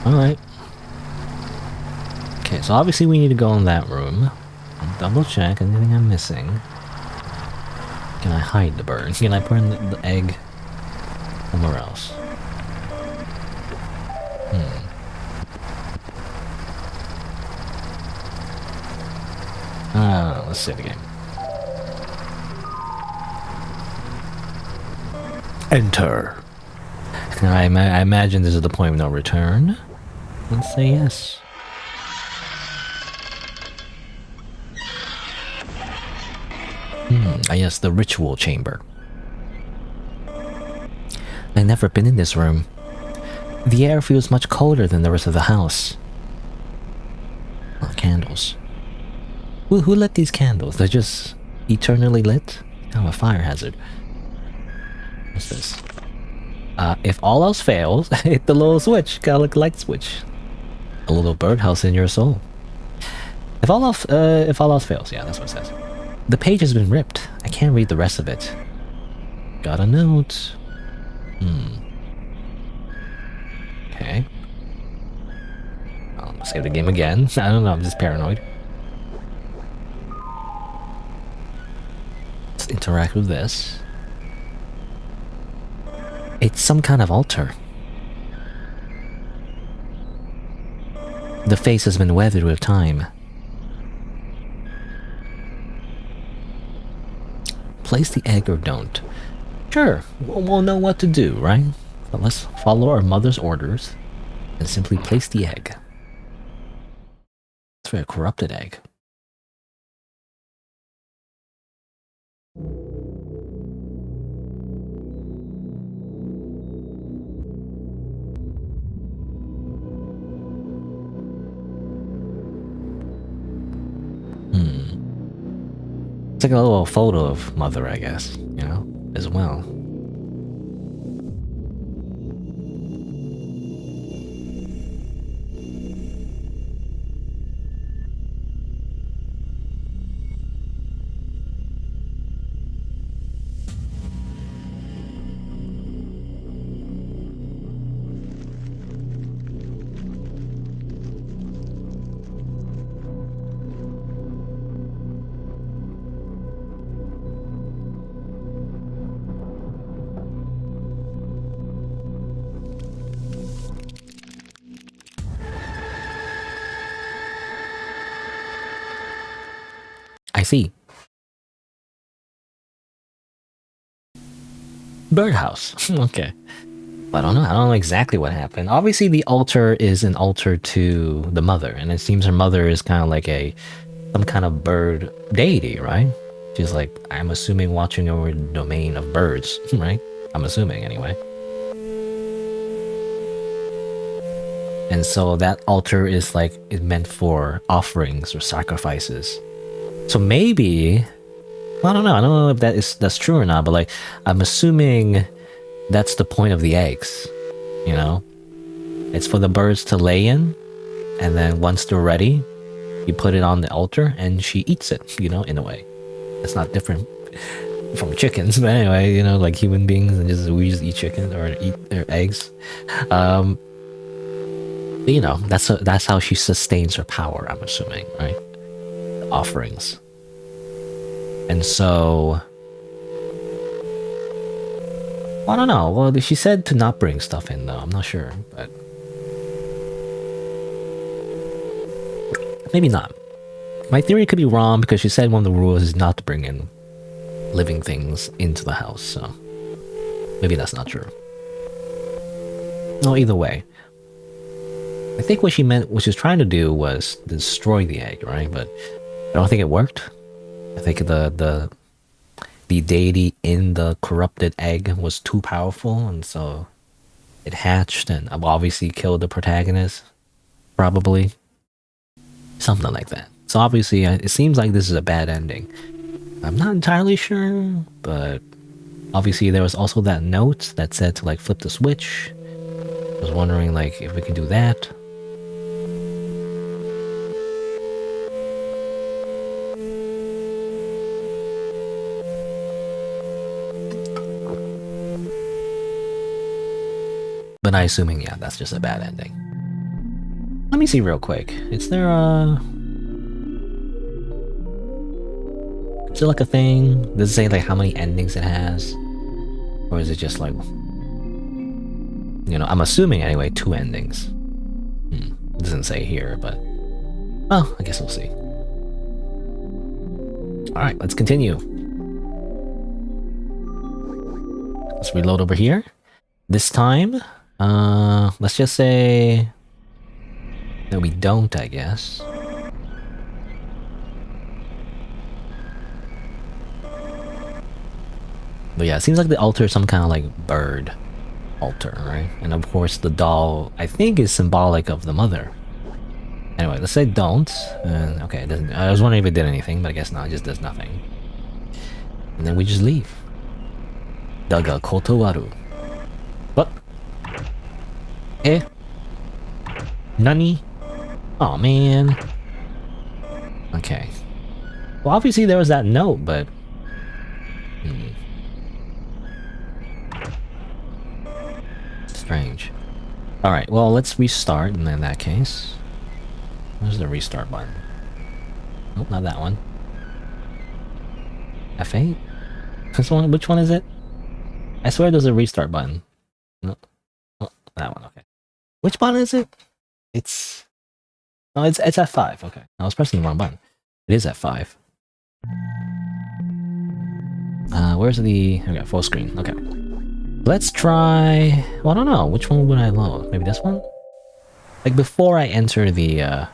Alright. Okay, so obviously we need to go in that room. Double check anything I'm missing. Can I hide the bird? Can I put in the egg somewhere else? Let's save the game. Enter. Now, I imagine this is the point of no return. Let's say yes. Ah yes, the ritual chamber. I've never been in this room. The air feels much colder than the rest of the house. Oh, candles. Who lit these candles? They're just eternally lit? Kind of a fire hazard. What's this? If all else fails, hit the little switch. Got like a light switch. A little birdhouse in your soul. If all else fails, yeah, that's what it says. The page has been ripped. I can't read the rest of it. Got a note. Okay. I'll save the game again. I don't know, I'm just paranoid. Let's interact with this. It's some kind of altar. The face has been weathered with time. Place the egg or don't. Sure, we'll know what to do, right? But let's follow our mother's orders and simply place the egg. It's a corrupted egg. It's like a little photo of mother, I guess, you know, as well. I see. Birdhouse. Okay. I don't know exactly what happened. Obviously the altar is an altar to the mother, and it seems her mother is kind of like some kind of bird deity, right? She's like, I'm assuming, watching over the domain of birds, right? I'm assuming anyway. And so that altar is meant for offerings or sacrifices. So maybe, I don't know if that's true or not, but I'm assuming that's the point of the eggs, you know? It's for the birds to lay in, and then once they're ready, you put it on the altar and she eats it, you know, in a way. It's not different from chickens, but anyway, you know, like human beings, and we just eat chickens or eat their eggs. But, you know, that's how she sustains her power, I'm assuming, right? The offerings. And so, I don't know. Well, she said to not bring stuff in, though. I'm not sure, but maybe not. My theory could be wrong because she said one of the rules is not to bring in living things into the house, so maybe that's not true. No, either way. I think what she was trying to do was destroy the egg, right? But I don't think it worked. I think the deity in the corrupted egg was too powerful, and so it hatched and obviously killed the protagonist. Probably. Something like that. So obviously, it seems like this is a bad ending. I'm not entirely sure, but obviously there was also that note that said to like flip the switch. I was wondering like if we can do that. But I'm assuming, yeah, that's just a bad ending. Let me see real quick. Is there like a thing? Does it say like how many endings it has? Or is it just like, you know, I'm assuming anyway, 2 endings. It doesn't say here, but well, I guess we'll see. Alright, let's continue. Let's reload over here. This time, let's just say that we don't, I guess. But yeah, it seems like the altar is some kind of like bird altar, right? And of course the doll, I think, is symbolic of the mother. Anyway, let's say don't. Okay, it doesn't. I was wondering if it did anything, but I guess not. It just does nothing. And then we just leave. Daga kotowaru. What? Eh? Nani? Oh man. Okay. Well, obviously there was that note, but strange. Alright, well, let's restart in that case. Where's the restart button? Nope, not that one. F8? This one? Which one is it? I swear there's a restart button. No. Oh, that one, okay. Which button is it? It's... No, it's F5, okay. I was pressing the wrong button. It is F5. Where's the... Okay, full screen, okay. Let's try... Well, I don't know. Which one would I load? Maybe this one? Like, before I enter the, I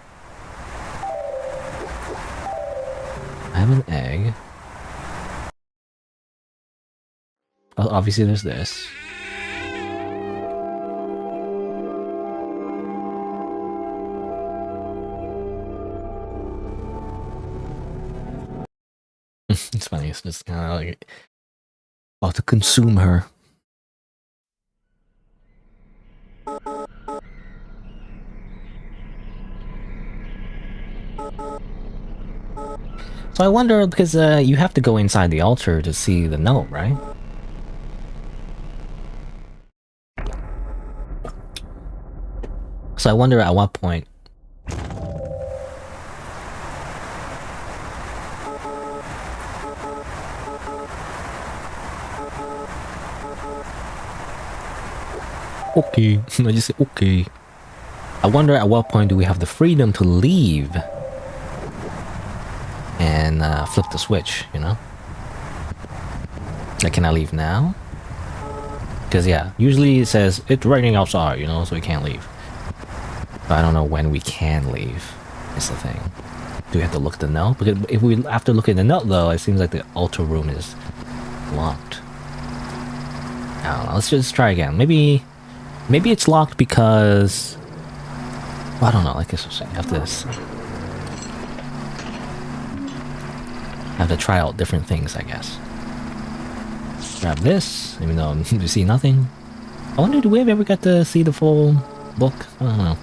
have an egg. Well, obviously there's this. It's funny, it's just kind of like... about to consume her. So I wonder, because you have to go inside the altar to see the note, right? So I wonder at what point... Okay, I just say okay. I wonder at what point do we have the freedom to leave and flip the switch, you know? Like, can I leave now? Because yeah, usually it says it's raining outside, you know, so we can't leave. But I don't know when we can leave, is the thing. Do we have to look at the note? Because if we have to look at the note though, it seems like the altar room is locked. I don't know, let's just try again. Maybe it's locked because... Well, I don't know, like this was saying, I have to try out different things, I guess. Grab this, even though you see nothing. I wonder, do we ever get to see the full book? I don't know.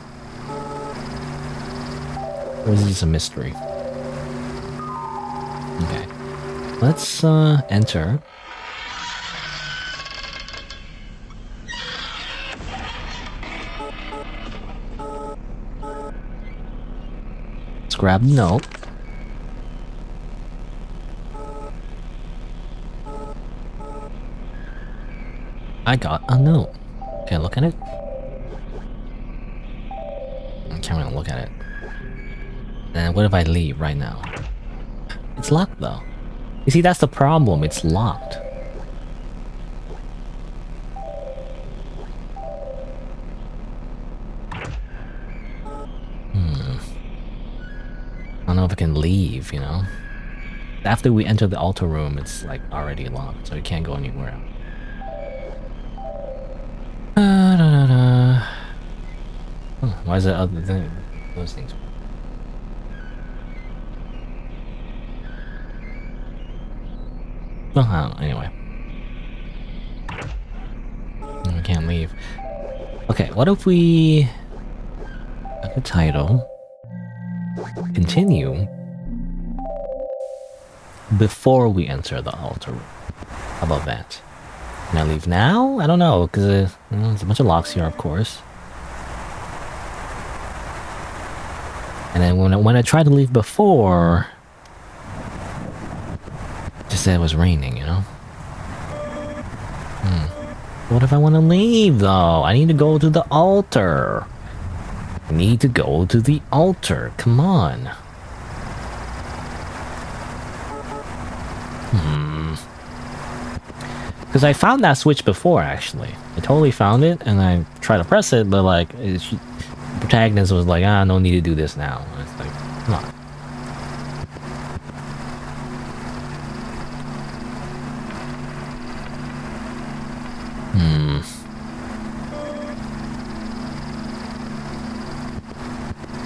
Or is it just a mystery? Okay. Let's enter. Let's grab the note. I got a note. Can I look at it? I can't really look at it. And what if I leave right now? It's locked though. You see, that's the problem. It's locked. I can leave, you know? After we enter the altar room, it's like already locked, so you can't go anywhere. Why is it other than those things? Well, I don't know, anyway. We can't leave. Okay, what if we... the title... continue... before we enter the altar room. How about that? Can I leave now? I don't know, because there's a bunch of locks here, of course. And then when I tried to leave before... it just said it was raining, you know? What if I want to leave, though? I need to go to the altar. I need to go to the altar. Come on. Because I found that switch before, actually. I totally found it, and I tried to press it, but like, the protagonist was like, no need to do this now. And it's like, come on.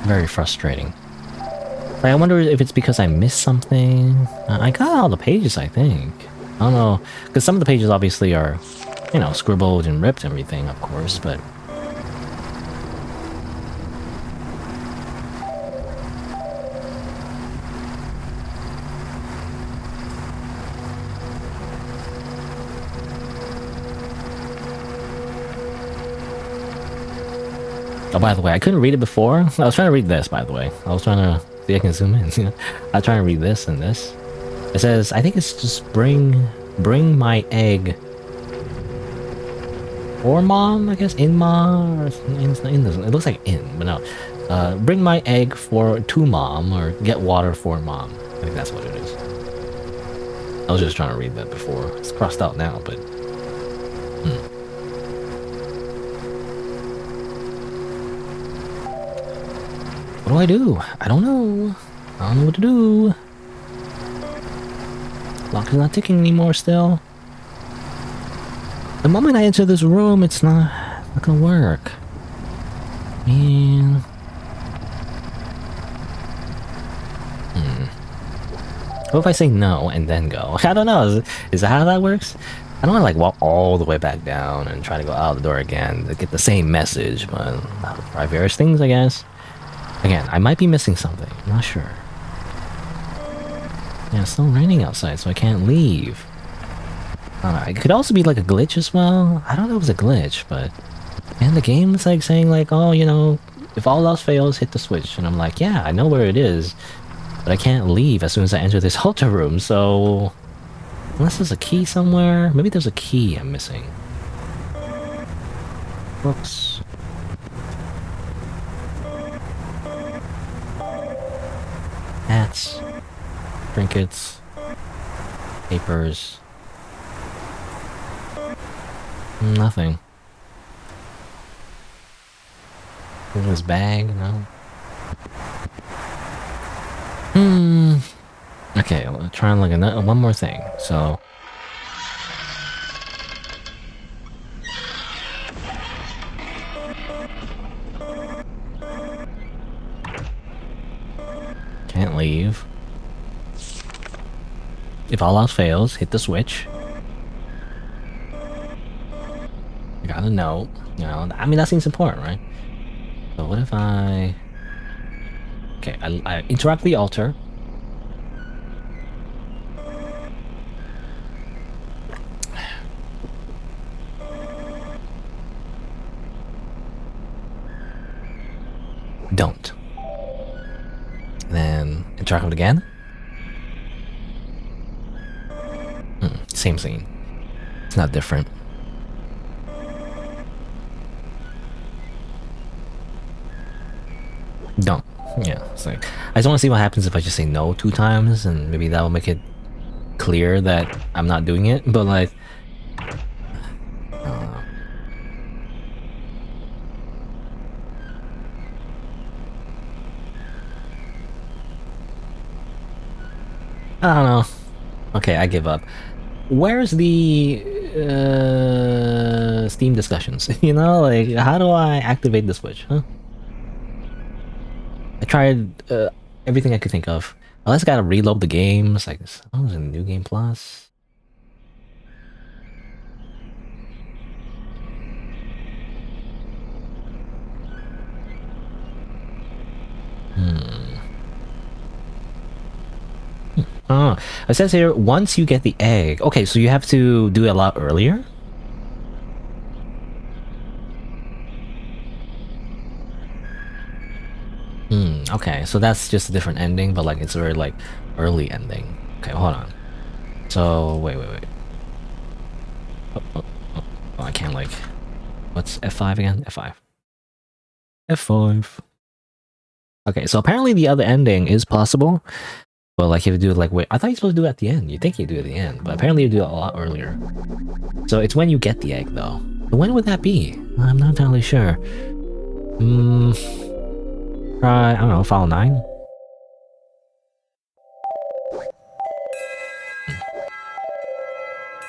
Very frustrating. Like, I wonder if it's because I missed something. I got all the pages, I think. I don't know, because some of the pages obviously are, you know, scribbled and ripped and everything, of course, but... Oh, by the way, I couldn't read it before. I was trying to read this, by the way. I was trying to... see, I can zoom in. I was trying to read this and this. It says, I think it's just bring my egg. Or mom, I guess? In mom? Or in this. It looks like in, but no. Bring my egg to mom, or get water for mom. I think that's what it is. I was just trying to read that before. It's crossed out now, but... What do I do? I don't know. I don't know what to do. Clock is not ticking anymore still. The moment I enter this room, it's not gonna work. Man. What if I say no and then go? I don't know. Is that how that works? I don't want to like walk all the way back down and try to go out the door again to get the same message, but that'll try various things, I guess. Again, I might be missing something. I'm not sure. Yeah, it's still raining outside, so I can't leave. I don't know. It could also be like a glitch as well. I don't know if it's a glitch, but... and the game's like saying like, oh, you know, if all else fails, hit the switch. And I'm like, yeah, I know where it is. But I can't leave as soon as I enter this altar room, so... unless there's a key somewhere. Maybe there's a key I'm missing. Books. Hats. Trinkets. Papers. Nothing. In his bag? No. Okay, I'll try and look at one more thing. So... can't leave. If all else fails, hit the switch. I gotta know. You know, I mean, that seems important, right? So what if I... okay, I interact with the altar. Don't. Then interact with it again. Same scene. It's not different. Don't. Yeah, it's like, I just want to see what happens if I just say no 2 times, and maybe that will make it clear that I'm not doing it, but like... I don't know. Okay, I give up. Where's the Steam discussions? You know, like, how do I activate the Switch, huh? I tried everything I could think of. Unless I gotta reload the games, like, oh, there's a new game plus. Oh, it says here, once you get the egg. Okay, so you have to do it a lot earlier? Okay, so that's just a different ending, but like, it's a very, like, early ending. Okay, hold on. So, wait. Oh, I can't, like... What's F5 again? F5. F5. Okay, so apparently the other ending is possible, but like you have to do it like, wait, I thought you're supposed to do it at the end. You think you do it at the end, but apparently you do it a lot earlier. So it's when you get the egg, though. So when would that be? I'm not entirely sure. Try, I don't know, file 9?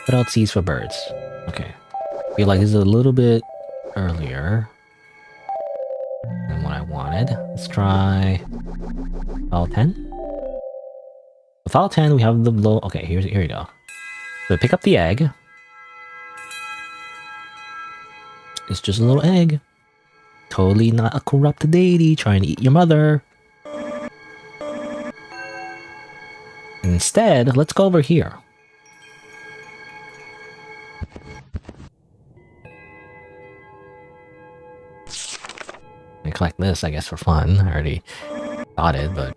Put out seeds for birds. Okay. Feel like this is a little bit earlier than what I wanted. Let's try file 10. With file 10, we have the low. Okay, here we go. So pick up the egg. It's just a little egg. Totally not a corrupt deity trying to eat your mother. Instead, let's go over here. I collect this, I guess, for fun. I already got it, but...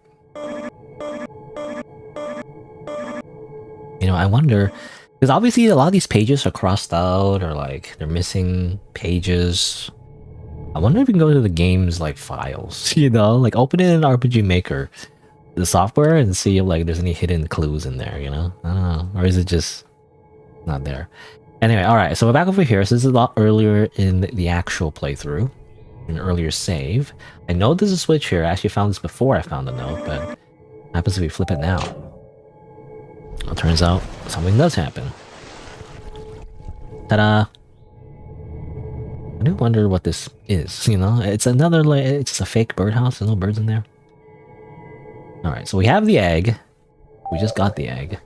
You know, I wonder... Because obviously a lot of these pages are crossed out, or like, they're missing pages. I wonder if we can go to the game's, like, files, you know? Like, open it in RPG Maker, the software, and see if, like, there's any hidden clues in there, you know? I don't know. Or is it just not there? Anyway, alright, so we're back over here. So this is a lot earlier in the actual playthrough. An earlier save. I know there's a switch here. I actually found this before I found the note, but what happens if we flip it now? Well, it turns out something does happen. Ta-da! I do wonder what this is, you know? It's another, like, it's just a fake birdhouse. There's no birds in there. Alright, so we have the egg. We just got the egg.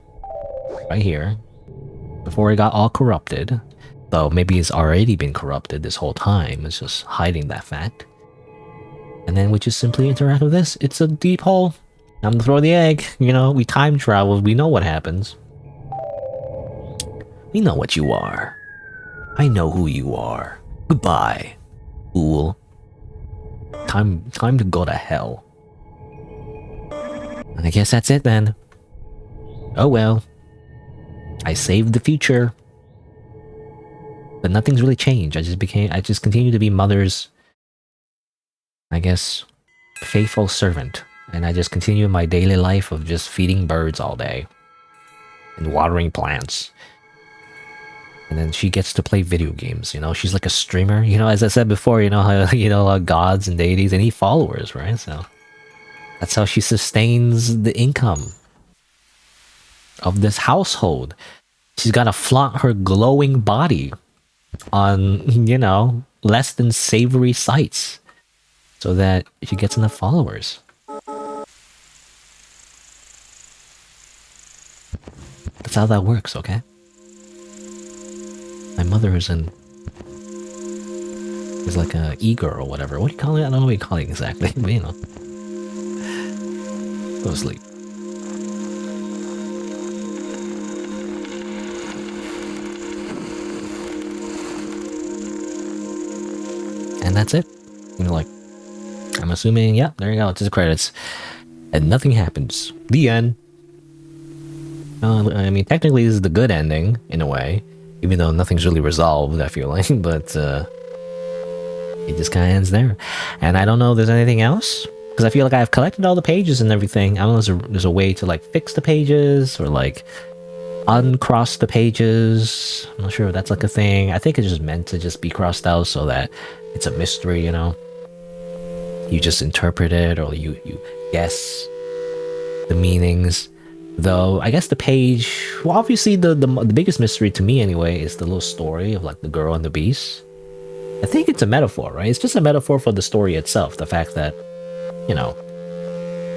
Right here. Before it got all corrupted. Though maybe it's already been corrupted this whole time. It's just hiding that fact. And then we just simply interact with this. It's a deep hole. I'm gonna throw the egg. You know, we time travel. We know what happens. We know what you are. I know who you are. Goodbye, fool. Time to go to hell. I guess that's it then. Oh well. I saved the future. But nothing's really changed. I just continue to be Mother's, I guess, faithful servant. And I just continue my daily life of just feeding birds all day. And watering plants. And then she gets to play video games, you know? She's like a streamer. You know, as I said before, you know, how, you know, gods and deities, they need followers, right? So, that's how she sustains the income of this household. She's gotta flaunt her glowing body on, you know, less than savory sites so that she gets enough followers. That's how that works, okay? My mother is like a e-girl or whatever. What do you call it? I don't know what you call it exactly, but you know. Go to sleep. And that's it. You know, like, I'm assuming, yeah, there you go, it's just the credits. And nothing happens. The end. I mean, technically this is the good ending, in a way. Even though nothing's really resolved, I feel like, but it just kind of ends there. And I don't know if there's anything else, because I feel like I've collected all the pages and everything. I don't know if there's a way to, like, fix the pages, or, like, uncross the pages. I'm not sure if that's, like, a thing. I think it's just meant to just be crossed out so that it's a mystery, you know? You just interpret it, or you guess the meanings. Though I guess the page, well, obviously the biggest mystery to me anyway is the little story of like the girl and the beast. I think it's a metaphor, right? It's just a metaphor for the story itself. The fact that, you know,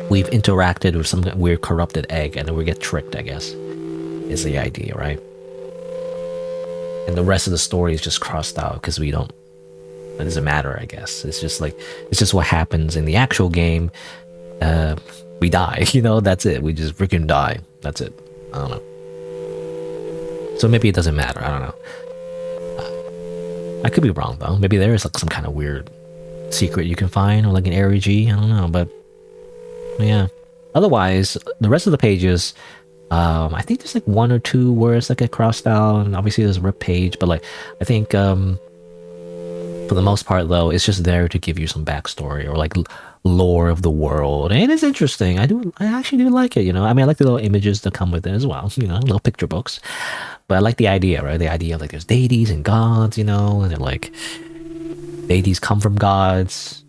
we've interacted with some weird corrupted egg and then we get tricked, I guess, is the idea, right? And the rest of the story is just crossed out because we don't, it doesn't matter, I guess. It's just like, it's just what happens in the actual game. We die, you know, that's it. We just freaking die. That's it. I don't know. So maybe it doesn't matter. I don't know. I could be wrong though. Maybe there is like some kind of weird secret you can find, or like an area G. I don't know, but yeah. Otherwise, the rest of the pages, I think there's like one or two words that get crossed out, and obviously there's a rip page. But like, I think for the most part though, it's just there to give you some backstory or like lore of the world, and it's interesting. I actually do like it, you know. I mean, I like the little images that come with it as well, you know, little picture books. But I like the idea, right? The idea of like there's deities and gods, you know, and they're like deities come from gods,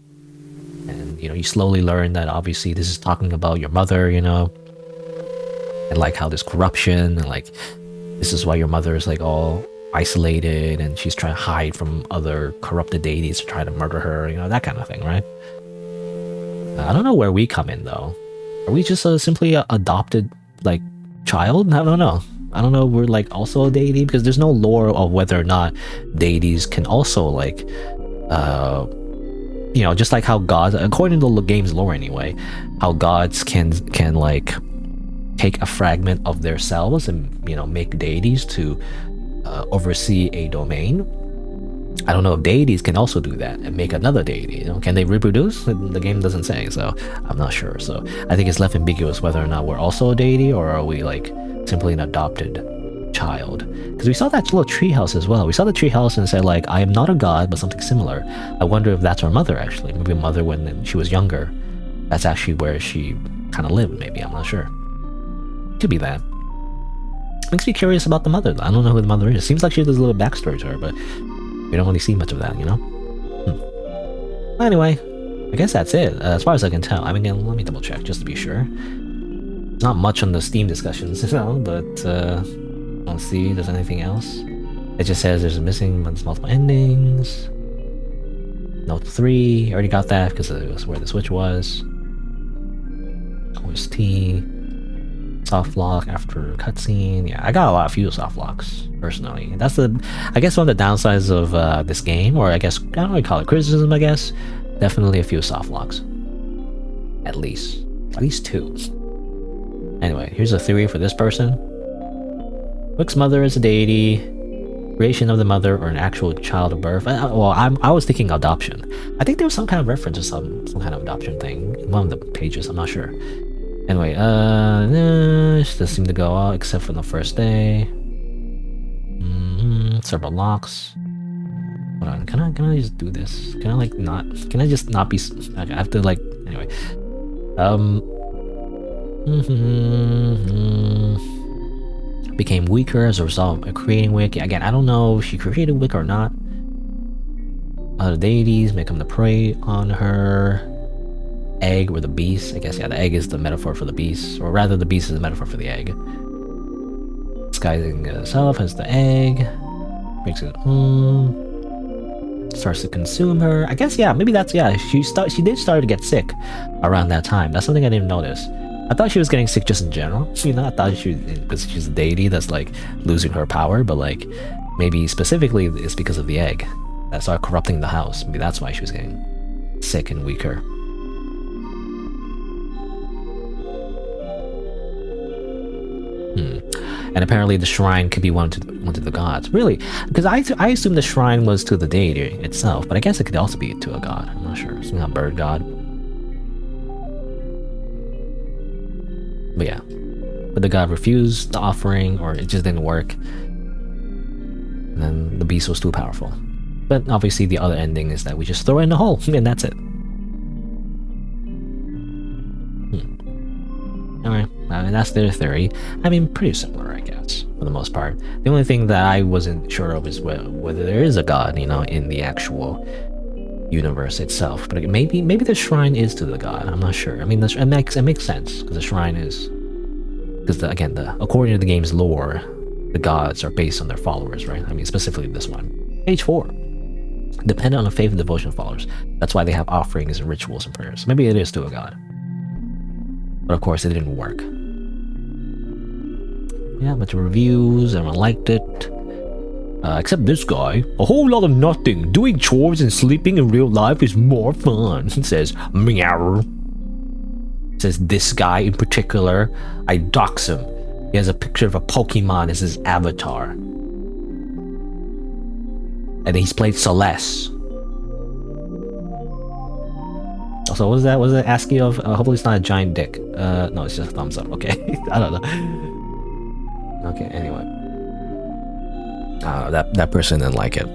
and you know, you slowly learn that obviously this is talking about your mother, you know, and like how there's corruption, and like this is why your mother is like all isolated and she's trying to hide from other corrupted deities to try to murder her, you know, that kind of thing, right? I don't know where we come in though. Are we just simply a adopted like child? I don't know. I don't know. We're like also a deity, because there's no lore of whether or not deities can also like, you know, just like how gods, according to the game's lore anyway, how gods can like take a fragment of their selves and, you know, make deities to oversee a domain. I don't know if deities can also do that and make another deity. You know, can they reproduce? The game doesn't say, so I'm not sure. So I think it's left ambiguous whether or not we're also a deity, or are we like simply an adopted child? Because we saw that little treehouse as well. We saw the treehouse and said like, I am not a god, but something similar. I wonder if that's our mother actually. Maybe a mother when she was younger. That's actually where she kind of lived. Maybe, I'm not sure. Could be that. Makes me curious about the mother. I don't know who the mother is. Seems like she has a little backstory to her, but we don't really see much of that, you know? Well, anyway, I guess that's it, as far as I can tell. I mean, let me double check, just to be sure. Not much on the Steam discussions, you know, but let's see if there's anything else. It just says there's a missing, but there's multiple endings. Note 3, already got that, because it was where the Switch was. OST. Soft lock after cutscene. Yeah, I got a few soft locks personally. That's I guess one of the downsides of this game, or I guess I don't really call it criticism. I guess definitely a few soft locks, at least 2. Anyway, here's a theory for this person. Wick's mother is a deity, creation of the mother, or an actual child of birth. Well, I was thinking adoption. I think there was some kind of reference to some kind of adoption thing in one of the pages. I'm not sure. Anyway, this doesn't seem to go out except for the first day. Several locks. Hold on, can I just do this? Can I like not? Can I just not be? I have to like. Anyway, became weaker as a result of creating Wick. Again, I don't know if she created Wick or not. Other deities may come to prey on her. Egg or the beast. I guess, yeah, the egg is the metaphor for the beast, or rather the beast is the metaphor for the egg. Disguising itself as the egg, makes it starts to consume her. I guess, yeah, maybe that's, yeah, she did start to get sick around that time. That's something I didn't notice. I thought she was getting sick just in general, you know. I thought because she's a deity that's like losing her power, but like maybe specifically it's because of the egg that started corrupting the house. Maybe that's why she was getting sick and weaker. And apparently the shrine could be one to the gods. Really? Because I assumed the shrine was to the deity itself, but I guess it could also be to a god. I'm not sure. Some kind of bird god. But yeah. But the god refused the offering, or it just didn't work. And then the beast was too powerful. But obviously the other ending is that we just throw it in the hole, and that's it. Alright, I mean, that's their theory. I mean, pretty similar, I guess, for the most part. The only thing that I wasn't sure of is whether there is a god, you know, in the actual universe itself. But maybe the shrine is to the god. I'm not sure. I mean, it makes sense, because the shrine is because again, according to the game's lore, the gods are based on their followers, right? I mean, specifically this one. Page 4. Dependent on the faith and devotion of followers. That's why they have offerings and rituals and prayers. Maybe it is to a god. But of course, it didn't work. Yeah, a bunch of reviews. Everyone liked it. Except this guy. A whole lot of nothing. Doing chores and sleeping in real life is more fun. It says, meow. It says this guy in particular. I dox him. He has a picture of a Pokemon as his avatar. And he's played Celeste. Also, what was that? Was it ASCII of? Hopefully it's not a giant dick. No, it's just a thumbs up. Okay. I don't know. Okay, anyway. That person didn't like it.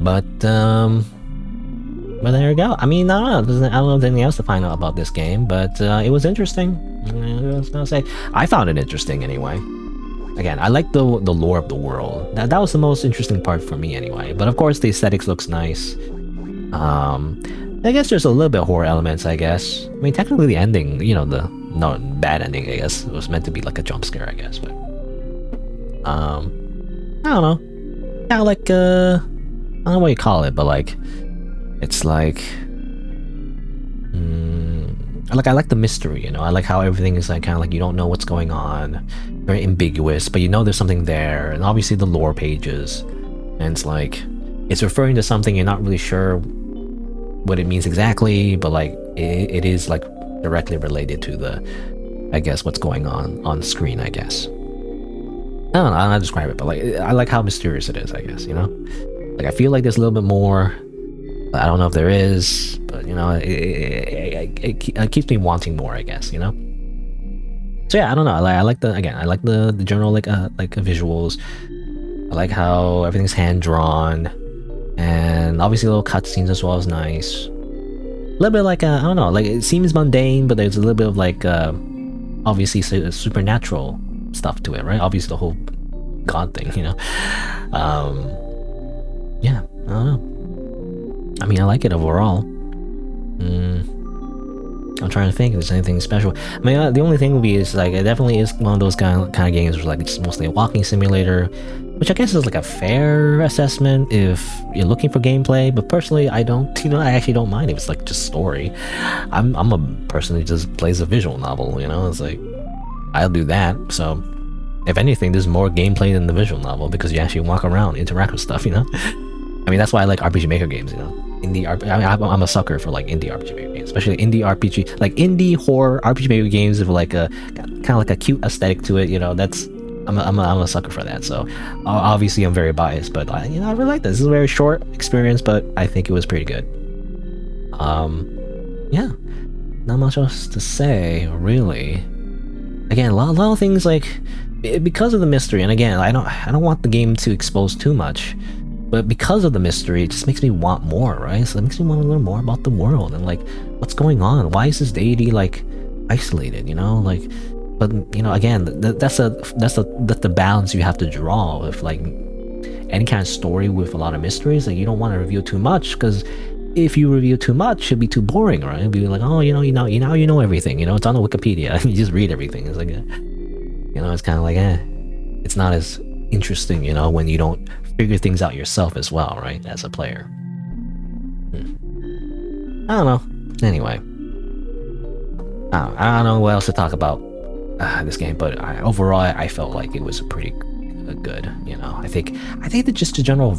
But there you go. I mean, I don't know. I don't know if there's anything else to find out about this game, but it was interesting. I was gonna say, I found it interesting anyway. Again, I like the lore of the world. That was the most interesting part for me anyway. But of course, the aesthetics looks nice. I guess there's a little bit of horror elements, I guess. I mean, technically the ending, you know, no bad ending, I guess. It was meant to be like a jump scare, I guess, but I don't know. Kinda like I don't know what you call it, but like it's like I like the mystery, you know. I like how everything is like kind of like you don't know what's going on, very ambiguous, but you know there's something there, and obviously the lore pages, and it's like it's referring to something you're not really sure what it means exactly, but like it is like directly related to the, I guess, what's going on screen, I guess. I don't know how to describe it, but like I like how mysterious it is, I guess, you know. Like I feel like there's a little bit more. I don't know if there is, but you know, it keeps me wanting more, I guess, you know. So yeah, I don't know. I like the general like visuals. I like how everything's hand drawn, and obviously little cutscenes as well is nice. A little bit like I don't know, like it seems mundane, but there's a little bit of like obviously supernatural stuff to it, right? Obviously the whole god thing, you know. Yeah, I don't know. I mean, I like it overall. I'm trying to think if there's anything special. I mean, the only thing would be is like it definitely is one of those kind of games where like it's mostly a walking simulator, which I guess is like a fair assessment if you're looking for gameplay. But personally, I don't. You know, I actually don't mind if it's like just story. I'm a person who just plays a visual novel. You know, it's like I'll do that. So if anything, there's more gameplay than the visual novel because you actually walk around, interact with stuff. You know, I mean that's why I like RPG Maker games. You know. I'm a sucker for like indie RPG Maker games, especially indie RPG, like indie horror RPG Maker games with like a kind of like a cute aesthetic to it. You know, I'm a sucker for that. So obviously I'm very biased, but you know I really like this. This is a very short experience, but I think it was pretty good. Yeah, not much else to say really. Again, a lot of things like because of the mystery, and again I don't want the game to expose too much. But because of the mystery, it just makes me want more, right? So it makes me want to learn more about the world and like what's going on. Why is this deity like isolated? You know, like, but you know, again, that's the balance you have to draw with like any kind of story with a lot of mysteries. Like you don't want to reveal too much because if you reveal too much, it'd be too boring, right? It'd be like, oh, you know everything. You know, it's on the Wikipedia. You just read everything. It's like, you know, it's kind of like, it's not as interesting, you know, when you don't figure things out yourself as well, right, as a player. I don't know. Anyway, I don't know what else to talk about this game, but overall I felt like it was pretty good, you know. I think that just the general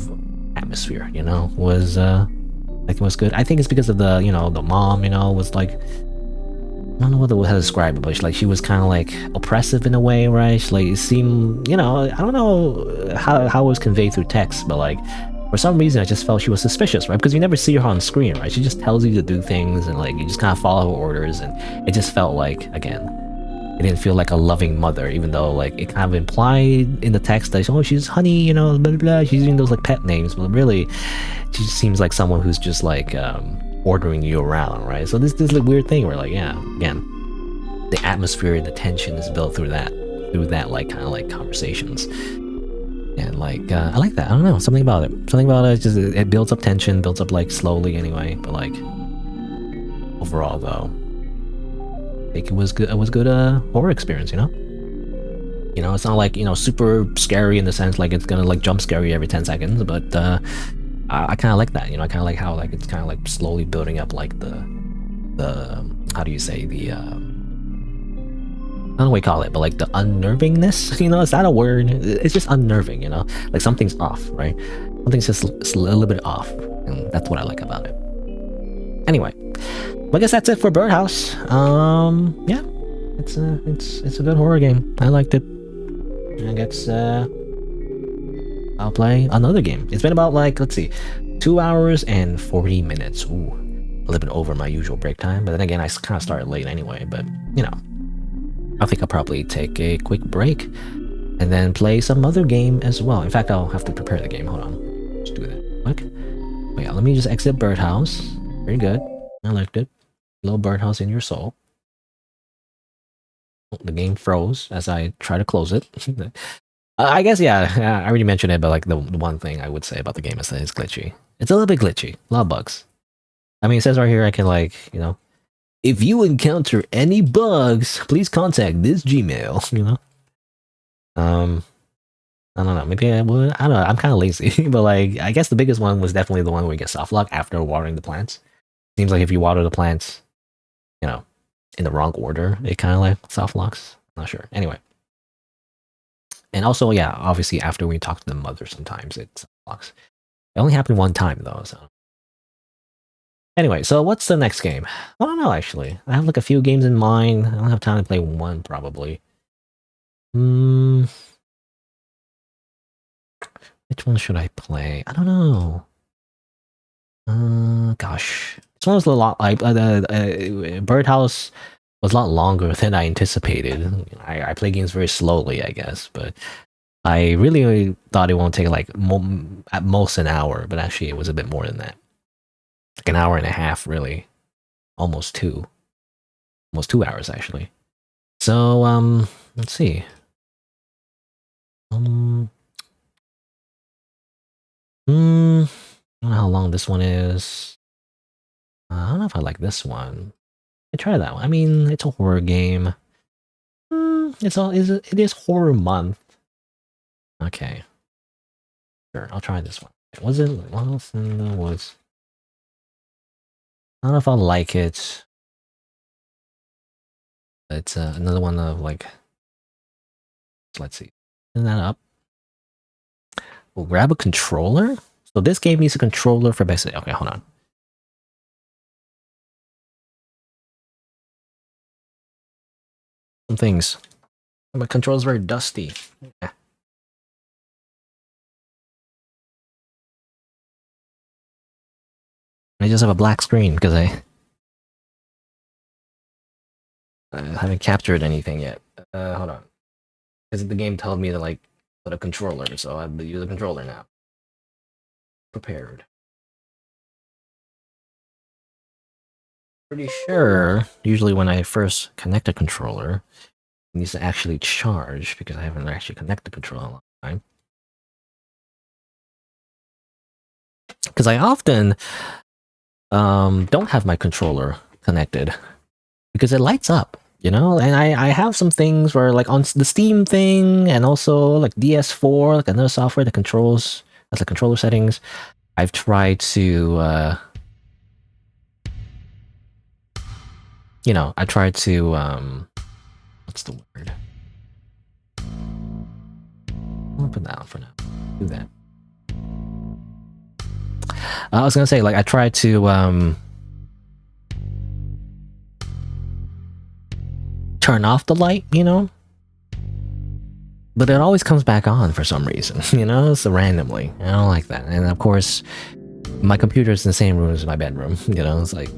atmosphere, you know, was like it was good. I think it's because of the, you know, the mom, you know, was like, I don't know how to describe it, but she was kind of like oppressive in a way, right? She, like, it seemed, you know, I don't know how it was conveyed through text, but like for some reason I just felt she was suspicious, right? Because you never see her on screen, right? She just tells you to do things and like you just kind of follow her orders, and it just felt like, again, it didn't feel like a loving mother, even though like it kind of implied in the text that, oh, she's honey, you know, blah, blah, blah. She's using those like pet names, but really she just seems like someone who's just like ordering you around, right? So this like weird thing where like, yeah, again, the atmosphere and the tension is built through that like kind of like conversations, and like I like that. I don't know, something about it just it builds up tension, builds up like slowly anyway, but like overall though, think it was good. It was good horror experience, you know. You know, it's not like, you know, super scary in the sense like it's gonna like jump scare you every 10 seconds, but I kind of like that. You know, I kind of like how like it's kind of like slowly building up like the how do you say the I don't know what you call it, but like the unnervingness. You know, is that a word? It's just unnerving. You know, like something's off, right? Something's just a little bit off, and that's what I like about it. Anyway, I guess that's it for Birdhouse. Yeah, it's a good horror game. I liked it. I guess I'll play another game. It's been about like, let's see, 2 hours and 40 minutes. Ooh, a little bit over my usual break time. But then again, I kind of started late anyway. But you know, I think I'll probably take a quick break and then play some other game as well. In fact, I'll have to prepare the game. Hold on, let's do that quick. But yeah, let me just exit Birdhouse. Very good. I liked it. Little birdhouse in your soul. The game froze as I try to close it. I guess, yeah, I already mentioned it, but like the one thing I would say about the game is that it's glitchy. It's a little bit glitchy. A lot of bugs. I mean, it says right here I can like, you know, if you encounter any bugs, please contact this Gmail, you know? I don't know, maybe I would. I don't know, I'm kind of lazy, but like, I guess the biggest one was definitely the one where you get soft lock after watering the plants. Seems like if you water the plants, you know, in the wrong order, it kind of like soft locks. Not sure. Anyway. And also, yeah, obviously after we talk to the mother, sometimes it soft locks. It only happened one time though, so. Anyway, so what's the next game? I don't know, actually. I have like a few games in mind. I don't have time to play one, probably. Which one should I play? I don't know. Gosh. This one was a lot like Birdhouse was a lot longer than I anticipated. I play games very slowly, I guess, but I really thought it won't take like at most an hour, but actually it was a bit more than that. Like an hour and a half, really. Almost 2 hours actually. So let's see. I don't know how long this one is. I don't know if I like this one. I try that one. I mean, it's a horror game. It is horror month. Okay. Sure, I'll try this one. Was it what else in the woods? I don't know if I'll like it. It's another one of like. Let's see. Turn that up. We'll grab a controller. So this game needs a controller for basic. Okay, hold on. Some things. My controller's very dusty. Yeah. I just have a black screen because I haven't captured anything yet. Hold on. Because the game told me to like put a controller, so I have to use a controller now. Prepared. Pretty sure usually when I first connect a controller, it needs to actually charge because I haven't actually connected the controller in a long time. Because I often don't have my controller connected because it lights up, you know. And I have some things where like on the Steam thing and also like DS4, like another software that controls that's the controller settings. I've tried to you know, I tried to what's the word? I'll put that on for now. Do that. I was gonna say, like, I tried to turn off the light, you know, but it always comes back on for some reason, you know, so randomly. I don't like that. And of course, my computer is in the same room as my bedroom, you know, it's like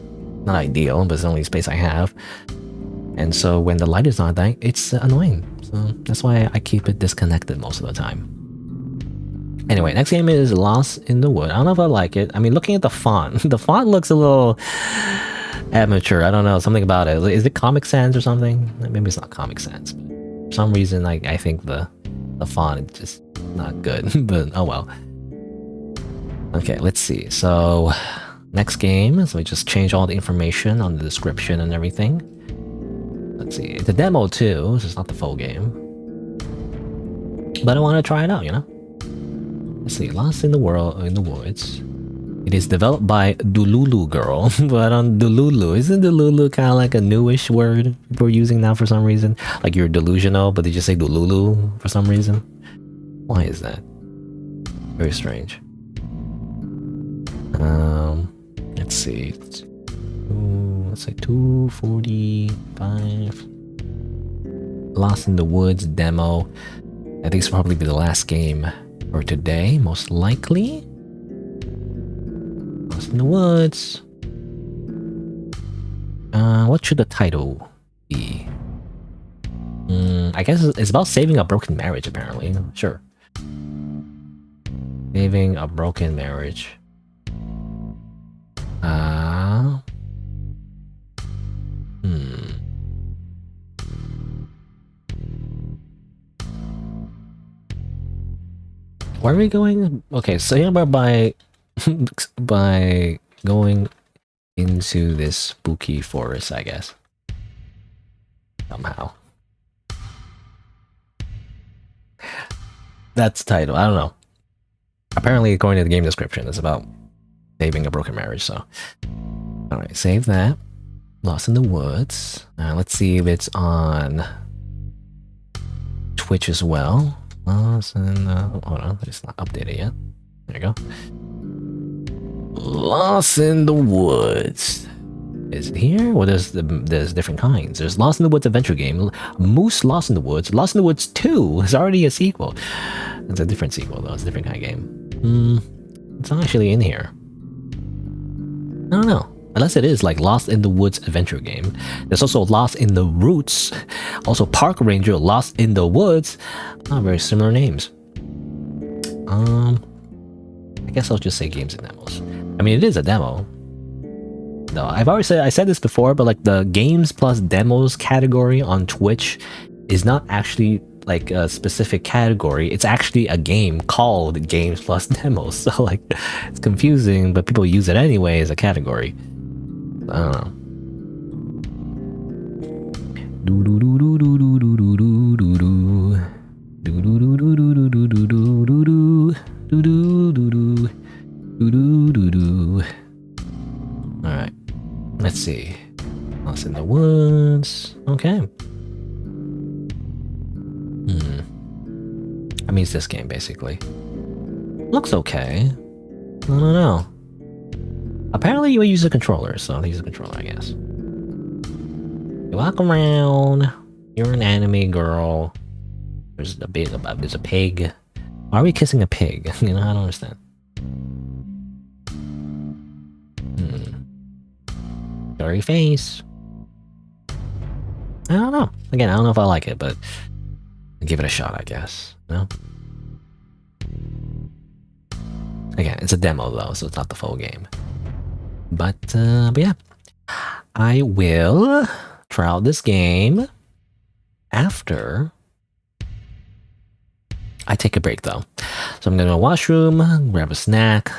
not ideal, but it's the only space I have. And so when the light is on, it's annoying. So that's why I keep it disconnected most of the time. Anyway, next game is Lost in the Wood. I don't know if I like it. I mean, looking at the font, the font looks a little amateur. I don't know, something about it. Is it Comic Sans or something? Maybe it's not Comic Sans. But for some reason, I think the font is just not good. But oh well. Okay, let's see. So next game. So we just change all the information on the description and everything. Let's see. It's a demo too, so it's not the full game. But I want to try it out, you know? Let's see. Lost in the World in the Woods. It is developed by Dululu Girl, but on Dululu, isn't Dululu kind of like a newish word people are using now for some reason? Like you're delusional, but they just say Dululu for some reason. Why is that? Very strange. Let's see. Let's say 245. Lost in the Woods demo. I think it's probably be the last game for today, most likely. In the Woods. What should the title be? I guess it's about saving a broken marriage, apparently. Sure. Saving a broken marriage. Where are we going? Okay, so yeah, by going into this spooky forest, I guess. Somehow. That's the title. I don't know. Apparently, according to the game description, it's about saving a broken marriage, so... Alright, save that. Lost in the Woods. Let's see if it's on Twitch as well. Lost in hold on, it's not updated yet. There you go. Lost in the Woods. Is it here? Well, there's different kinds. There's Lost in the Woods adventure game, Moose Lost in the Woods, Lost in the Woods 2 is already a sequel. It's a different sequel though. It's a different kind of game. It's not actually in here. I don't know. Unless it is like Lost in the Woods adventure game. There's also Lost in the Roots. Also Park Ranger, Lost in the Woods. Very similar names. I guess I'll just say games and demos. I mean, it is a demo. No, I said this before, but like the games plus demos category on Twitch is not actually like a specific category. It's actually a game called games plus demos. So like, it's confusing, but people use it anyway as a category. I don't know. Alright. Let's see. Lost in the Woods. Okay. I mean, it's this game, basically. Looks okay. I don't know. Apparently, you use a controller, so I'll use a controller, I guess. You walk around. You're an anime girl. There's a pig. Why are we kissing a pig? You know, I don't understand. Dirty face. I don't know. Again, I don't know if I like it, but I'll give it a shot, I guess. You know? Again, it's a demo though, so it's not the full game. But yeah. I will try out this game after I take a break though. So I'm gonna go to the washroom, grab a snack.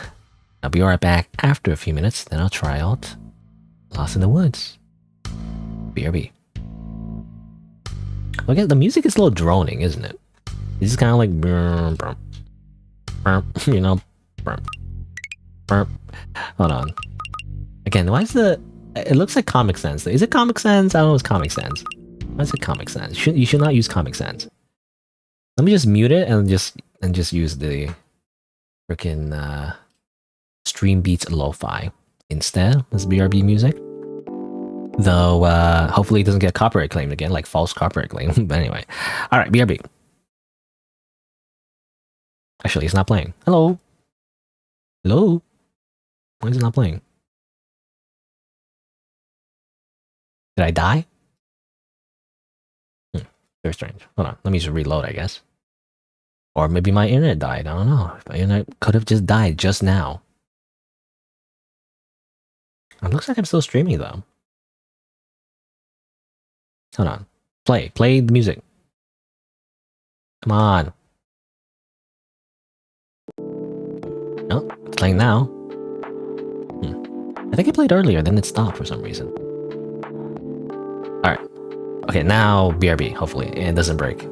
I'll be right back after a few minutes, then I'll try out Lost in the Woods. BRB. Okay, the music is a little droning, isn't it? It's just kind of like, you know, hold on. Again, why is the? It looks like Comic Sans. Is it Comic Sans? I don't know. It's Comic Sans. Why is it Comic Sans? You should not use Comic Sans. Let me just mute it and just use the freaking Stream Beats Lo-Fi instead. This BRB music. Though, hopefully it doesn't get copyright claimed again, like false copyright claim. But anyway. Alright, BRB. Actually, it's not playing. Hello? Hello? Why is it not playing? Did I die? Very strange. Hold on, let me just reload, I guess. Or maybe my internet died, I don't know. My internet could have just died just now. It looks like I'm still streaming though. Hold on. Play the music. Come on. Oh, it's playing now. I think it played earlier, then it stopped for some reason. Alright. Okay, now BRB, hopefully, and it doesn't break.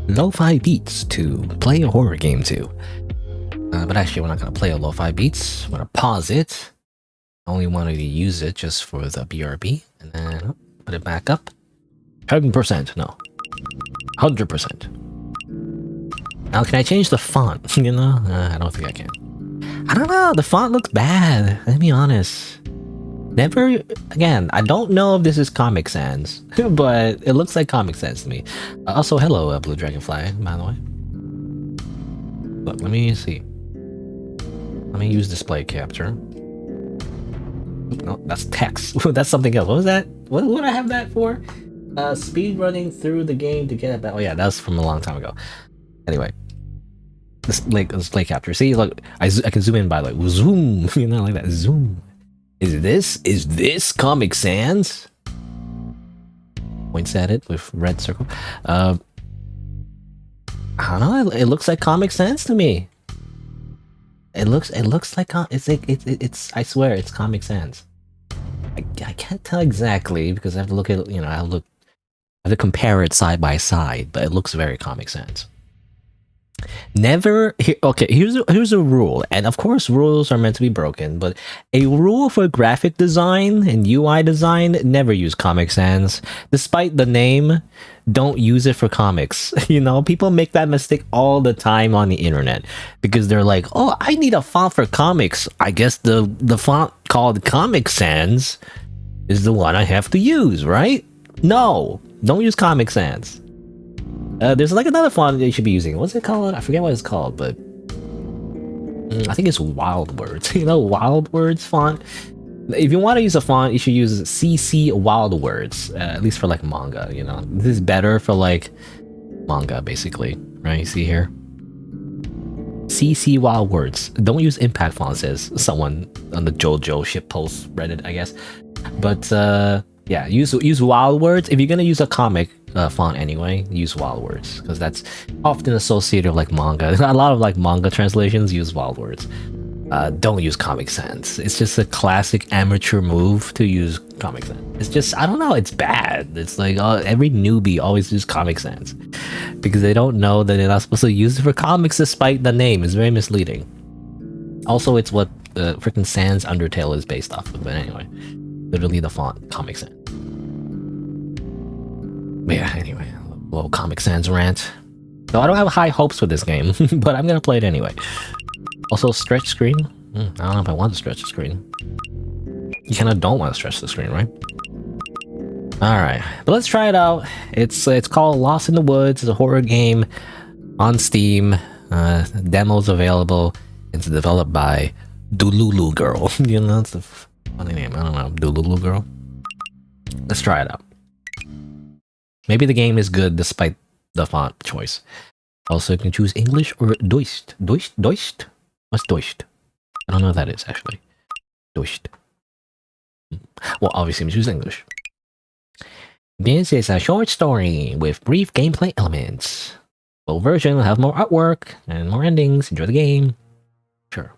lo-fi beats to play a horror game to. But actually, we're not going to play a lo-fi beats. I'm going to pause it. I only wanted to use it just for the BRB. And then put it back up. 7%, no. 100%. Now, can I change the font? You know? I don't think I can. I don't know, the font looks bad. Let me be honest. Never, again, I don't know if this is Comic Sans, but it looks like Comic Sans to me. Also, hello, Blue Dragonfly, by the way. Look, let me see. Let me use display capture. No, that's text. That's something else. What was that? What would I have that for? Speed running through the game to get it back. Oh yeah, that was from a long time ago. Anyway. Display capture. See, look, I can zoom in by like zoom, you know, like that. Zoom. Is this Comic Sans? Points at it with red circle. I don't know. It looks like Comic Sans to me. It looks like it's. I swear, it's Comic Sans. I can't tell exactly because I have to look at, you know, I have to compare it side by side, but it looks very Comic Sans. Never. Okay, here's a rule, and of course rules are meant to be broken, but a rule for graphic design and UI design: never use Comic Sans. Despite the name, don't use it for comics. You know, people make that mistake all the time on the internet because they're like, oh, I need a font for comics. I guess the font called Comic Sans is the one I have to use, right? No, don't use Comic Sans. There's like another font that you should be using. What's it called? I forget what it's called, but I think it's Wild Words. You know, Wild Words font. If you want to use a font, you should use CC Wild Words, at least for like manga. You know, this is better for like manga, basically. Right? You see here, CC Wild Words. Don't use Impact font, says someone on the JoJo shitpost Reddit, I guess. But yeah, use Wild Words if you're gonna use a comic font anyway. Use Wild Words because that's often associated with like manga. A lot of like manga translations use Wild Words. Don't use Comic Sans. It's just a classic amateur move to use Comic Sans. It's just, I don't know, it's bad. It's like every newbie always uses Comic Sans because they don't know that they're not supposed to use it for comics despite the name. It's very misleading. Also, it's what the freaking Sans Undertale is based off of. But anyway, literally the font Comic Sans. But yeah, anyway, a little Comic Sans rant. So I don't have high hopes for this game, but I'm gonna play it anyway. Also, stretch screen. I don't know if I want to stretch the screen. You kind of don't want to stretch the screen, right? Alright, but let's try it out. It's called Lost in the Woods. It's a horror game on Steam. Demos available. It's developed by Dululu Girl. You know, it's a funny name. I don't know. Dululu Girl. Let's try it out. Maybe the game is good despite the font choice. Also, you can choose English or Deutsch. Deutsch? What's Deutsch? I don't know what that is, actually. Deutsch. Well, obviously, I'm choosing English. This is a short story with brief gameplay elements. Full version will have more artwork and more endings. Enjoy the game. Sure.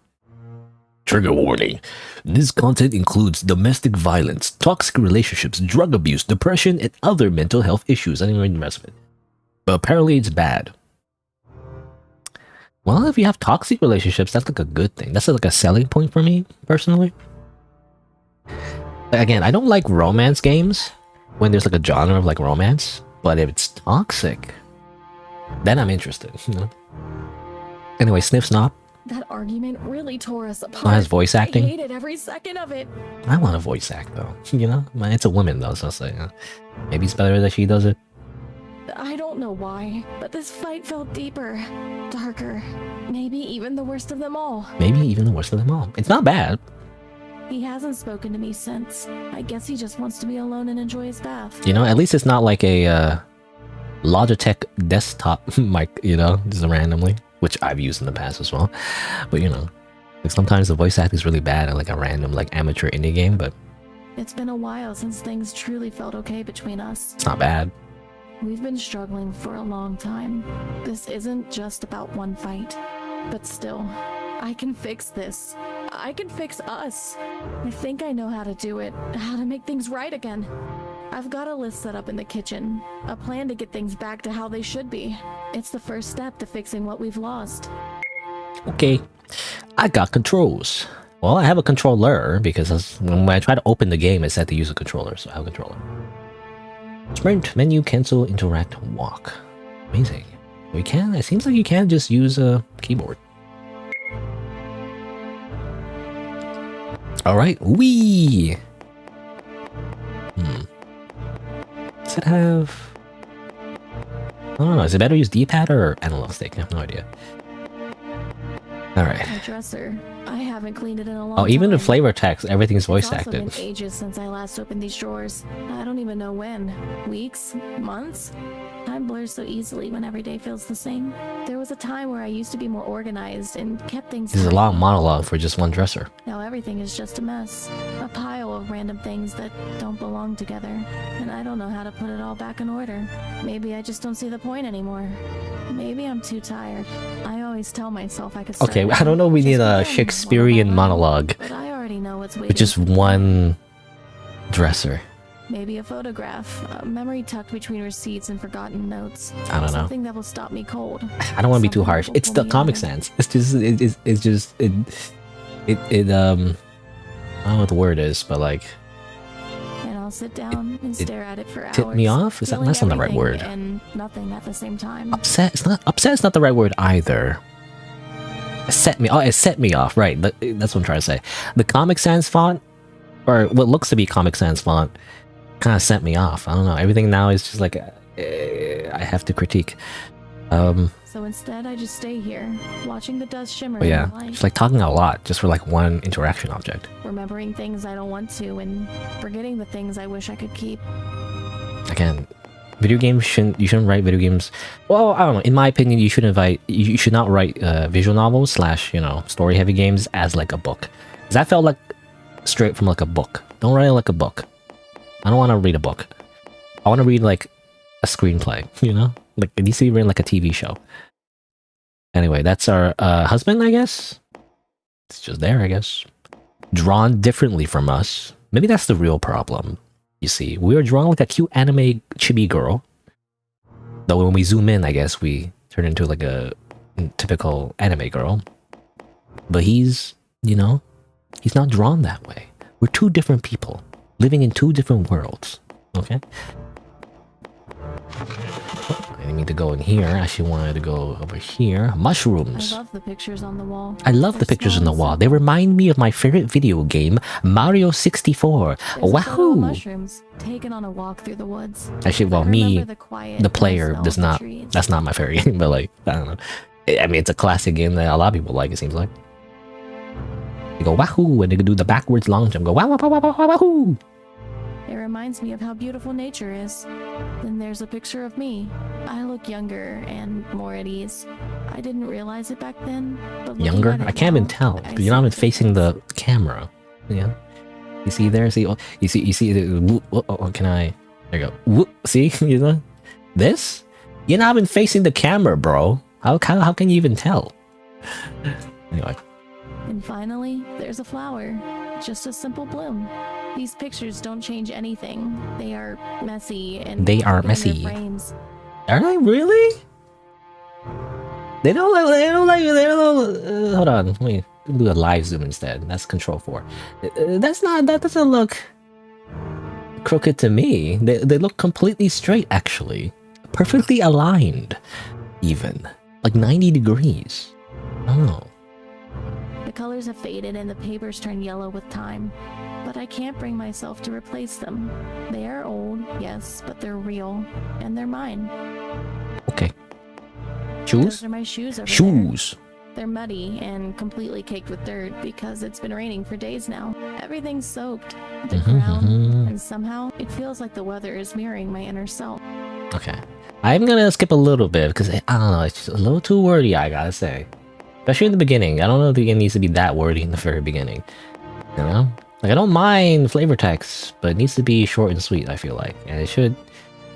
Trigger warning. This content includes domestic violence, toxic relationships, drug abuse, depression, and other mental health issues. I didn't read the rest of it. But apparently it's bad. Well, if you have toxic relationships, that's like a good thing. That's like a selling point for me, personally. Again, I don't like romance games when there's like a genre of like romance, but if it's toxic, then I'm interested, you know? Anyway, Sniff Snop. That argument really tore us apart. Oh, has voice acting? I hated every second of it. I want a voice act though, you know? It's a woman though, so it's like, maybe it's better that she does it. I don't know why, but this fight felt deeper, darker, maybe even the worst of them all. Maybe even the worst of them all. It's not bad. He hasn't spoken to me since. I guess he just wants to be alone and enjoy his bath. You know, at least it's not like a Logitech desktop mic, you know, just randomly, which I've used in the past as well. But you know, like sometimes the voice act is really bad at like a random like amateur indie game, but it's been a while since things truly felt okay between us. It's not bad. We've been struggling for a long time. This isn't just about one fight, but still, I can fix this. I can fix us. I think I know how to do it, how to make things right again. I've got a list set up in the kitchen, a plan to get things back to how they should be. It's the first step to fixing what we've lost. Okay, I got controls. Well, I have a controller because when I try to open the game, it said to use a controller, so I have a controller. Sprint, menu, cancel, interact, walk. Amazing. We can. It seems like you can just use a keyboard. All right, wee. Does it have? I don't know. Is it better to use D-pad or analog stick? I have no idea. All right. My dresser. I haven't cleaned it in a long Oh, even time. the flavor text, everything's voice It's also acted. been ages since I last opened these drawers. I don't even know when. Weeks? Months? Time blurs so easily when every day feels the same. There was a time where I used to be more organized and kept things This is a tidy. long monologue for just one dresser. Now everything is just a mess. A pile of random things that don't belong together. And I don't know how to put it all back in order. Maybe I just don't see the point anymore. Maybe I'm too tired. I always tell myself I could start Okay, I again. don't know. We Just need a begin, Shakespearean one by one. monologue But I already know what's waiting. with just one dresser. Maybe a photograph, a memory tucked between receipts and forgotten notes. I don't know. Something that will stop me cold. I don't want to be too Something harsh. that will It's pull the me Comic under. Sans. It's just I don't know what the word is, but like And I'll sit down and stare at it for hours. tipped me off. Is that feeling that's not the right everything word? And nothing at the same time. Upset. It's not upset. It's not the right word either. It set me. Oh, it set me off. Right. That's what I'm trying to say. The Comic Sans font, or what looks to be Comic Sans font, kind of sent me off. I don't know. Everything now is just like I have to critique. So instead, I just stay here, watching the dust shimmer But in yeah, the light, just like talking a lot just for like one interaction object. remembering things I don't want to, and forgetting the things I wish I could keep. Again, video games shouldn't write video games. Well, I don't know. In my opinion, you should not write visual novels / story heavy games as like a book. 'Cause that felt like straight from like a book. Don't write it like a book. I don't want to read a book. I want to read like a screenplay. Like it needs to be written like a TV show. Anyway, that's our husband, I guess. It's just there, I guess. Drawn differently from us. Maybe that's the real problem. You see, we are drawn like a cute anime chibi girl. Though when we zoom in, I guess we turn into like a typical anime girl. But he's not drawn that way. We're two different people living in two different worlds. Okay? I didn't mean to go in here. I actually wanted to go over here. Mushrooms. I love the pictures on the wall. I love the They're pictures on small the and wall. They remind me of my favorite video game, Mario 64. There's a photo of Wahoo! mushrooms taken on a walk through the woods. Actually, well, I me, remember the quiet the and player, smell does of the not. trees. That's not my favorite game, but like, I don't know. I mean, it's a classic game that a lot of people like, it seems like. They go wahoo, and they can do the backwards long jump. Go wah wah wah wah wah wahoo! It reminds me of how beautiful nature is. Then there's a picture of me. I look younger and more at ease. I didn't realize it back then, but looking Younger? at it I can't even now, tell. I But you're not see even the facing the difference. camera. Yeah. You see there? See? Oh, you see the. Whoop, oh, can I? There you go. Whoop, see? You know? This? You're not even facing the camera, bro. How can you even tell? Anyway. And finally, there's a flower. Just a simple bloom. These pictures don't change anything. They are messy and They are in their messy. frames. Are they really? Hold on, let me do a live zoom instead. That's Control 4. That doesn't look crooked to me. They look completely straight, actually. Perfectly aligned, even. Like 90 degrees. Oh. The colors have faded and the papers turn yellow with time. But I can't bring myself to replace them. They are old, yes, but they're real. And they're mine. Okay. Those Shoes? are my shoes over there. Shoes. They're muddy and completely caked with dirt because it's been raining for days now. Everything's soaked. The ground. And somehow, it feels like the weather is mirroring my inner self. Okay. I'm gonna skip a little bit because I don't know, it's just a little too wordy, I gotta say. Especially in the beginning. I don't know if the game needs to be that wordy in the very beginning. You know? Like, I don't mind flavor text, but it needs to be short and sweet, I feel like. And it should...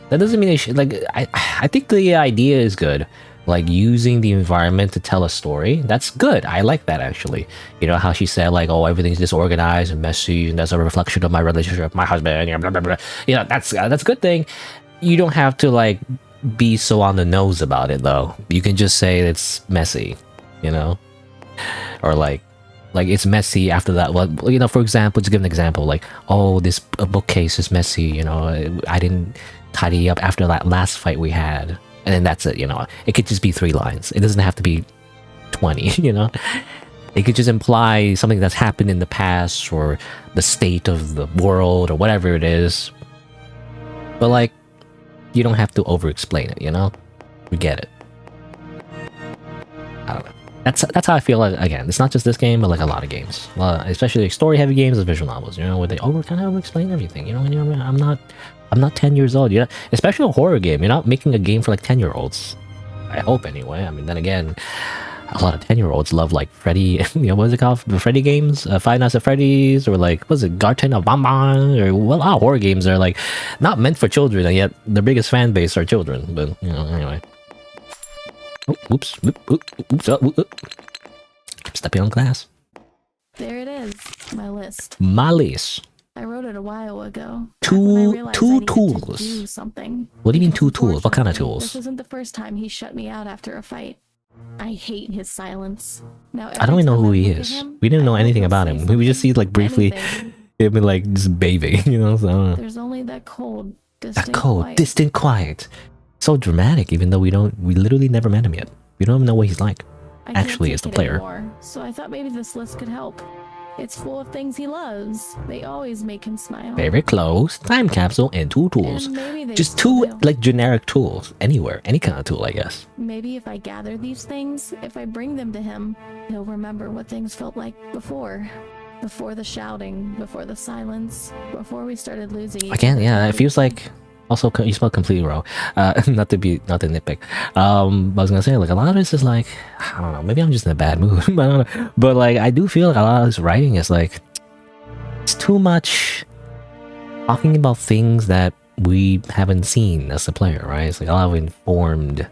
That doesn't mean it should... Like, I think the idea is good. like using the environment to tell a story. That's good. I like that actually. You know how she said like, oh, everything's disorganized and messy, and that's a reflection of my relationship with my husband. You know, blah, blah, blah. You know, that's a good thing. You don't have to like be so on the nose about it though. You can just say it's messy, you know, or like it's messy after that. Well, you know, for example, to give an example, like, oh, this bookcase is messy. You know, I didn't tidy up after that last fight we had. And then that's it, you know. It could just be 3 lines. It doesn't have to be 20, you know. It could just imply something that's happened in the past or the state of the world or whatever it is. But like, you don't have to over-explain it, you know. We get it. I don't know. That's how I feel. Like, again, it's not just this game, but like a lot of games, especially like story-heavy games and visual novels. You know, where they kind of over-explain everything. You know, and I'm not 10 years old. You know, especially a horror game. You're not making a game for like 10-year-olds. I hope anyway. I mean, then again, a lot of 10-year-olds love like Freddy. You know, what is it called? The Freddy games, Five Nights at Freddy's, or like what's it, Garten of Bonbon, or well, horror games are like not meant for children, and yet the biggest fan base are children. But you know, anyway. Oh, oops, stepping on glass. There it is, my list. My list. I wrote it a while ago. Two tools. Do something. What do you mean 2 tools? What kind of tools? This isn't the first time he shut me out after a fight. I hate his silence. Now I don't even know who he is. We didn't know anything about him. We just see like briefly him like just bathing, you know. So there's only that cold, distant quiet. So dramatic, even though we literally never met him yet. We don't even know what he's like. Actually, as the player. Anymore, so I thought maybe this list could help. It's full of things he loves. They always make him smile. Favorite clothes, time capsule, and 2 tools. Just 2 like generic tools. Anywhere, any kind of tool, I guess. Maybe if I gather these things, if I bring them to him, he'll remember what things felt like before. Before the shouting, before the silence, before we started losing each Again, other. yeah, it feels like... Also, you smell completely raw. Not to nitpick. I was gonna say, like, a lot of this is like, I don't know, maybe I'm just in a bad mood. I don't know. But like, I do feel like a lot of this writing is like, it's too much talking about things that we haven't seen as a player, right? It's like a lot of informed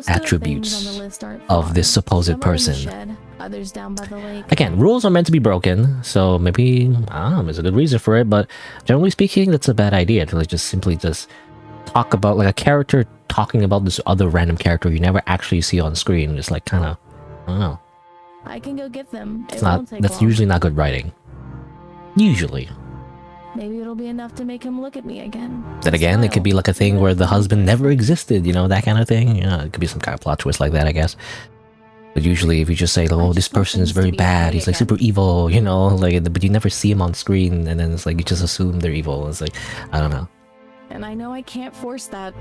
attributes of this supposed person. Others down by the lake. Again, rules are meant to be broken, so maybe there's a good reason for it, but generally speaking, that's a bad idea to like just simply talk about like a character talking about this other random character you never actually see on screen. Just like kind of, I don't know. I can go get them. That's usually not good writing. Usually. Maybe it'll be enough to make him look at me again. Then again, it could be like a thing where the husband never existed, you know, that kind of thing. You know, it could be some kind of plot twist like that, I guess. But usually, if you just say, "Oh, this person is very bad. He's like super evil," you know, like, but you never see him on screen, and then it's like you just assume they're evil. It's like, I don't know. And I know I can't force that,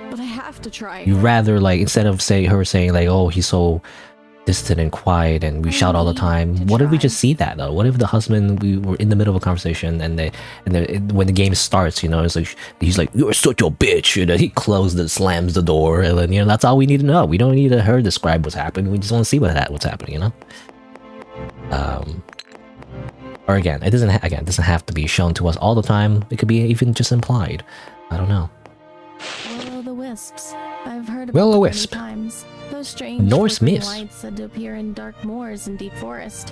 but I have to try. You rather like instead of her saying like, "Oh, he's so distant and quiet, and we shout all the time." What if we just see that though? What if the husband, we were in the middle of a conversation, and when the game starts, you know, it's like he's like, "You're such a bitch," and then he slams the door, and then, you know, that's all we need to know. We don't need to her describe what's happening. We just want to see what's happening, you know. Or again, it doesn't have to be shown to us all the time. It could be even just implied. I don't know. Will-o'-the-wisps. I've heard about Will-o'-wisp. them many times. Those strange Norse flickering myths. lights said to appear in dark moors and deep forest.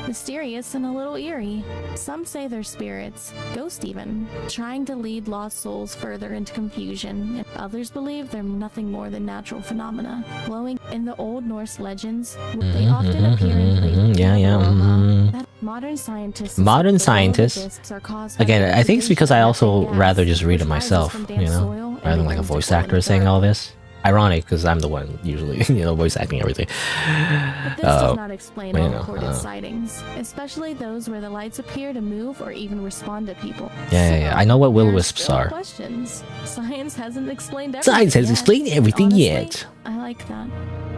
Mysterious and a little eerie. Some say they're spirits, ghosts even, trying to lead lost souls further into confusion. And others believe they're nothing more than natural phenomena. Glowing in the old Norse legends, they often appear in places that modern scientists are caused by Again, I think it's because I also rather just read it myself, you know, rather than like a voice actor saying all this. Ironic, because I'm the one usually, you know, voice acting everything. But this does not explain all reported sightings, especially those where the lights appear to move or even respond to people. Yeah. I know what will-o'-wisps are. Questions. Science hasn't explained everything. Science has explained everything Honestly, yet. I like that.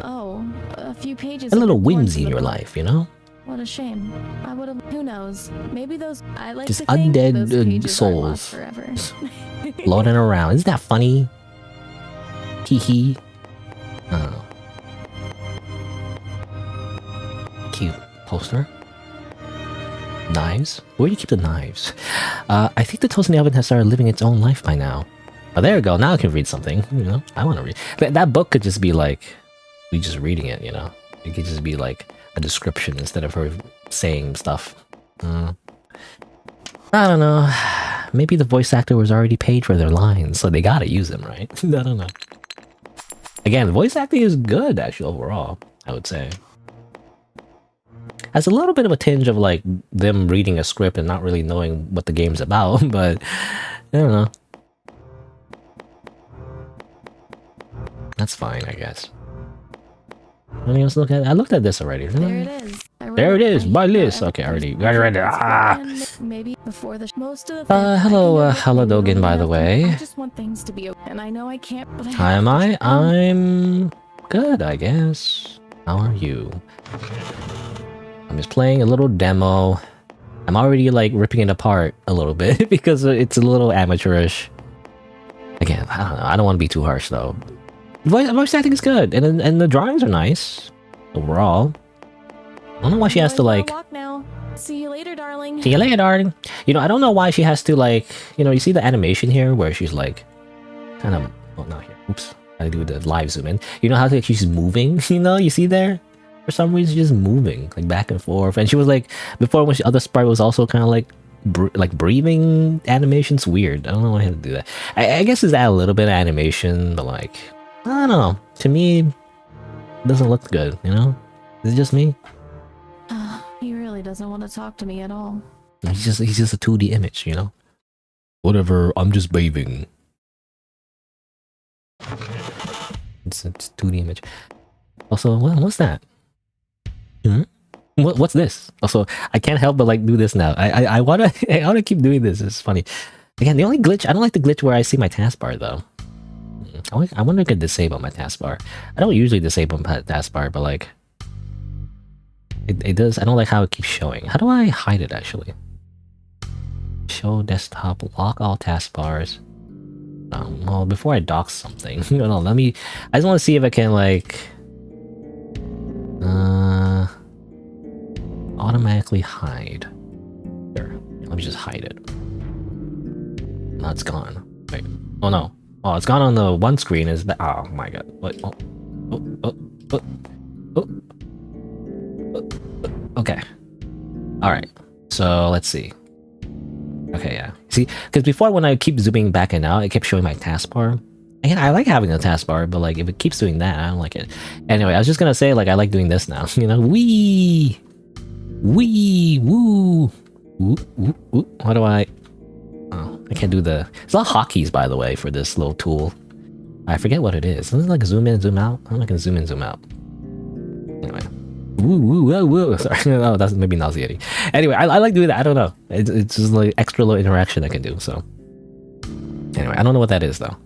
Oh, a few pages. A little whimsy in your life, you know? What a shame. I would have. Who knows? Maybe those. I like just to think undead those pages souls forever. floating around. Isn't that funny? Hee. Oh. Cute poster. Knives? Where do you keep the knives? I think the toast in the oven has started living its own life by now. Oh, there you go. Now I can read something. You know, I want to read. That book could just be like, we just reading it. You know, it could just be like a description instead of her saying stuff. I don't know. Maybe the voice actor was already paid for their lines, so they gotta use them, right? I don't know. Again, the voice acting is good, actually, overall, I would say. Has a little bit of a tinge of, like, them reading a script and not really knowing what the game's about, but I don't know. That's fine, I guess. Anything else to look at? I looked at this already. There it is. There it is, my list. Okay, already got it right there. Maybe before the most of the hello Dogen, by the way. I just want things to be okay, and I know I can't, but How am I? I'm good, I guess. How are you? I'm just playing a little demo. I'm already like ripping it apart a little bit because it's a little amateurish. Again, I don't know. I don't want to be too harsh though. Voice acting is good, and the drawings are nice overall. I don't know why she has to like. Walk now. See you later, darling. See you later, darling. You know, I don't know why she has to like. You know, you see the animation here where she's like, kind of. Oh, not here. Oops. I do the live zoom in. You know how she's moving? You know, you see there. For some reason, she's just moving like back and forth, and she was like before when other sprite was also kind of like breathing animations. Weird. I don't know why I had to do that. I guess it's that a little bit of animation, but like I don't know. To me, it doesn't look good. You know, is it just me? He really doesn't want to talk to me at all. He's just a 2D image. You know. Whatever. I'm just bathing. It's a 2D image. Also, what's that? What's this? Also, I can't help but like do this now. I wanna keep doing this. It's funny. Again, the only glitch I don't like the glitch where I see my taskbar though. I wonder if I could disable my taskbar. I don't usually disable my taskbar, but like it does. I don't like how it keeps showing. How do I hide it actually? Show desktop, lock all taskbars. Well, before I dock something, no, let me. I just want to see if I can like. Automatically hide. There. Let me just hide it. Now it's gone. Wait. Oh no. Oh, it's gone on the one screen. Is that? Oh my god. What? Okay. All right. So let's see. Okay, yeah. See, because before when I keep zooming back and out, it kept showing my taskbar. Again, I like having a taskbar, but like if it keeps doing that, I don't like it. Anyway, I was just gonna say like I like doing this now. You know, wee, woo, woo. How do I? Oh, I can't do the. It's a lot of hotkeys, by the way, for this little tool. I forget what it is. Isn't it like zoom in, zoom out? I'm not gonna zoom in, zoom out. Anyway, woo. Sorry, no, that's maybe nauseating. Anyway, I like doing that. I don't know. It's just like extra little interaction I can do. So anyway, I don't know what that is though.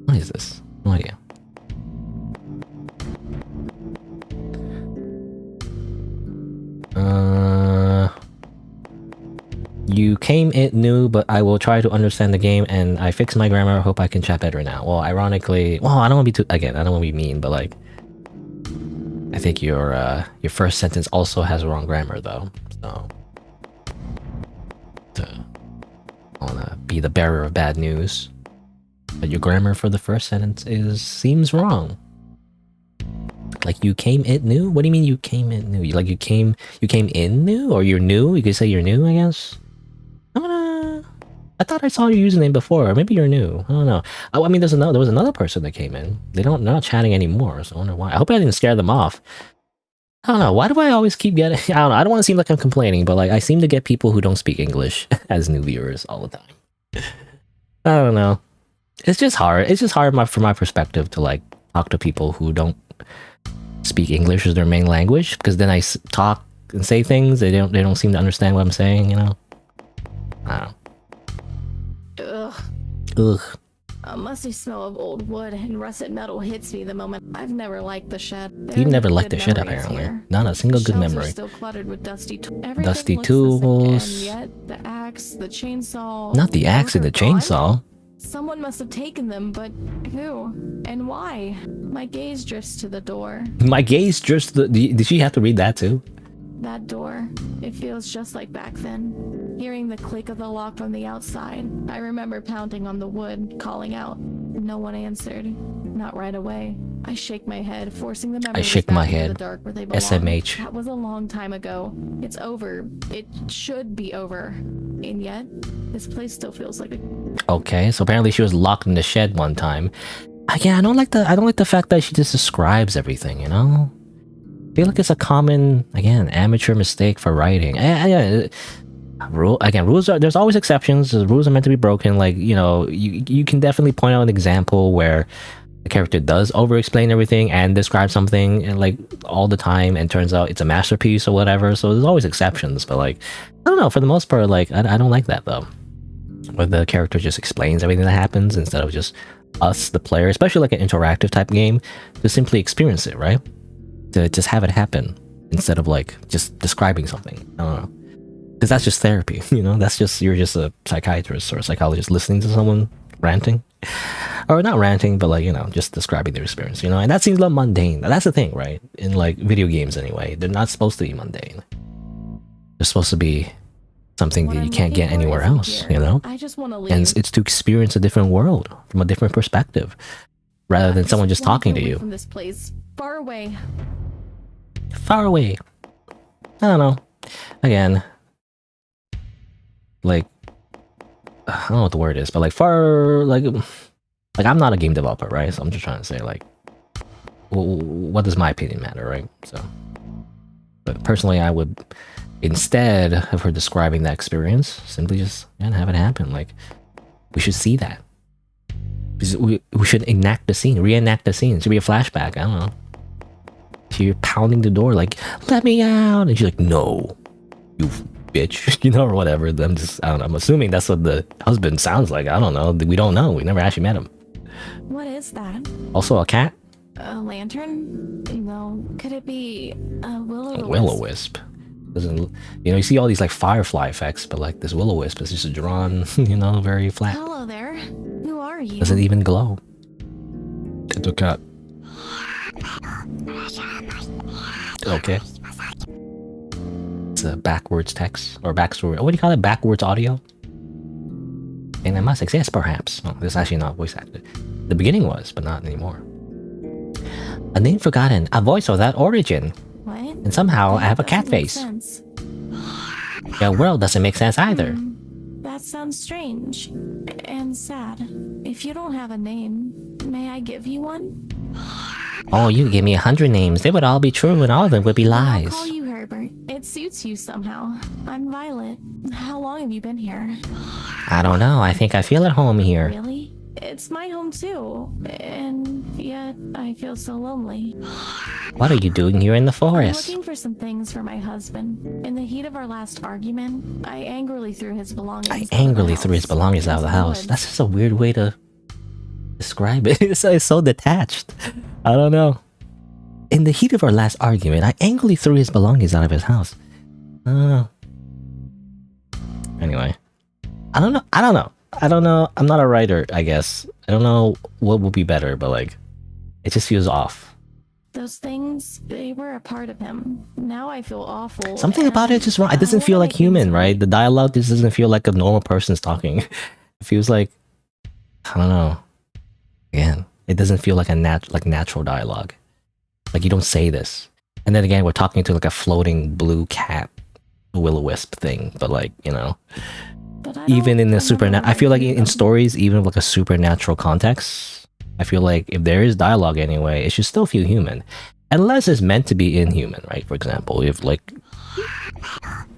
What is this? No idea. You came in new, but I will try to understand the game, and I fixed my grammar. Hope I can chat better now. Well, ironically, I don't want to be too. Again, I don't want to be mean, but like, I think your first sentence also has wrong grammar though. So, I wanna be the bearer of bad news. But your grammar for the first sentence seems wrong. Like you came in new? What do you mean you came in new? You came in new, or you're new? You could say you're new, I guess. I thought I saw your username before, or maybe you're new. I don't know. I mean, there was another person that came in. They're not chatting anymore, so I wonder why. I hope I didn't scare them off. I don't know. Why do I always keep getting? I don't know. I don't want to seem like I'm complaining, but like I seem to get people who don't speak English as new viewers all the time. I don't know. It's just hard. It's just hard from my perspective to like talk to people who don't speak English as their main language, because then I talk and say things they don't seem to understand what I'm saying. You know. I don't know. Ugh. A musty smell of old wood and rusted metal hits me the moment. I've never liked the shed. You've never liked the shed, apparently. Here. Not a single good Shelves memory. Are still cluttered with dusty tools. And yet the axe, the chainsaw. Not the axe and the chainsaw. Someone must have taken them, but who and why? My gaze drifts to the door. My gaze drifts to the. Did she have to read that too? That door. It feels just like back then. Hearing the click of the lock from the outside, I remember pounding on the wood, calling out. No one answered. Not right away. I shake my head, forcing the memories back into the dark where they belong. SMH. That was a long time ago. It's over. It should be over. And yet, this place still feels like a... Okay, so apparently she was locked in the shed one time. Again, I don't like the fact that she just describes everything, you know? I feel like it's a common, again, amateur mistake for writing. Rules are, there's always exceptions. The rules are meant to be broken. Like, you know, you can definitely point out an example where the character does over-explain everything and describe something and like all the time, and turns out it's a masterpiece or whatever. So there's always exceptions, but like, I don't know, for the most part, like, I don't like that though. Where the character just explains everything that happens instead of just us, the player, especially like an interactive type game, to simply experience it, right? To just have it happen instead of like just describing something. I don't know. Because that's just therapy, you know? That's just, you're just a psychiatrist or a psychologist listening to someone ranting. Or not ranting, but like, you know, just describing their experience, you know? And that seems a little mundane. That's the thing, right? In like video games anyway. They're not supposed to be mundane. They're supposed to be something that you can't get anywhere else, you know? I just want to leave. And it's to experience a different world from a different perspective, rather than someone just talking to you. From this place, far away. Far away. I don't know. Again, like, I don't know what the word is, but like far, like I'm not a game developer, right? So I'm just trying to say, like, what does my opinion matter, right? So, but personally, I would, instead of her describing that experience, simply just have it happen. Like, we should see that. We should enact the scene, reenact the scene. It should be a flashback. I don't know. She's pounding the door, like, let me out, and she's like, no, you bitch, you know, or whatever. I don't know, I'm assuming that's what the husband sounds like. I don't know. We don't know. We never actually met him. What is that? Also a cat? A lantern? No. Could it be a will-o'-wisp? A will-o'-wisp. Doesn't, you know, you see all these like firefly effects, but like this will-o'-wisp is just drawn, you know, very flat. Hello there. Who are you? Doesn't even glow. It's a cat. Okay. It's a backwards text or backstory. What do you call it? Backwards audio? And that must exist, perhaps. Oh, this is actually not voice acted. The beginning was, but not anymore. A name forgotten, a voice without origin. What? And somehow I have a cat face. Sense. Your world doesn't make sense either. That sounds strange and sad. If you don't have a name, may I give you one? Oh, you give me 100 names. They would all be true and all of them would be lies. I'll call you Herbert. It suits you somehow. I'm Violet. How long have you been here? I don't know. I think I feel at home here. Really? It's my home too. And yet, I feel so lonely. What are you doing here in the I'm forest? looking for some things for my husband. In the heat of our last argument, I angrily threw his belongings out of the house. That's just a weird way to describe it. It's so detached. I don't know. In the heat of our last argument, I angrily threw his belongings out of his house. I don't know. Anyway. I don't know. I'm not a writer, I guess. I don't know what would be better, but like, it just feels off. Those things, they were a part of him. Now I feel awful. Something about it just wrong. It doesn't feel like human, right? The dialogue just doesn't feel like a normal person's talking. It feels like, I don't know. Again, it doesn't feel like natural dialogue. Like, you don't say this. And then again, we're talking to like a floating blue cat will-o'-wisp thing, but like, you know, even in the supernatural, I feel like in stories, even with like a supernatural context, I feel like if there is dialogue anyway, it should still feel human, unless it's meant to be inhuman, right? For example, if like,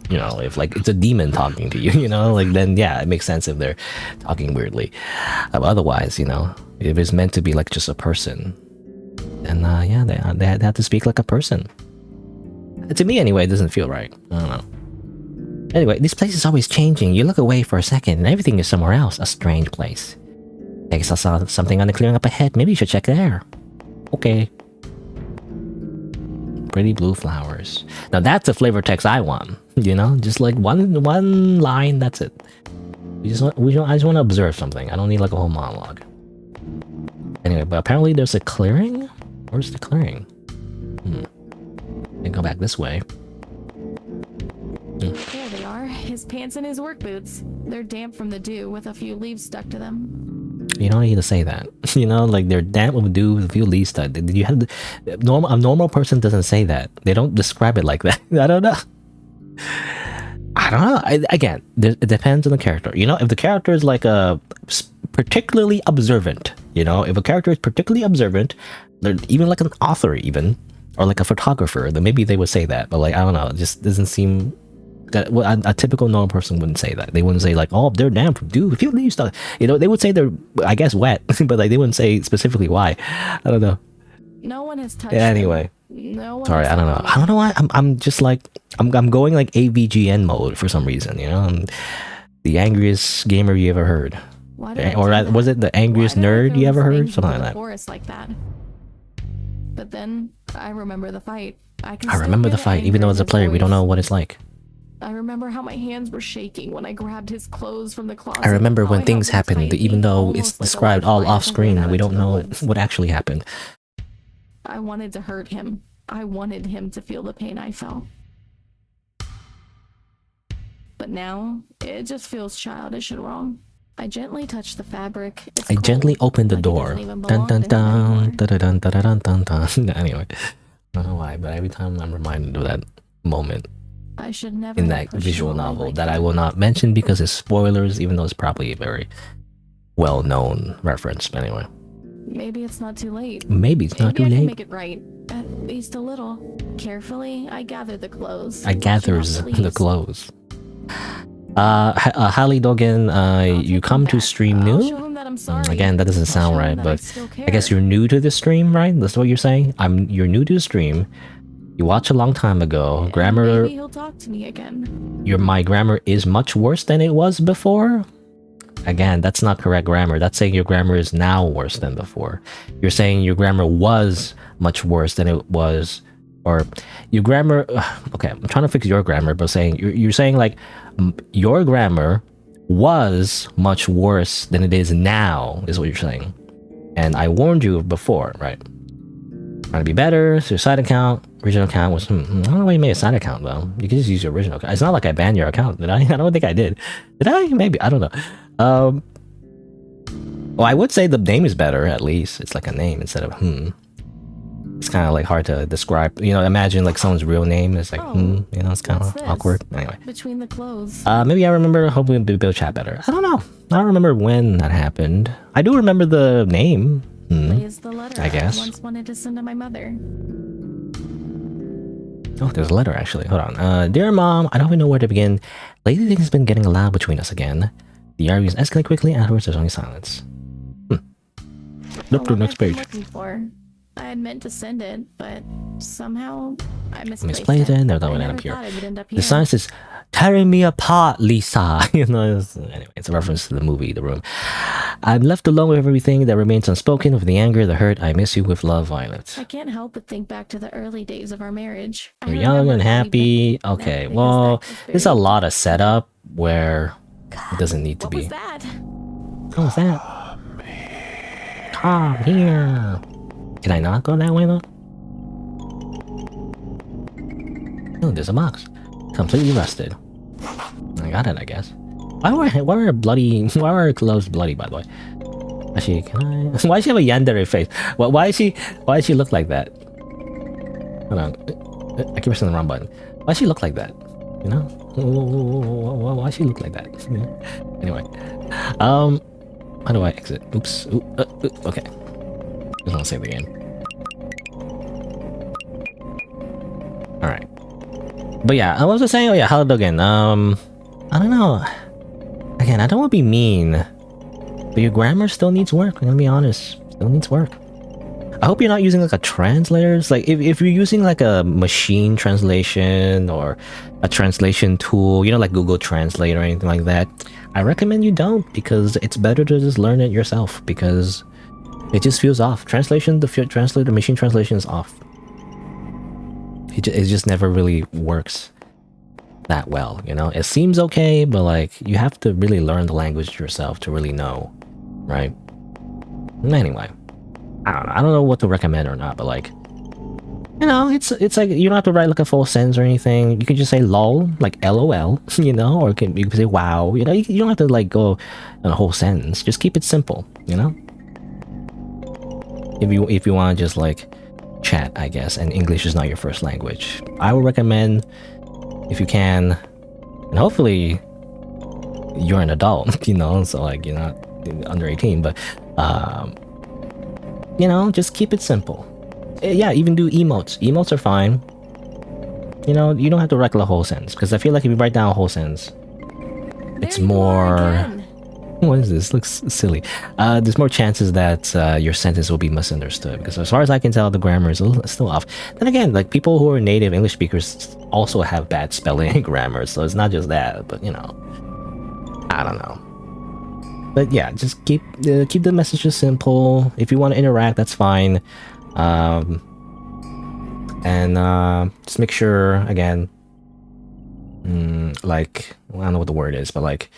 you know, if like it's a demon talking to you, you know, like then yeah, it makes sense if they're talking weirdly. Otherwise, you know, if it's meant to be like just a person, then yeah, they have to speak like a person. To me anyway, it doesn't feel right. I don't know. Anyway, this place is always changing. You look away for a second and everything is somewhere else. A strange place. I guess I saw something on the clearing up ahead. Maybe you should check there. Okay. Pretty blue flowers. Now that's a flavor text I want. You know, just like one line. That's it. I just want to observe something. I don't need like a whole monologue. Anyway, but apparently there's a clearing. Where's the clearing? Can go back this way. There they are. His pants and his work boots. They're damp from the dew with a few leaves stuck to them. You don't need to say that. You know, like they're damp with dew with a few leaves stuck. Did you have to, a normal person doesn't say that. They don't describe it like that. I don't know. Again, it depends on the character. You know, if the character is like a particularly observant, you know, if a character is particularly observant, even like an author even, or like a photographer, then maybe they would say that. But like, I don't know, it just doesn't seem that a typical normal person wouldn't say that. They wouldn't say like, oh, they're damp, dude, if you leave stuff, you know, they would say they're, I guess, wet, but like they wouldn't say specifically why. I don't know. No one has touched anyway. No one Sorry, I don't know. I don't know why I'm just like I'm going like AVGN mode for some reason, you know. I'm the angriest gamer you ever heard. Or was it the angriest nerd you ever heard? Something like that. Forest like that. But then I remember the fight. I remember the fight, even though as a player we don't know what it's like. I remember how my hands were shaking when I grabbed his clothes from the closet. I remember when things happened, even though it's described all off screen and we don't know what actually happened. I wanted to hurt him. I wanted him to feel the pain I felt. But now, it just feels childish and wrong. I gently touched the fabric. I gently opened the door. Dun dun dun, dun dun dun dun dun dun. Anyway, I don't know why, but every time I'm reminded of that moment I should never in that visual novel that I will not mention because it's spoilers, even though it's probably a very well-known reference. But anyway. Maybe it's not too late. Maybe it's not too late. I can make it right. At least a little. Carefully, I gather the clothes. I gathers the clothes. Hallie Dogan, you come to stream new? Again, that doesn't sound right, but I guess you're new to the stream, right? That's what you're saying? You're new to the stream. You watched a long time ago. Grammar... Maybe he'll talk to me again. My grammar is much worse than it was before? Again, that's not correct grammar. That's saying your grammar is now worse than before. You're saying your grammar was much worse than it was, or your grammar... Okay, I'm trying to fix your grammar, but you're saying like your grammar was much worse than it is now, is what you're saying. And I warned you before, right? Trying to be better, so your side account, original account was... I don't know why you made a side account, though. You can just use your original account. It's not like I banned your account, did I? I don't think I did. Did I? Maybe. I don't know. Well, I would say the name is better, at least. It's like a name instead of It's kind of like hard to describe. You know, imagine like someone's real name is like you know, it's kind of awkward. Anyway. Between the clothes. Maybe I remember, hopefully we'll be able to chat better. I don't know. I don't remember when that happened. I do remember the name. Is the letter I guess. I once wanted to send to my mother. Oh, there's a letter actually. Hold on. Dear Mom, I don't even know where to begin. Lately things have been getting loud between us again. The arguments escalate quickly, and afterwards there's only silence. Look to the next page. I had meant to send it, but somehow I misplaced it. I never never end up thought here. it would end up here. The sign says, "Tearing me apart, Lisa." You know, anyway, it's a reference to the movie, The Room. I'm left alone with everything that remains unspoken, with the anger, the hurt. I miss you with love, Violet. I can't help but think back to the early days of our marriage. You're young and happy. Okay, well, there's a lot of setup where it doesn't need to be. What was that? What was that? Come here. Can I not go that way though? Oh, there's a box. Completely rusted. I got it, I guess. Why were her clothes bloody, by the way? Actually, can I? Why does she have a yandere face? Why does she look like that? Hold on. I keep pressing the wrong button. Why does she look like that? You know? Why does she look like that? Anyway. How do I exit? Oops. Okay. Just want to save the game. Alright. But yeah, I was just saying, oh yeah, hello again. I don't know. Again, I don't want to be mean, but your grammar still needs work. I'm gonna be honest. Still needs work. I hope you're not using like a translator. It's like if you're using like a machine translation or a translation tool, you know, like Google Translate or anything like that, I recommend you don't, because it's better to just learn it yourself, because it just feels off. The machine translation is off. It just never really works that well, you know? It seems okay, but like, you have to really learn the language yourself to really know, right? Anyway, I don't know what to recommend or not, but like, You know, it's like you don't have to write like a full sentence or anything. You can just say lol, like LOL, you know, or you can say wow. You know, you don't have to like go on a whole sentence. Just keep it simple, you know. If you want to just like chat, I guess, and English is not your first language, I would recommend, if you can, and hopefully you're an adult, you know, so like you're not under 18, but you know, just keep it simple. Yeah, even do emotes. Emotes are fine. You know, you don't have to write the whole sentence, because I feel like if you write down a whole sentence, it's more... What is this? Looks silly. There's more chances that your sentence will be misunderstood, because as far as I can tell, the grammar is still off. Then again, like people who are native English speakers also have bad spelling and grammar, so it's not just that, but you know, I don't know. But yeah, just keep the messages simple. If you want to interact, that's fine. Just make sure, again, like, well, I don't know what the word is, but like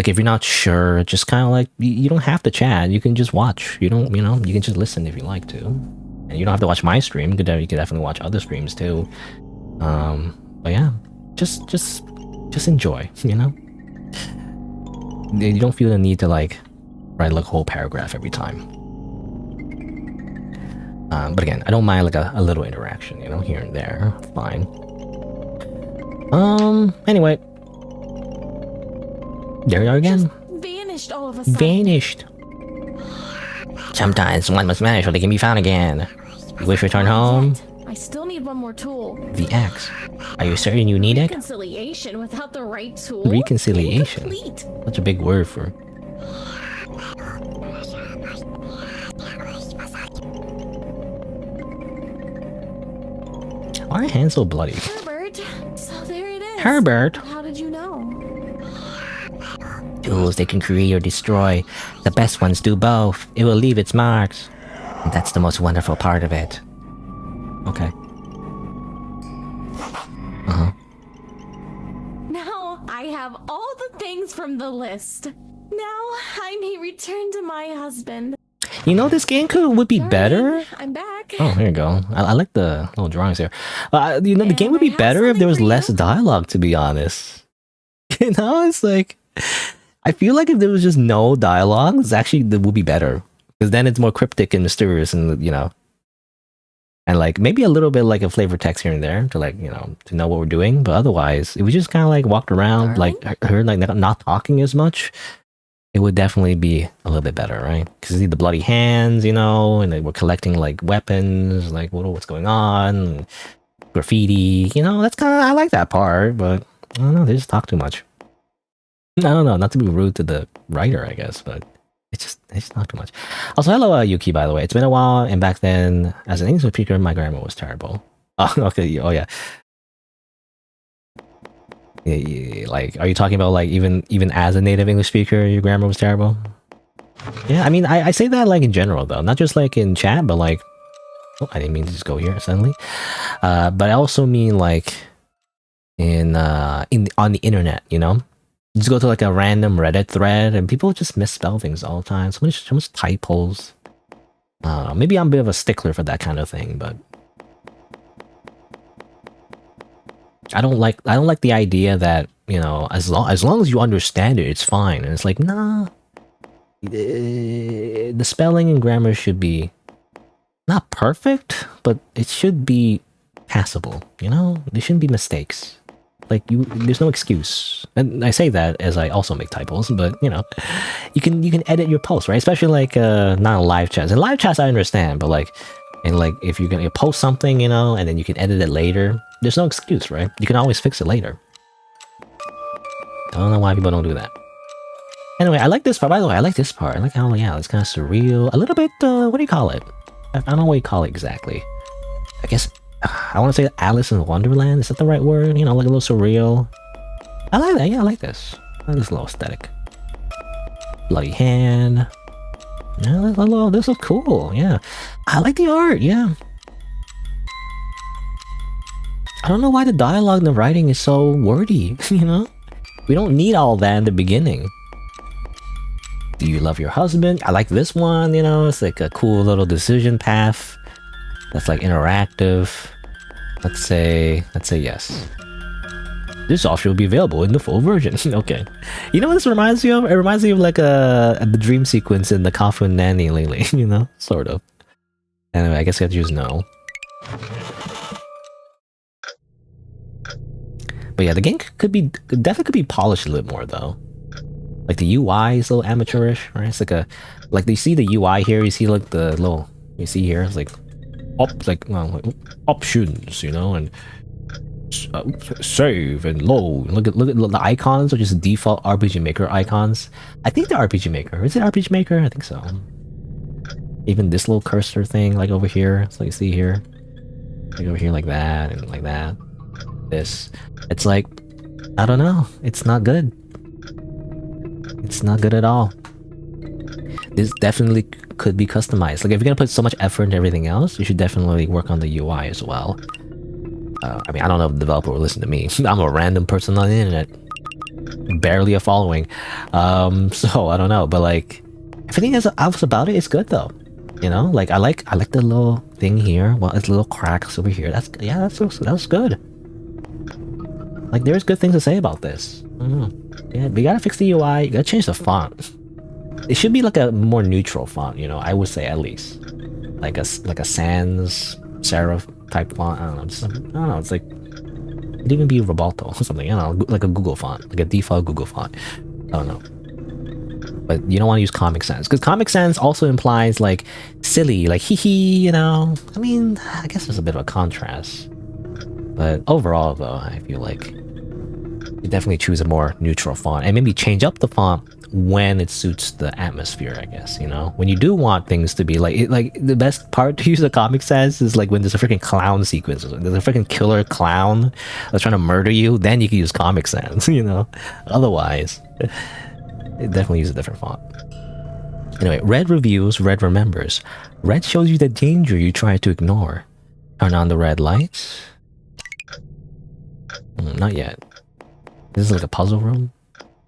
if you're not sure, just kind of like, you don't have to chat. You can just watch. You know, you can just listen if you like to, and you don't have to watch my stream. You could definitely watch other streams too. But yeah, just enjoy. You know, you don't feel the need to like write like a whole paragraph every time. But again, I don't mind like a little interaction, you know, here and there. Fine. Anyway. There you are again. Just vanished all of a sudden. Vanished. Sometimes one must vanish or they can be found again. You wish to return home? I still need one more tool. The axe. Are you certain you need it? Reconciliation without the right tool? Reconciliation? Incomplete. Such a big word for... Why are your hands so bloody? Herbert. So there it is. Herbert? How did you know? Tools they can create or destroy. The best ones do both. It will leave its marks. And that's the most wonderful part of it. Okay. Uh-huh. Now I have all the things from the list. Now I may return to my husband. You know, this game would be better. I'm back. Oh, here you go. I like the little drawings here. You know, the game would be better if there was less dialogue, to be honest. You know, it's like... I feel like if there was just no dialogue, it would be better. Because then it's more cryptic and mysterious and, you know... And like, maybe a little bit like a flavor text here and there to like, you know, to know what we're doing. But otherwise, if we just kind of like walked around, like her like not talking as much... It would definitely be a little bit better, right? Because you see the bloody hands, you know, and we're collecting like weapons, like what's going on, graffiti, you know, that's kind of, I like that part, but I don't know, they just talk too much. I don't know, not to be rude to the writer, I guess, but they just talk too much. Also, hello, Yuki, by the way. It's been a while, and back then, as an English speaker, my grammar was terrible. Oh, okay, oh yeah. Like, are you talking about like even as a native English speaker, your grammar was terrible? Yeah, I mean, I say that like in general though, not just like in chat, but like, oh, I didn't mean to just go here suddenly. But I also mean like on the internet, you know, you just go to like a random Reddit thread and people just misspell things all the time. So much typos. Maybe I'm a bit of a stickler for that kind of thing, but. I don't like the idea that, you know, as long as you understand it, it's fine. And it's like, nah. The spelling and grammar should be not perfect, but it should be passable, you know? There shouldn't be mistakes. Like there's no excuse. And I say that as I also make typos, but you know, you can edit your posts, right? Especially like not live chats. In live chats I understand, but like if you're gonna post something, you know, and then you can edit it later, there's no excuse, right? You can always fix it later. I don't know why people don't do that. Anyway, I like this part. By the way, I like this part. I like how, yeah, it's kind of surreal. A little bit, what do you call it? I don't know what you call it exactly. I guess, I want to say Alice in Wonderland. Is that the right word? You know, like a little surreal. I like that. Yeah, I like this. I like this little aesthetic. Bloody hand. Yeah, this looks cool. Yeah. I like the art. Yeah. I don't know why the dialogue and the writing is so wordy, you know? We don't need all that in the beginning. Do you love your husband? I like this one, you know? It's like a cool little decision path. that's like interactive. Let's say yes. This option will be available in the full version. Okay. You know what this reminds me of? It reminds me of like the dream sequence in the Coffin Nanny lately, you know? Sort of. Anyway, I guess I have to use no. But yeah, the game definitely could be polished a little more though. Like the UI is a little amateurish, right? It's like you see the UI here, you see like the little, you see here, it's like options, you know, and save and load. Look at the icons are just default RPG Maker icons. I think they're RPG Maker. Is it RPG Maker? I think so. Even this little cursor thing, like over here, so you see here, like over here, like that and like that. This, it's like, I don't know. It's not good. It's not good at all. This definitely could be customized. Like if you're gonna put so much effort into everything else, you should definitely work on the UI as well. I mean, I don't know if the developer will listen to me. I'm a random person on the internet, barely a following. So I don't know, but like everything else about it is good though. You know, like I like the little thing here. Well, it's little cracks over here. That's good. Like there's good things to say about this. I don't know. Yeah, but you gotta fix the UI. You gotta change the font. It should be like a more neutral font, you know. I would say at least like a sans serif type font. I don't know. It's like it'd even be Ribalto or something. I don't know, like a Google font, like a default Google font. I don't know. But you don't want to use Comic Sans because Comic Sans also implies like silly, like hee hee. You know. I mean, I guess there's a bit of a contrast. But overall, though, I feel like you definitely choose a more neutral font and maybe change up the font when it suits the atmosphere, I guess, you know? When you do want things to be like the best part to use a Comic Sans is like when there's a freaking clown sequence, there's a freaking killer clown that's trying to murder you, then you can use Comic Sans, you know? Otherwise, it definitely use a different font. Anyway, red reviews, red remembers. Red shows you the danger you try to ignore. Turn on the red lights. Not yet. This is like a puzzle room?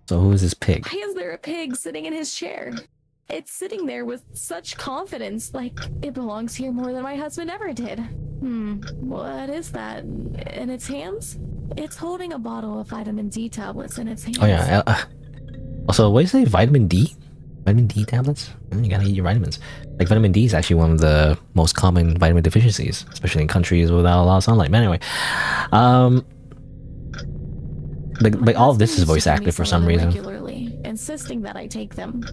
So who is this pig? Why is there a pig sitting in his chair? It's sitting there with such confidence, like it belongs here more than my husband ever did. What is that in its hands? It's holding a bottle of vitamin D tablets in its hands. Oh yeah. Also, what do you say? Vitamin D? Vitamin D tablets? You gotta eat your vitamins. Like vitamin D is actually one of the most common vitamin deficiencies, especially in countries without a lot of sunlight. But anyway, like all of this is voice acted for some reason. Regularly, insisting that I take them.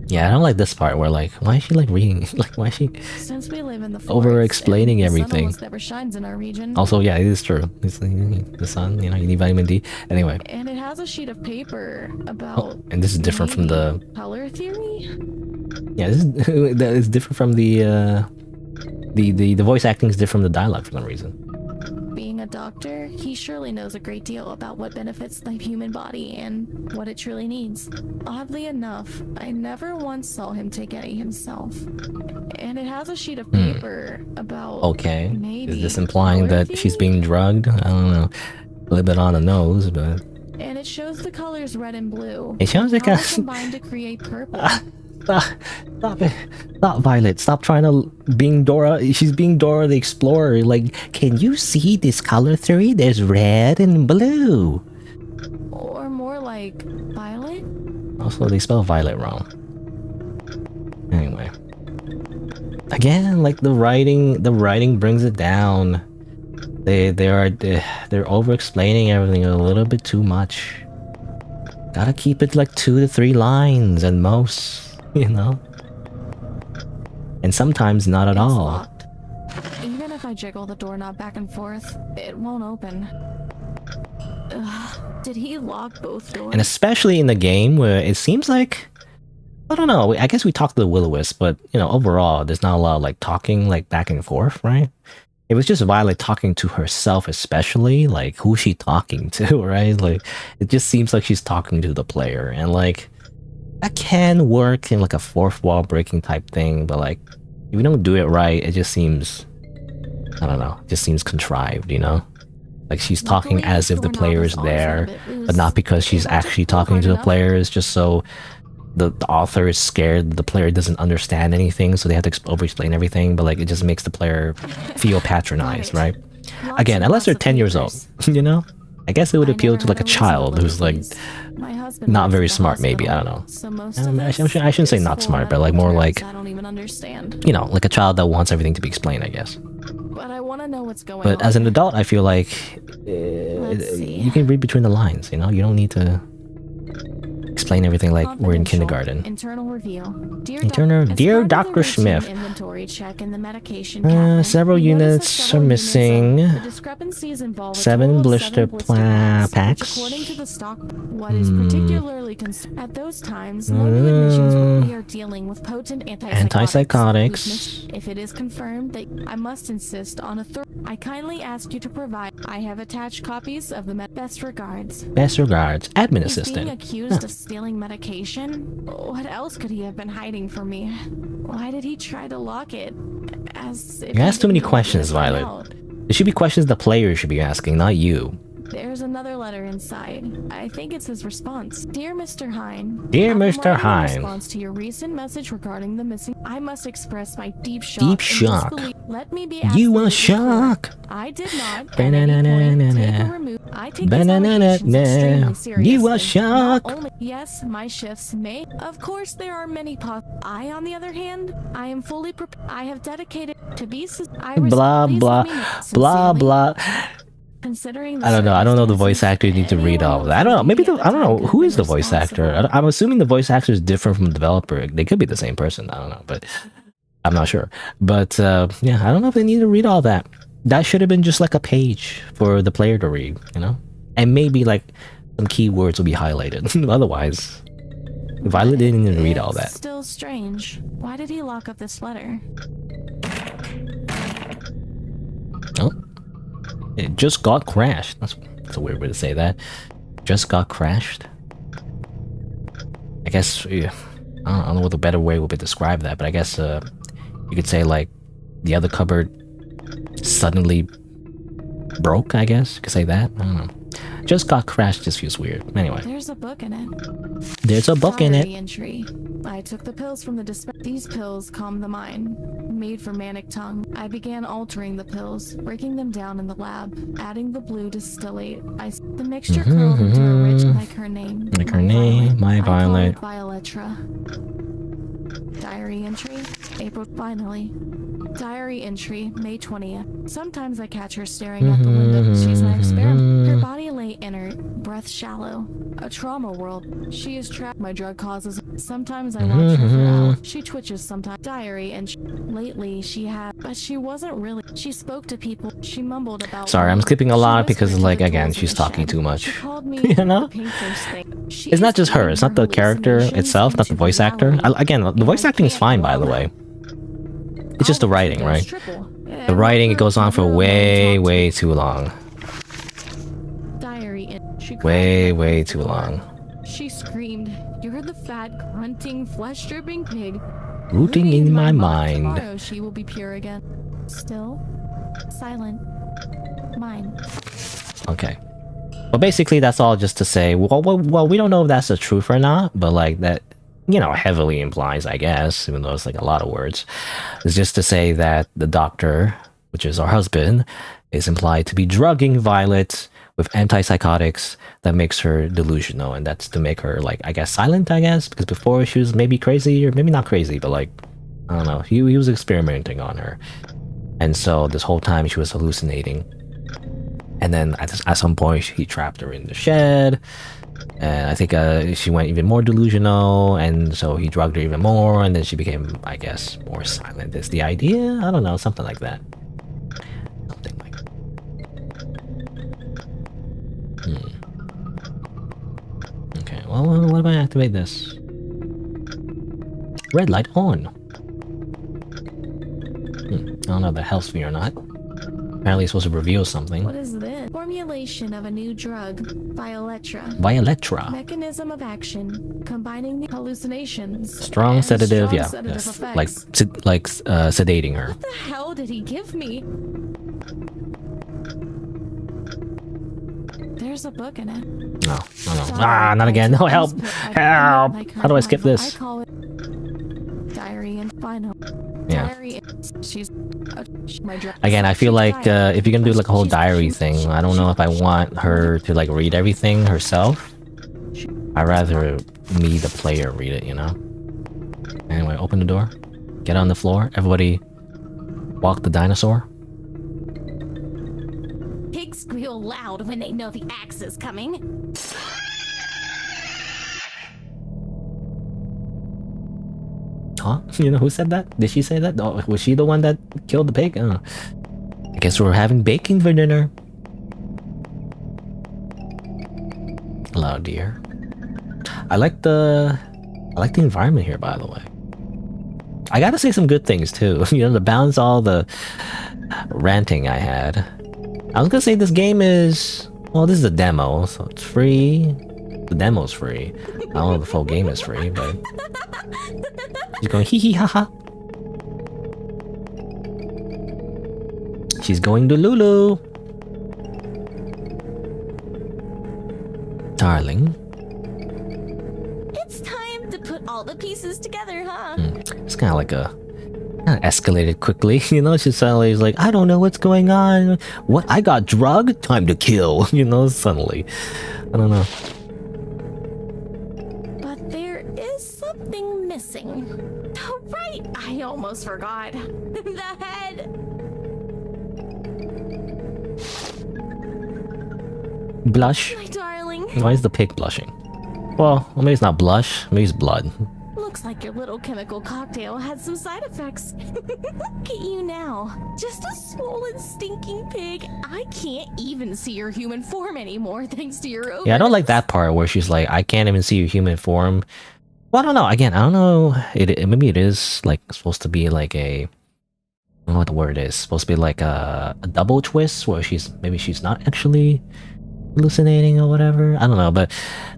Yeah, I don't like this part where like, why is she like reading? Like, why is she Since we live in the over-explaining everything? The sun almost never shines in our region. Also, yeah, it is true. It's the sun, you know, you need vitamin D. Anyway. And it has a sheet of paper about. And this is different from the color theory. Yeah, that is different from the voice acting is different from the dialogue for some reason. Being a doctor, he surely knows a great deal about what benefits the human body and what it truly needs. Oddly enough, I never once saw him take any himself. And it has a sheet of paper about. Okay. Maybe is this implying that she's being drugged? I don't know. A little bit on the nose, but. And it shows the colors red and blue. It shows like combined to create purple. Stop it. Stop, Violet. Stop trying to being Dora. She's being Dora the Explorer. Like, can you see this color theory? There's red and blue. Or more like violet? Also, they spell violet wrong. Anyway. Again, like the writing brings it down. They're over-explaining everything a little bit too much. Gotta keep it like 2 to 3 lines at most. You know? And sometimes not at all. Locked. Even if I jiggle the doorknob back and forth, it won't open. Did he lock both doors? And especially in the game where it seems like, I don't know, I guess we talked to the Will-O-Wisp, but, you know, overall, there's not a lot of, like, talking, like, back and forth, right? It was just Violet talking to herself especially, like, who's she talking to, right? Like, it just seems like she's talking to the player, and, like, that can work in, like, a fourth wall breaking type thing, but, like, if you don't do it right, it just seems, I don't know, it just seems contrived, you know? Like, she's talking as if the player is there, but not because she's actually talking to the player. It's just so the author is scared the player doesn't understand anything, so they have to over-explain everything, but like it just makes the player feel patronized, right? Again, unless they're 10 years old, you know? I guess it would appeal to like a child who's like not very smart, maybe. I don't know. I shouldn't say not smart, but like more like, I don't even understand. you know, like a child that wants everything to be explained, I guess. But I want to know what's going on. But as an adult, I feel like you can read between the lines, you know? You don't need to explain everything like we're in kindergarten. Internal review. Dear Dr. Smith, inventory check in the medication cabinet. several units are missing. The discrepancies involve 7 blister packs. According to the stock, what is particularly at those times, no new admissions when we are dealing with potent antipsychotics. If it is confirmed that I must insist on a I kindly ask you to provide. I have attached copies of the best regards. Best regards, admin He's assistant. being accused of stealing medication? What else could he have been hiding from me? Why did he try to lock it? As if You ask too many didn't want questions, me to find Violet. out. It should be questions the player should be asking, not you. There's another letter inside. I think it's his response. Dear Mr. Hine. Dear I'm Mr. writing in Hine. response to your recent message regarding the missing. I must express my deep shock. Deep and shock. disbelief. Let me be You are absolutely clear. shocked. I did not at any point take or remove. I take these allegations extremely seriously. You are shocked. Not only, yes, my shifts may. Of course, there are many I, on the other hand, I am fully prepared. I have dedicated to be. Blah blah blah blah. Considering I don't know. I don't know the voice actor. You need to read all of that. I don't know. Maybe I don't know who is the voice actor. I'm assuming the voice actor is different from the developer. They could be the same person. I don't know, but I'm not sure. But yeah, I don't know if they need to read all that. That should have been just like a page for the player to read, you know? And maybe like some keywords will be highlighted. Otherwise, Violet didn't even read all that. Still strange. Why did he lock up this letter? Oh. It just got crashed. That's a weird way to say that. Just got crashed. I guess, yeah, I don't know what the better way would be to describe that, but I guess you could say like the other cupboard suddenly broke, I guess. You could say that. I don't know. Just got crashed just feels weird. Anyway. There's a book in it. There's a book in it. Entry. I took the pills from the These pills calmed the mind. Made for manic tongue. I began altering the pills, breaking them down in the lab, adding the blue distillate. The mixture curled into a rich like her name. Like her name, my Violet. Violetra. Diary entry. April. Finally. Diary entry, May 20th. Sometimes I catch her staring at the window. She's my experiment. Her body lay inert, breath shallow. A trauma world. She is trapped. My drug causes. Sometimes I watch her for hours. She twitches sometimes. Diary and lately she had, but she wasn't really. She spoke to people. She mumbled about. Sorry, I'm skipping a lot because like again, she's talking too much. She called me you know? It's not just her. It's not the character itself, not the voice actor. Again, the voice acting is fine, by the way. It's just the writing, right? The writing, it goes on for way too long. Way too long. She screamed, "You're the fat, grunting, flesh-dripping pig." Rooting in my mind. Tomorrow she will be pure again. Still, silent, mine. Okay. Well, basically, that's all just to say, well, we don't know if that's the truth or not, but like that, you know, heavily implies, I guess, even though it's like a lot of words, is just to say that the doctor, which is our husband, is implied to be drugging Violet with antipsychotics that makes her delusional, and that's to make her, like, I guess, silent, I guess, because before she was maybe crazy, or maybe not crazy, but like, I don't know, he was experimenting on her. And so this whole time she was hallucinating. And then at some point he trapped her in the shed, and I think she went even more delusional, and so he drugged her even more, and then she became, I guess, more silent is the idea? I don't know, something like that. Something like that. Okay, well, what if I activate this? Red light on. I don't know if that helps me or not. Apparently it's supposed to reveal something. What is this? Formulation of a new drug, Violetra. Violetra. Mechanism of action, combining the hallucinations. Strong sedative, strong yeah. sedative Yes. effects. Like sedating her. What the hell did he give me? There's a book in it. No. Ah, not again. No, help! Help! How do I skip this? I call it diary and final. Yeah. Diary. She's my Again, I feel like if you're gonna do like a whole diary thing, I don't know if I want her to like read everything herself. I'd rather me, the player, read it, you know? Anyway, open the door. Get on the floor. Everybody walk the dinosaur. Pigs squeal loud when they know the axe is coming. Huh? You know who said that? Did she say that? Oh, was she the one that killed the pig? I guess we're having bacon for dinner. Hello, dear. I like the environment here, by the way. I gotta say some good things too. You know, to balance all the ranting I had. I was gonna say this game is... Well, this is a demo, so it's free. The demo's free. I don't know if the full game is free, but... She's going hee hee ha ha. She's going to Lulu. Darling. It's time to put all the pieces together, huh? It's kind of like a... Kind of escalated quickly, you know? She suddenly is like, I don't know what's going on. What? I got drugged? Time to kill, you know? Suddenly. I don't know. But there is something missing. Oh, right! I almost forgot. The head! Blush? My darling. Why is the pig blushing? Well, maybe it's not blush. Maybe it's blood. Looks like your little chemical cocktail had some side effects. Look at you now. Just a swollen, stinking pig. I can't even see your human form anymore thanks to your overdose. Yeah, I don't like that part where she's like, I can't even see your human form. Well, I don't know. Again, I don't know. Maybe it is like supposed to be like a... I don't know what the word is. Supposed to be like a double twist where maybe she's not actually hallucinating or whatever. I don't know, but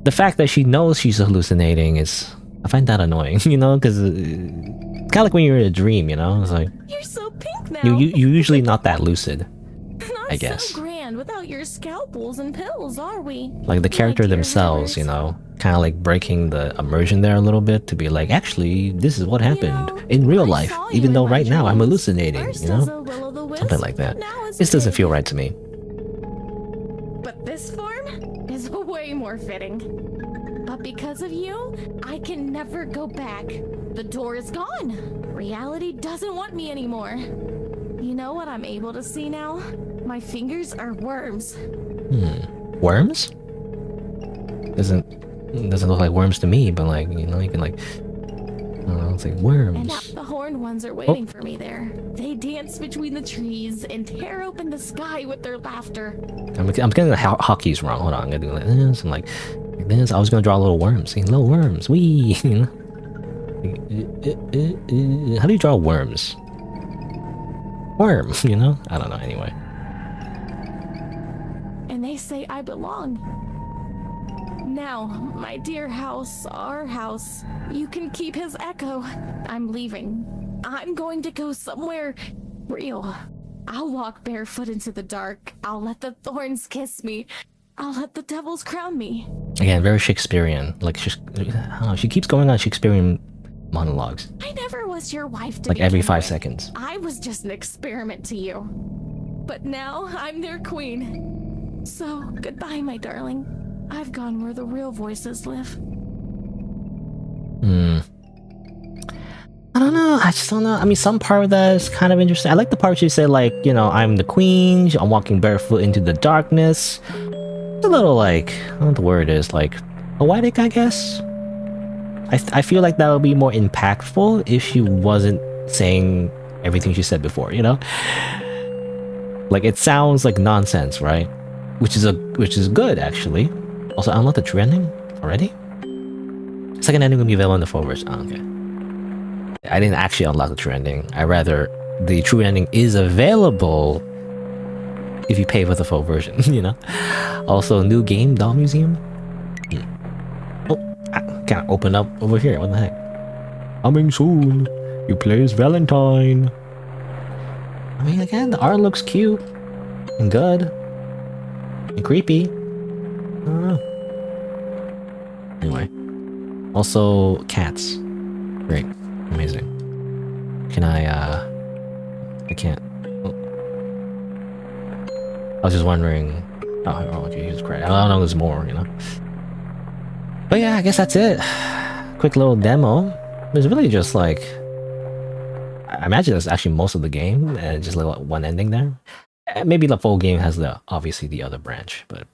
the fact that she knows she's hallucinating is... I find that annoying, you know, because it's kind of like when you're in a dream, you know? It's like... You're so pink now. You're usually not that lucid, Not I guess. so grand without your scalpels and pills, are we? Like the character dear themselves, you know, kind of like breaking the immersion there a little bit to be like, actually, this is what happened in real life, even though right now I'm hallucinating, you know? Something like that. This doesn't feel right to me. But this form is way more fitting. But because of you, I can never go back. The door is gone. Reality doesn't want me anymore. You know what I'm able to see now? My fingers are worms. Worms? Doesn't look like worms to me, but like, you know, you can like... I don't know, it's like worms. And now the horned ones are waiting for me there. They dance between the trees and tear open the sky with their laughter. I'm getting the hotkeys wrong. Hold on, I'm gonna do like this and like this. I was gonna draw little worms. See, little worms. Wee. You know? How do you draw worms? Worm. You know? I don't know. Anyway. And they say I belong. Now, my dear house, our house, you can keep his echo. I'm leaving. I'm going to go somewhere real. I'll walk barefoot into the dark. I'll let the thorns kiss me. I'll let the devils crown me. Again, very Shakespearean. Like, I don't know, she keeps going on Shakespearean monologues. I never was your wife to like every begin 5 with. seconds. I was just an experiment to you. But now I'm their queen. So, goodbye, my darling. I've gone where the real voices live. I don't know. I just don't know. I mean, some part of that is kind of interesting. I like the part she said, like, you know, I'm the queen. I'm walking barefoot into the darkness. It's a little like, I don't know what the word is, like, poetic, I guess. I feel like that would be more impactful if she wasn't saying everything she said before, you know? Like, it sounds like nonsense, right? Which is good, actually. Also, I unlocked the true ending already? Second ending will be available in the full version. Oh, okay. I didn't actually unlock the true ending. The true ending is available if you pay for the full version, you know? Also, new game, Doll Museum. Oh, I can't open up over here. What the heck? Coming soon. You play as Valentine. I mean, again, the art looks cute and good and creepy. Uh, anyway. Also, cats. Great. Amazing. Can I can't. Oh. I was just wondering... Oh, Jesus Christ. I don't know there's more, you know? But yeah, I guess that's it. Quick little demo. It's really just like... I imagine that's actually most of the game, and just like one ending there. Maybe the full game has obviously the other branch, but...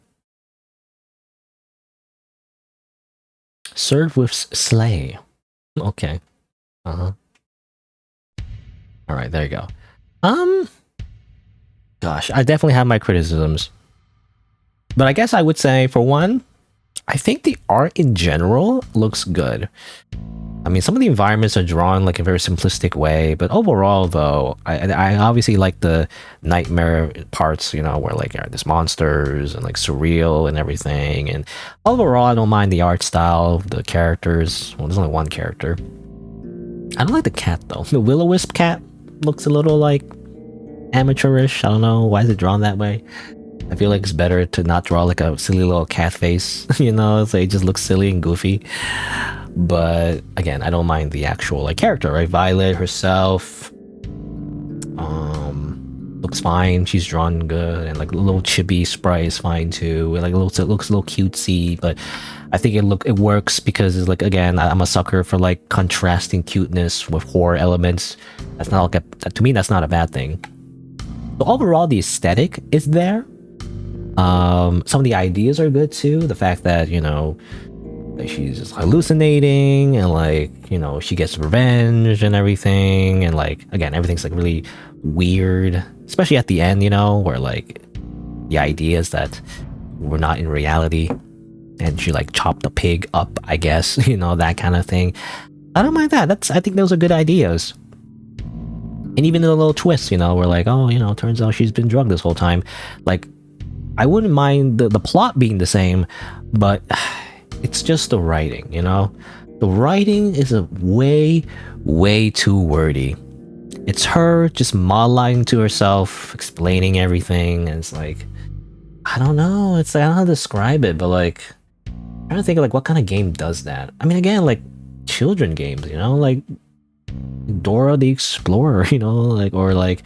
Serve with Slay. Okay. Uh-huh. Alright, there you go. Gosh, I definitely have my criticisms. But I guess I would say, for one, I think the art in general looks good. I mean, some of the environments are drawn like a very simplistic way, but overall, though, I obviously like the nightmare parts, you know, where like there's monsters and like surreal and everything. And overall, I don't mind the art style, the characters. Well, there's only one character. I don't like the cat though. The will-o-wisp cat looks a little like amateurish. I don't know why is it drawn that way. I feel like it's better to not draw like a silly little cat face, you know, so it just looks silly and goofy. But again, I don't mind the actual like character, right? Violet herself looks fine. She's drawn good, and like a little chibi sprite is fine too. Like it looks a little cutesy, but I think it works because it's like, again, I'm a sucker for like contrasting cuteness with horror elements. That's not like to me that's not a bad thing. So overall, the aesthetic is there. Some of the ideas are good too. The fact that, you know, she's just hallucinating and like, you know, she gets revenge and everything, and like, again, everything's like really weird, especially at the end, you know, where like the idea is that we're not in reality and she like chopped the pig up, I guess, you know, that kind of thing. I don't mind that. I think those are good ideas. And even the little twists, you know, where like, oh, you know, turns out she's been drugged this whole time. Like, I wouldn't mind the plot being the same, but it's just the writing, you know? The writing is way too wordy. It's her just monologuing to herself, explaining everything, and it's like, I don't know, it's like, I don't know how to describe it, but like, I'm trying to think of like what kind of game does that. I mean, again, like children games, you know, like Dora the Explorer, you know, like, or like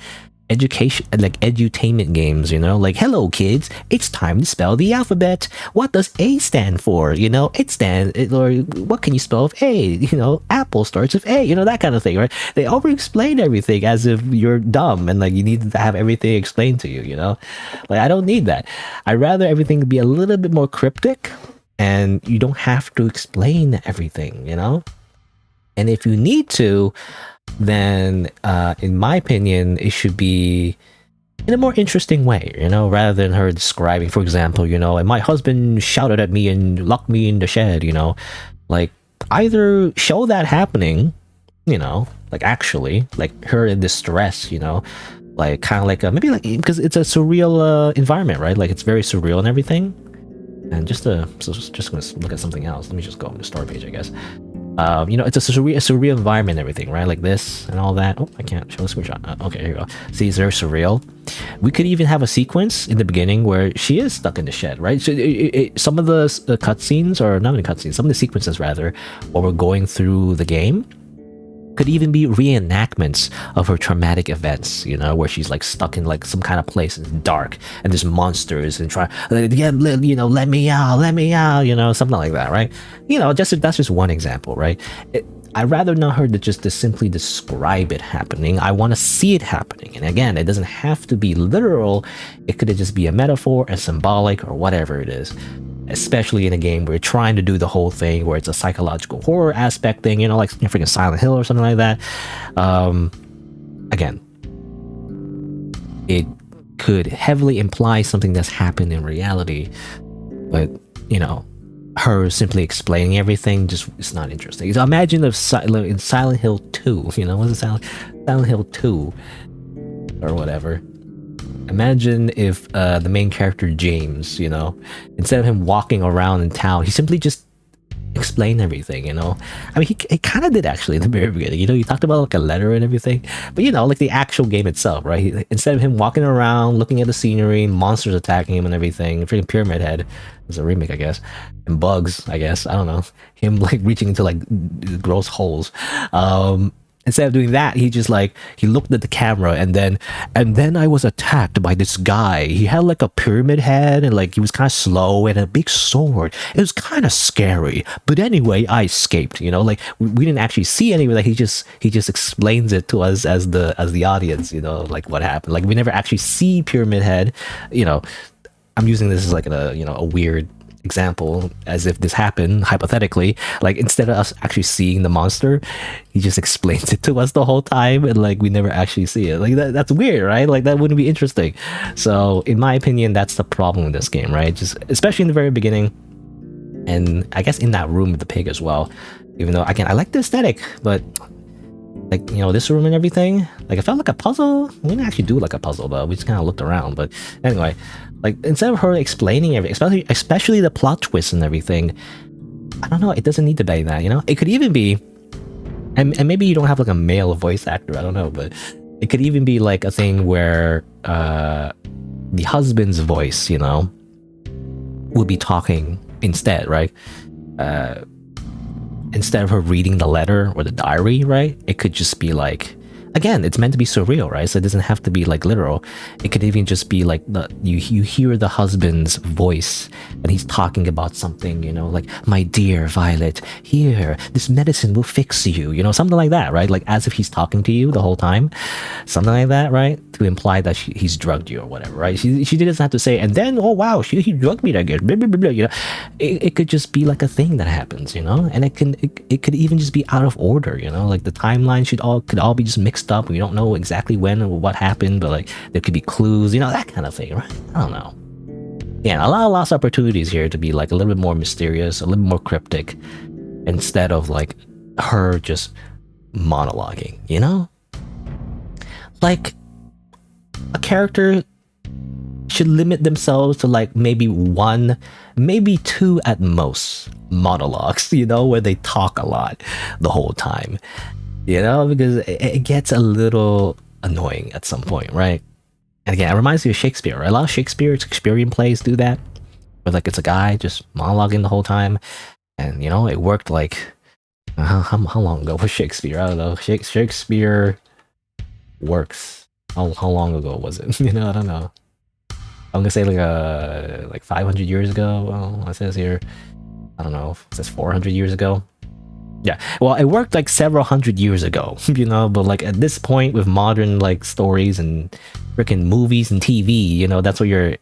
education, like edutainment games, you know, like, hello kids, it's time to spell the alphabet. What does A stand for? You know, or what can you spell with A? You know, apple starts with A, you know, that kind of thing, right? They over explain everything as if you're dumb and like you need to have everything explained to you, you know? Like, I don't need that. I'd rather everything be a little bit more cryptic and you don't have to explain everything, you know? And if you need to, then in my opinion, it should be in a more interesting way, you know, rather than her describing, for example, you know, and my husband shouted at me and locked me in the shed, you know, like either show that happening, you know, like actually, like her in distress, you know, like kind of like maybe like, because it's a surreal environment, right? Like it's very surreal and everything. And just gonna look at something else. Let me just go on the story page, I guess. You know, it's a surreal environment and everything, right? Like this and all that. Oh, I can't show a screenshot. Okay, here you go. See, it's very surreal. We could even have a sequence in the beginning where she is stuck in the shed, right? So some of the cutscenes, or not in cutscenes, some of the sequences rather, while we're going through the game, could even be reenactments of her traumatic events, you know, where she's like stuck in like some kind of place and it's dark and there's monsters and you know, let me out, you know, something like that, right? You know, that's just one example, right? I'd rather not her to simply describe it happening. I want to see it happening. And again, it doesn't have to be literal. It could just be a metaphor, a symbolic, or whatever it is. Especially in a game where you're trying to do the whole thing where it's a psychological horror aspect thing, you know, like freaking Silent Hill or something like that. Again, it could heavily imply something that's happened in reality, but, you know, her simply explaining everything just is not interesting. So imagine if in Silent Hill 2, you know, was it Silent Hill 2 or whatever? Imagine if the main character James, you know, instead of him walking around in town, he simply just explain everything, you know. I mean, he kind of did actually in the very beginning, you know. He talked about like a letter and everything, but you know, like the actual game itself, right? Instead of him walking around looking at the scenery, monsters attacking him and everything, freaking Pyramid Head was a remake, I guess, and bugs, I guess, I don't know, him like reaching into like gross holes. Instead of doing that, he just like he looked at the camera and then I was attacked by this guy. He had like a pyramid head and like he was kind of slow and a big sword. It was kind of scary. But anyway, I escaped. You know, like we didn't actually see any. Like he just explains it to us as the audience. You know, like what happened. Like we never actually see Pyramid Head. You know, I'm using this as like a weird example as if this happened hypothetically. Like instead of us actually seeing the monster, he just explains it to us the whole time and like we never actually see it. Like that's weird, right? Like that wouldn't be interesting. So in my opinion, that's the problem with this game, right? Just especially in the very beginning, and I guess in that room with the pig as well. Even though again I like the aesthetic, but like, you know, this room and everything, like it felt like a puzzle. We didn't actually do like a puzzle, but we just kind of looked around. But anyway, like instead of her explaining everything, especially the plot twists and everything, I don't know, it doesn't need to be that, you know. It could even be, and maybe you don't have like a male voice actor, I don't know, but it could even be like a thing where the husband's voice, you know, would be talking instead, right? Instead of her reading the letter or the diary, right? It could just be like, again, it's meant to be surreal, right? So it doesn't have to be like literal. It could even just be like you hear the husband's voice and he's talking about something, you know, like, my dear Violet, here, this medicine will fix you, you know, something like that, right? Like as if he's talking to you the whole time, something like that, right? To imply that he's drugged you or whatever, right? She doesn't have to say, and then, oh wow, he drugged me, I guess, blah, blah, blah, blah, you know. It could just be like a thing that happens, you know, and it could even just be out of order, you know, like the timeline could all be just mixed up. We don't know exactly when or what happened, but like there could be clues, you know, that kind of thing, right? I don't know. Yeah, a lot of lost opportunities here to be like a little bit more mysterious, a little bit more cryptic, instead of like her just monologuing, you know? Like a character should limit themselves to like maybe one, maybe two at most monologues, you know, where they talk a lot the whole time, you know, because it gets a little annoying at some point, right? And again, it reminds me of Shakespeare, right? A lot of Shakespearean plays do that, where like it's a guy just monologuing the whole time, and you know, it worked like how long ago was Shakespeare? I don't know. Shakespeare works. How long ago was it? You know, I don't know. I'm gonna say like 500 years ago. Well, it says here, I don't know. It says 400 years ago. Yeah, well, it worked like several hundred years ago, you know, but like at this point with modern like stories and freaking movies and TV, you know, that's what you're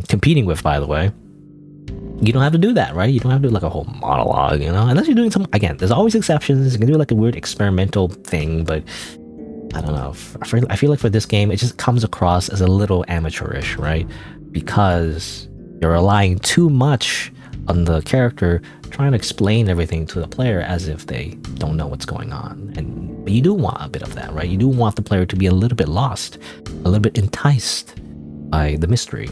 competing with, by the way. You don't have to do that, right? You don't have to do like a whole monologue, you know, unless you're doing some, again, there's always exceptions. You can do like a weird experimental thing, but I don't know. I feel like for this game, it just comes across as a little amateurish, right? Because you're relying too much on the character trying to explain everything to the player as if they don't know what's going on. But you do want a bit of that, right? You do want the player to be a little bit lost, a little bit enticed by the mystery,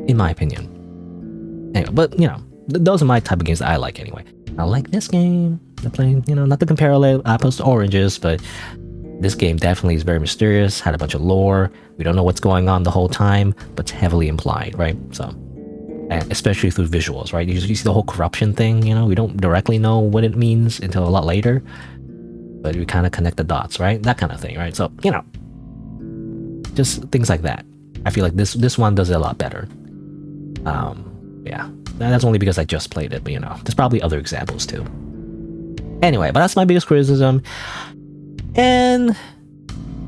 in my opinion. Anyway, but you know, those are my type of games that I like anyway. I like this game. They're playing, you know, not to compare apples to oranges, but this game definitely is very mysterious, had a bunch of lore. We don't know what's going on the whole time, but it's heavily implied, right? So, and especially through visuals, right? You see the whole corruption thing, you know, we don't directly know what it means until a lot later, but we kind of connect the dots, right? That kind of thing, right? So, you know, just things like that. I feel like this one does it a lot better. Yeah, that's only because I just played it, but you know, there's probably other examples too. Anyway, but that's my biggest criticism. And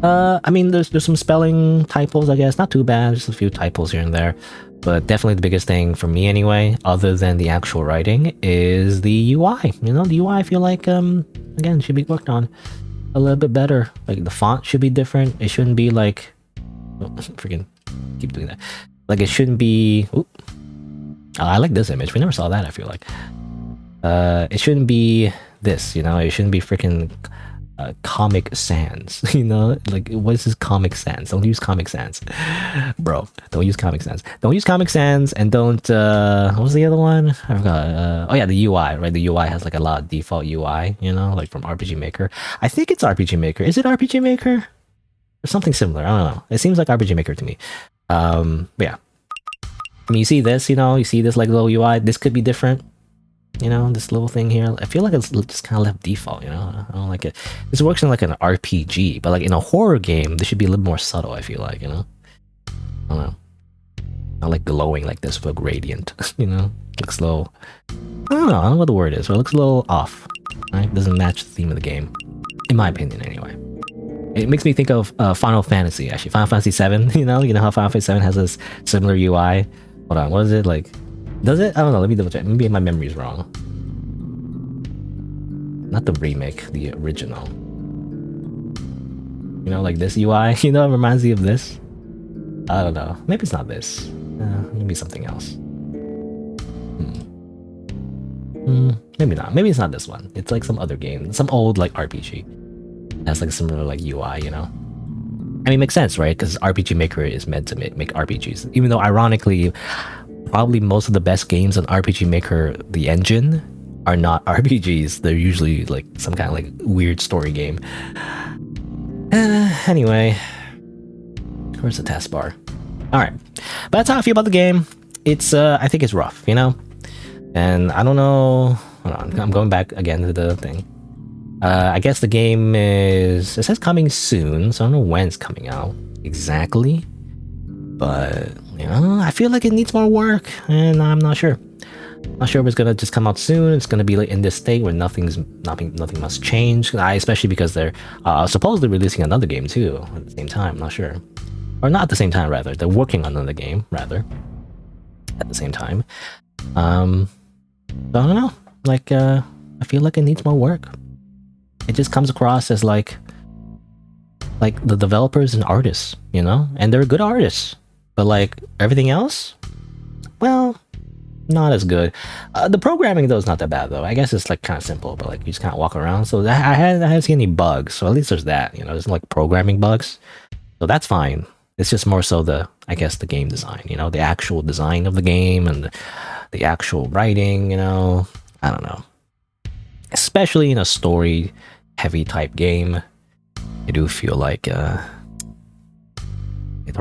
I mean, there's some spelling typos, I guess, not too bad, just a few typos here and there. But definitely the biggest thing for me anyway, other than the actual writing, is the UI. You know, the UI I feel like, again, should be worked on a little bit better. Like the font should be different. It shouldn't be like, oh, freaking keep doing that. Like it shouldn't be, oop. I like this image. We never saw that, I feel like. It shouldn't be this, you know, it shouldn't be freaking Comic Sans. You know, like what is this Comic Sans? Don't use Comic Sans, bro. Don't use Comic Sans. Don't use Comic Sans, and don't. What was the other one? I forgot. Oh yeah, the UI. Right, the UI has like a lot of default UI. You know, like from RPG Maker. I think it's RPG Maker. Is it RPG Maker or something similar? I don't know. It seems like RPG Maker to me. But yeah. I mean, you see this. You know, you see this like little UI. This could be different. You know, this little thing here. I feel like it's just kind of left default, you know? I don't like it. This works in like an RPG, but like in a horror game, this should be a little more subtle, I feel like, you know? I don't know. Not like glowing like this with a gradient, you know? Looks a little... I don't know what the word is, but it looks a little off, right? Doesn't match the theme of the game. In my opinion, anyway. It makes me think of Final Fantasy, actually. Final Fantasy 7, you know? You know how Final Fantasy 7 has this similar UI? Hold on, what is it? Like... Does it? I don't know. Let me double check. Maybe my memory is wrong. Not the remake, the original. You know, like this UI. You know, it reminds me of this. I don't know. Maybe it's not this. Maybe something else. Maybe not. Maybe it's not this one. It's like some other game, some old like RPG. That's like similar like UI. You know. I mean, it makes sense, right? Because RPG Maker is meant to make RPGs. Even though, ironically, probably most of the best games on RPG Maker, the engine, are not RPGs. They're usually like some kind of like weird story game. Anyway, where's the taskbar? All right, but that's how I feel about the game. It's I think it's rough, you know, and I don't know. Hold on, I'm going back again to the thing. I guess the game is, it says coming soon, so I don't know when it's coming out exactly. But, you know, I feel like it needs more work, and I'm not sure. Not sure if it's gonna just come out soon. It's gonna be like in this state where nothing must change. Especially because they're supposedly releasing another game too at the same time. I'm not sure, or not at the same time rather. They're working on another game rather at the same time. So I don't know. Like, I feel like it needs more work. It just comes across as like the developers and artists, you know, and they're good artists. But like everything else, well, not as good. The programming though is not that bad though. I guess it's like kind of simple, but like you just kind of walk around. So I haven't seen any bugs. So at least there's that. You know, there's like programming bugs, so that's fine. It's just more so I guess the game design. You know, the actual design of the game and the actual writing. You know, I don't know. Especially in a story-heavy type game, I do feel like the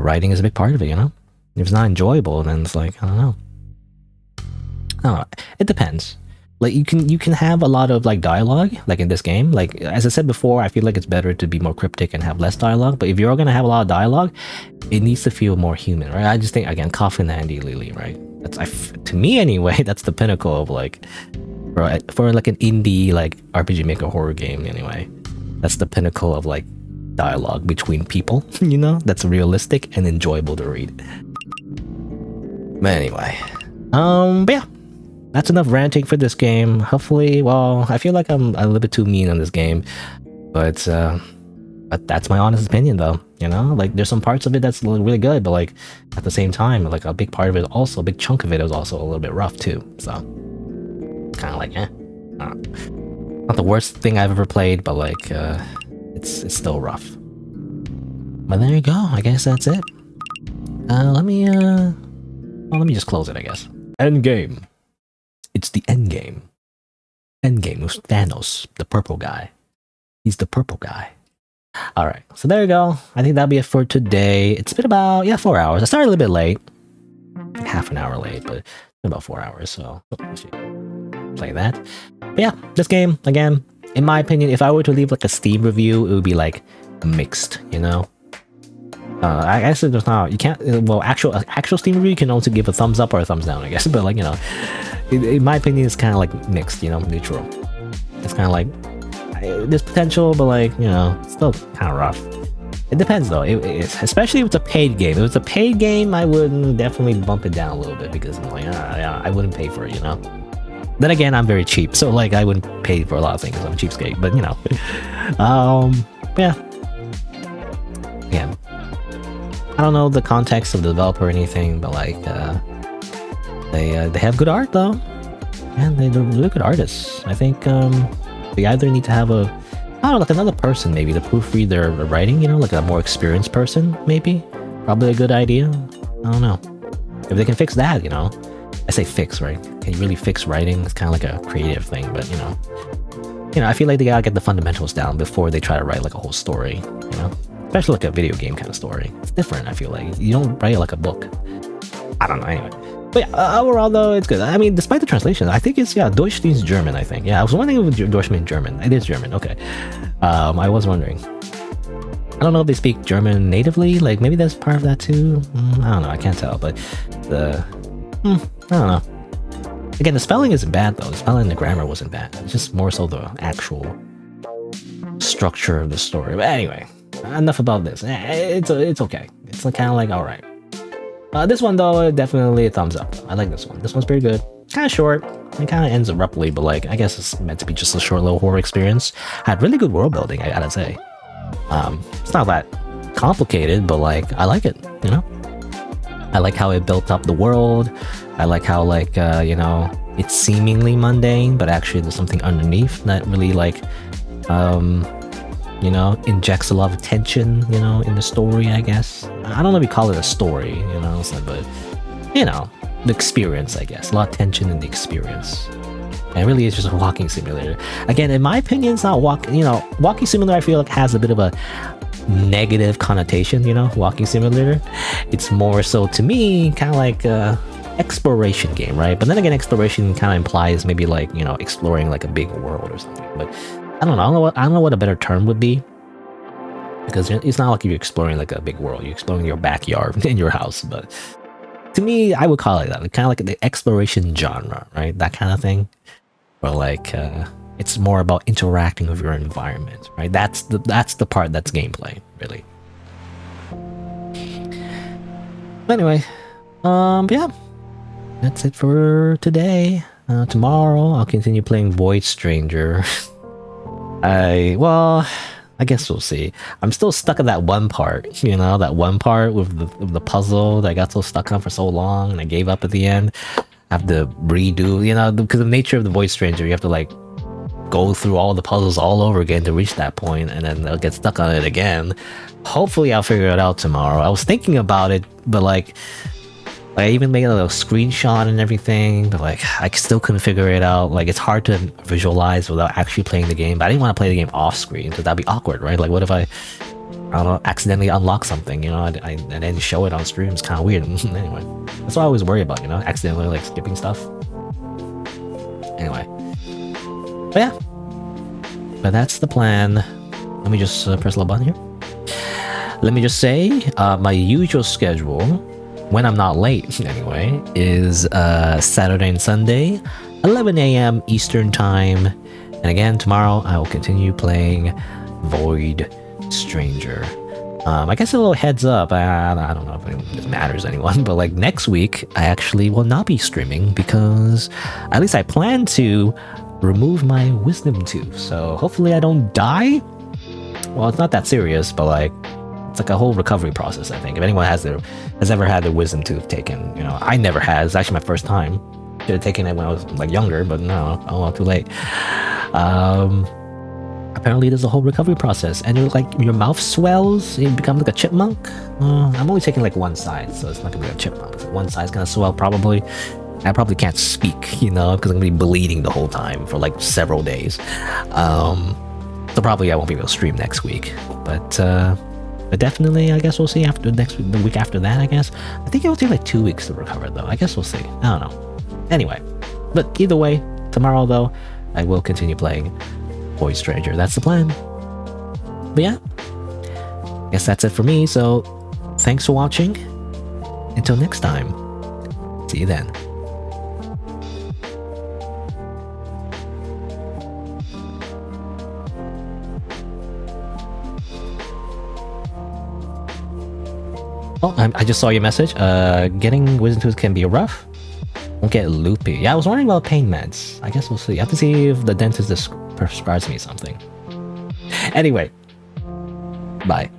writing is a big part of it, you know? If it's not enjoyable, then it's like, I don't know. It depends. Like you can have a lot of like dialogue, like in this game. Like as I said before, I feel like it's better to be more cryptic and have less dialogue. But if you're gonna have a lot of dialogue, it needs to feel more human, right? I just think again, Coffin and Andy Lily, right? To me anyway, that's the pinnacle of like for like an indie like RPG Maker horror game anyway. That's the pinnacle of like dialogue between people, you know? That's realistic and enjoyable to read. But anyway, but yeah. That's enough ranting for this game. Hopefully, well, I feel like I'm a little bit too mean on this game, but that's my honest opinion, though. You know, like there's some parts of it that's really good, but like at the same time, like a big part of it, also a big chunk of it, is also a little bit rough too. So, kind of like, not the worst thing I've ever played, but like it's still rough. But there you go. I guess that's it. Let me just close it. I guess. End game. It's the end game. End game with Thanos, the purple guy. He's the purple guy. All right, so there you go. I think that'll be it for today. It's been about 4 hours. I started a little bit late, like half an hour late, but it's been about 4 hours. So play that. But yeah, this game again, in my opinion, if I were to leave like a Steam review, it would be like mixed. You know. I guess there's not. You can't. Well, actual Steam review, you can also give a thumbs up or a thumbs down, I guess. But like, you know, in my opinion, it's kind of like mixed. You know, neutral. It's kind of like there's potential, but like, you know, it's still kind of rough. It depends though. Especially if it's a paid game. If it's a paid game, I would definitely bump it down a little bit because I'm like, I wouldn't pay for it. You know. Then again, I'm very cheap, so like I wouldn't pay for a lot of things. I'm a cheapskate, but you know, yeah. I don't know the context of the developer or anything, but like they have good art though, and they're really good artists. I think they either need to have a I don't know, like another person maybe to proofread their writing, you know, like a more experienced person maybe. Probably a good idea. I don't know. If they can fix that, you know. I say fix, right? Can you really fix writing? It's kind of like a creative thing, but you know, I feel like they gotta get the fundamentals down before they try to write like a whole story, you know? Especially like a video game kind of story. It's different, I feel like. You don't write it like a book. I don't know, anyway. But yeah, overall though, it's good. I mean, despite the translation, I think it's, yeah, Deutsch means German, I think. Yeah, I was wondering if Deutsch means German. It is German, okay. I was wondering. I don't know if they speak German natively, like maybe that's part of that too. I don't know, I can't tell, but I don't know. Again, the spelling isn't bad though. The spelling and the grammar wasn't bad. It's just more so the actual structure of the story. But anyway, enough about this. It's okay. It's kind of like alright. This one though, definitely a thumbs up. I like this one. This one's pretty good. Kind of short. It kind of ends abruptly, but like I guess it's meant to be just a short little horror experience. Had really good world building, I gotta say. It's not that complicated, but like I like it. You know. I like how it built up the world. I like how like you know, it's seemingly mundane, but actually there's something underneath that really like you know, injects a lot of tension, you know, in the story, I guess. I don't know if you call it a story, you know, but you know, the experience, I guess. A lot of tension in the experience. And it really is just a walking simulator. Again, in my opinion, it's not walking simulator I feel like has a bit of a negative connotation, you know, walking simulator. It's more so to me kind of like exploration game, right? But then again, exploration kind of implies maybe like, you know, exploring like a big world or something. But I don't know. I don't know what a better term would be, because it's not like you're exploring like a big world. You're exploring your backyard in your house. But to me, I would call it that, kind of like the exploration genre, right? That kind of thing. Or like it's more about interacting with your environment, right? That's the part that's gameplay, really. Anyway, yeah, that's it for today. Tomorrow I'll continue playing Void Stranger. I guess we'll see. I'm still stuck at that one part, you know, that one part with the puzzle that I got so stuck on for so long, and I gave up at the end. I have to redo, you know, because of the nature of the Void Stranger, you have to like go through all the puzzles all over again to reach that point, and then I'll get stuck on it again. Hopefully I'll figure it out tomorrow. I was thinking about it, but like I even made a little screenshot and everything, but like I still couldn't figure it out. Like it's hard to visualize without actually playing the game. But I didn't want to play the game off screen because that'd be awkward, right? Like what if I don't know, accidentally unlock something, you know, I didn't show it on stream. It's kind of weird. Anyway, that's what I always worry about, you know, accidentally like skipping stuff. Anyway, but yeah, but that's the plan. Let me just press a little button here. Let me just say, my usual schedule, when I'm not late anyway, is Saturday and Sunday, 11 a.m. Eastern Time. And again, tomorrow I will continue playing Void Stranger. I guess a little heads up, I don't know if it matters to anyone, but like next week I actually will not be streaming because at least I plan to remove my wisdom tooth. So hopefully I don't die. Well, it's not that serious, but like it's like a whole recovery process, I think. If anyone has ever had their wisdom tooth taken, you know, I never had. It's actually my first time. Should have taken it when I was like younger, but no, oh well, too late. Apparently there's a whole recovery process, and you're like your mouth swells, you become like a chipmunk. I'm only taking like one side, so it's not gonna be a chipmunk. One side's gonna swell probably. I probably can't speak, you know, because I'm gonna be bleeding the whole time for like several days. So probably I won't be able to stream next week, but definitely I guess we'll see after the week after that. I guess I think it'll take like 2 weeks to recover though. I guess we'll see. I don't know. Anyway, but either way, tomorrow though I will continue playing Void Stranger. That's the plan. But yeah, I guess that's it for me. So thanks for watching. Until next time, see you then. Oh, I just saw your message. Getting wisdom tooth can be rough. Won't get loopy. Yeah, I was wondering about pain meds. I guess we'll see. I have to see if the dentist prescribes me something. Anyway, bye.